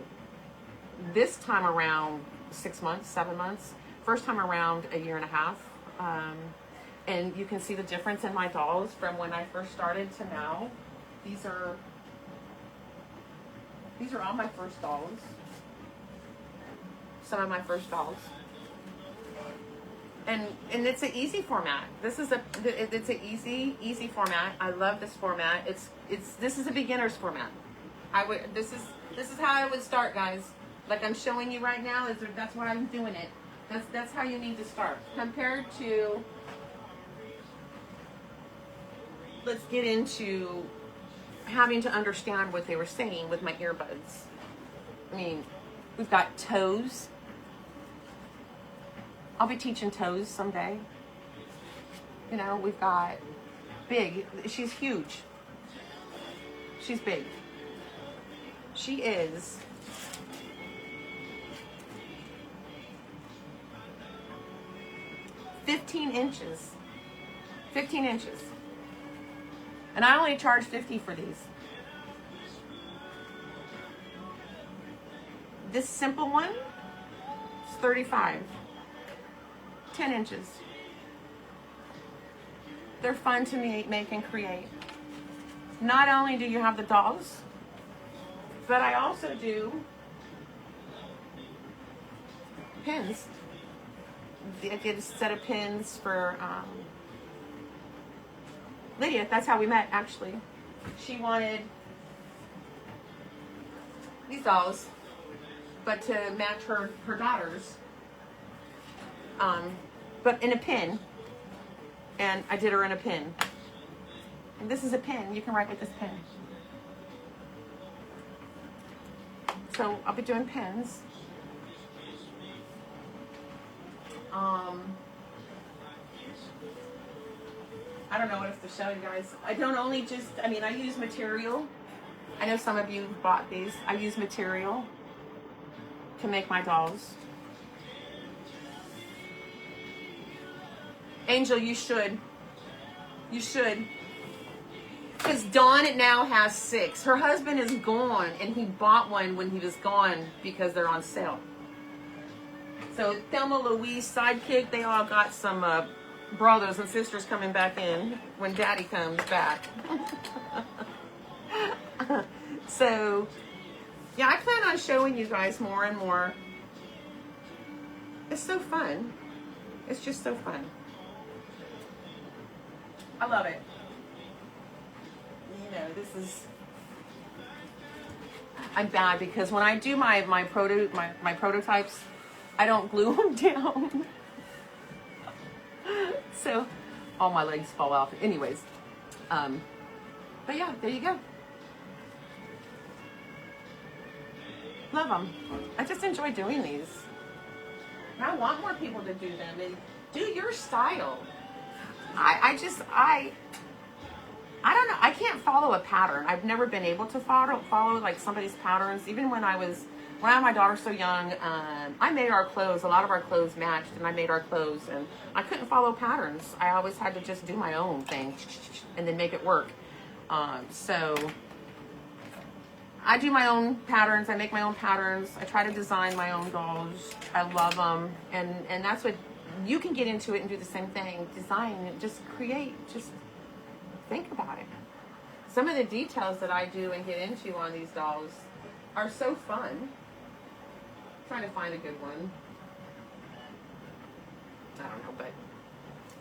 this time around 6 months, 7 months. First time around a year and a half. And you can see the difference in my dolls from when I first started to now. These are all my first dolls. Some of my first dolls. And it's an easy format. It's an easy format. I love this format. This is a beginner's format. This is how I would start, guys. Like I'm showing you right now, that's why I'm doing it. That's how you need to start. Compared to, let's get into having to understand what they were saying with my earbuds. I mean, we've got toes. I'll be teaching toes someday. You know, we've got big. She's huge. She's big. She is 15 inches. 15 inches. And I only charge $50 for these. This simple one is $35. 10 inches. They're fun to make and create. Not only do you have the dolls, but I also do pins. I did a set of pins for Lydia. That's how we met, actually. She wanted these dolls, but to match her daughters, but in a pin. And I did her in a pin. And this is a pin. You can write with this pin. So I'll be doing pins. I don't know what else to show you guys. I don't only just, I use material. I know some of you bought these. I use material to make my dolls. Angel, you should. You should. Because Dawn now has 6. Her husband is gone, and he bought one when he was gone because they're on sale. So Thelma, Louise, Sidekick, they all got some brothers and sisters coming back in when Daddy comes back. So, yeah, I plan on showing you guys more and more. It's so fun. It's just so fun. I love it. You know, this is... I'm bad because when I do my prototypes, I don't glue them down. So all my legs fall off. Anyways, but yeah, there you go. Love them. I just enjoy doing these. And I want more people to do them and do your style. I don't know. I can't follow a pattern. I've never been able to follow like somebody's patterns. Even when I had my daughter so young, I made our clothes. A lot of our clothes matched, and I made our clothes, and I couldn't follow patterns. I always had to just do my own thing and then make it work. So I do my own patterns. I make my own patterns. I try to design my own dolls. I love them, and that's what you can get into it and do the same thing. Design, just create, just think about it. Some of the details that I do and get into on these dolls are so fun. I'm trying to find a good one. I don't know, but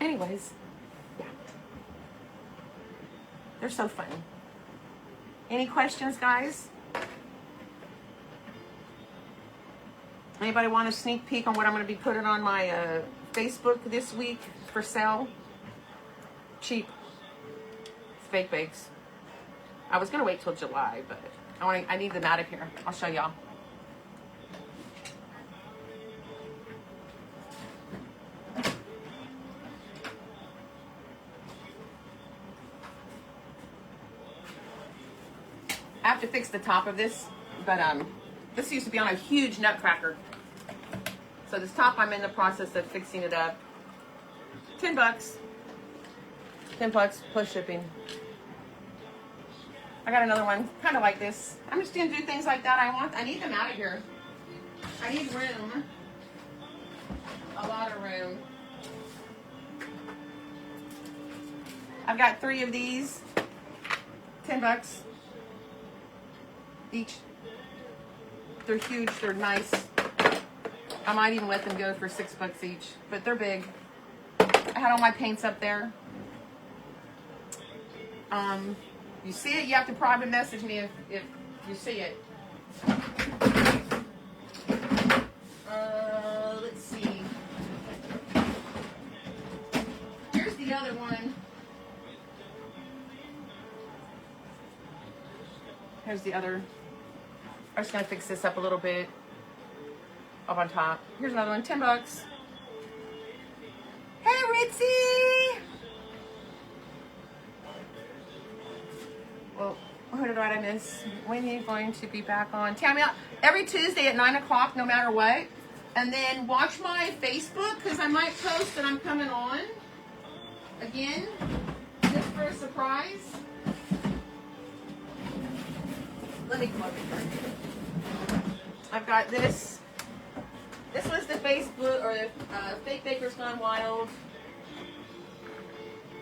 anyways, yeah. They're so fun. Any questions, guys? Anybody want a sneak peek on what I'm going to be putting on my Facebook this week for sale? Cheap. Fake bakes. I was going to wait till July, but I need them out of here. I'll show y'all. I have to fix the top of this, but this used to be on a huge nutcracker. So this top, I'm in the process of fixing it up. $10. $10 plus shipping. I got another one, kind of like this. I'm just gonna do things like that. I need them out of here. I need room. A lot of room. I've got 3 of these. $10 each. They're huge. They're nice. I might even let them go for $6 each, but they're big. I had all my paints up there. You see it, you have to private message me if you see it. Let's see. Here's the other one. Here's the other. I'm just gonna fix this up a little bit. Up on top. Here's another one, $10. Hey, Ritzy! Well, who did I miss? When are you going to be back on? Tammy, every Tuesday at 9 o'clock, no matter what. And then watch my Facebook, because I might post that I'm coming on again, just for a surprise. Let me come up here. I've got this. This was the Facebook, or the Fake Baker's Gone Wild.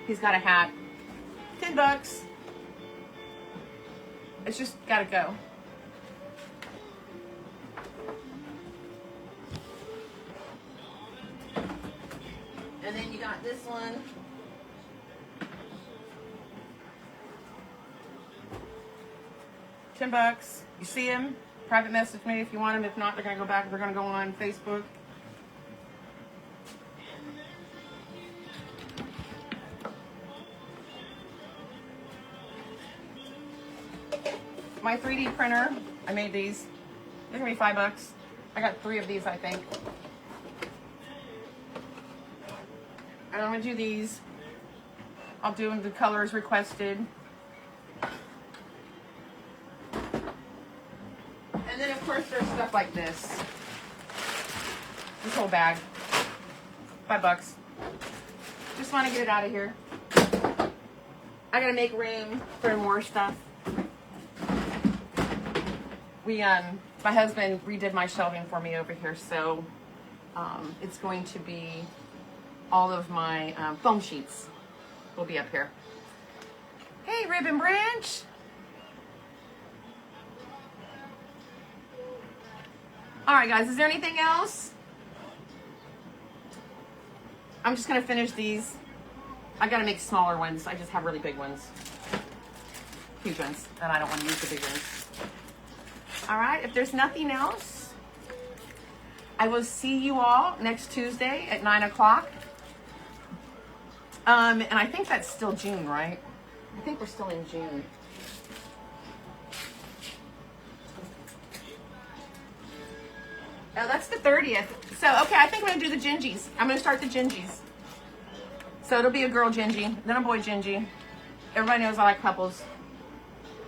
He's got a hat. $10. It's just gotta go. And then you got this one. $10. You see him? Private message me if you want him. If not, they're gonna go back. They're gonna go on Facebook. My 3D printer, I made these. They're gonna be $5. I got 3 of these, I think. And I'm gonna do these. I'll do them the colors requested. And then of course there's stuff like this. This whole bag. $5. Just want to get it out of here. I gotta make room for more stuff. My husband redid my shelving for me over here, so it's going to be all of my foam sheets will be up here. Hey, Ribbon Branch. All right, guys, is there anything else? I'm just gonna finish these. I gotta make smaller ones. I just have really big ones. Huge ones, and I don't want to use the big ones. All right, if there's nothing else, I will see you all next Tuesday at 9 o'clock. And I think that's still June, right? I think we're still in June. Oh, that's the 30th. So, okay, I think I'm going to do the gingies. I'm going to start the gingies. So it'll be a girl gingy, then a boy gingy. Everybody knows I like couples.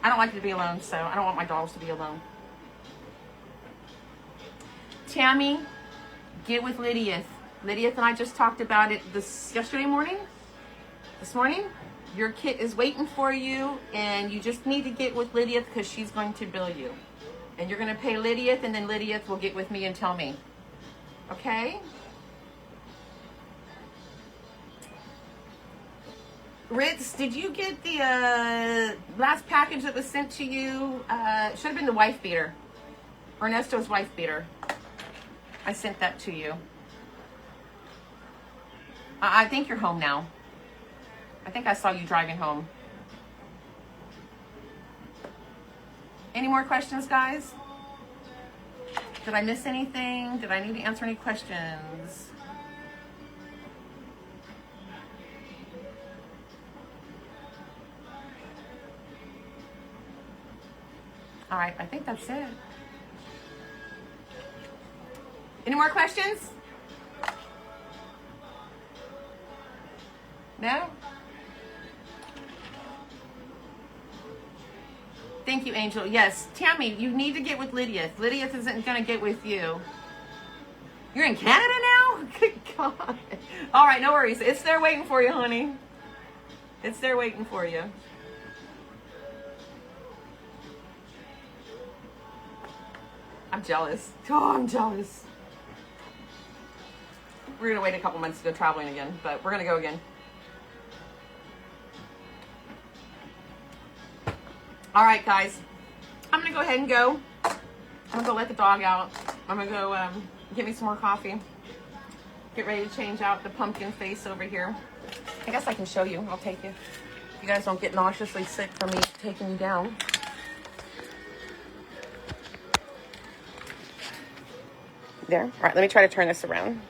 I don't like to be alone, so I don't want my dogs to be alone. Tammy, get with Lydia. Lydia and I just talked about it this morning. Your kit is waiting for you, and you just need to get with Lydia because she's going to bill you. And you're going to pay Lydia, and then Lydia will get with me and tell me. Okay? Ritz, did you get the last package that was sent to you? It should have been the wife beater. Ernesto's wife beater. I sent that to you. I think you're home now. I think I saw you driving home. Any more questions, guys? Did I miss anything? Did I need to answer any questions? All right, I think that's it. Any more questions? No? Thank you, Angel. Yes, Tammy, you need to get with Lydia. Lydia isn't going to get with you. You're in Canada now? Good God. All right, no worries. It's there waiting for you, honey. It's there waiting for you. I'm jealous. Oh, I'm jealous. We're going to wait a couple months to go traveling again, but we're going to go again. All right, guys. I'm going to go ahead and go. I'm going to go let the dog out. I'm going to go get me some more coffee. Get ready to change out the pumpkin face over here. I guess I can show you. I'll take you. You guys don't get nauseously sick from me taking you down. There. All right, let me try to turn this around.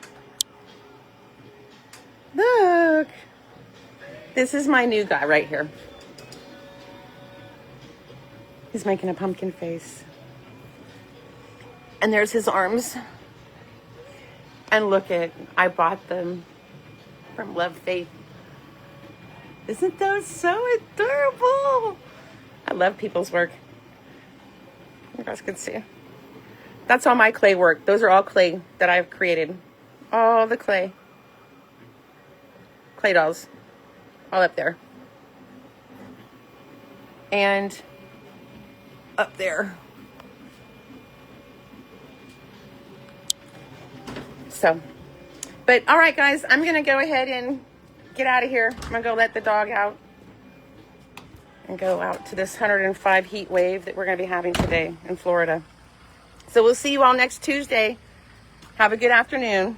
Look. This is my new guy right here. He's making a pumpkin face. And there's his arms. And look at, I bought them from Love Faith. Isn't those so adorable? I love people's work. You guys can see. That's all my clay work. Those are all clay that I've created. All the clay. Clay dolls. All up there. And up there. So, but all right, guys, I'm going to go ahead and get out of here. I'm going to go let the dog out and go out to this 105 heat wave that we're going to be having today in Florida. So we'll see you all next Tuesday. Have a good afternoon.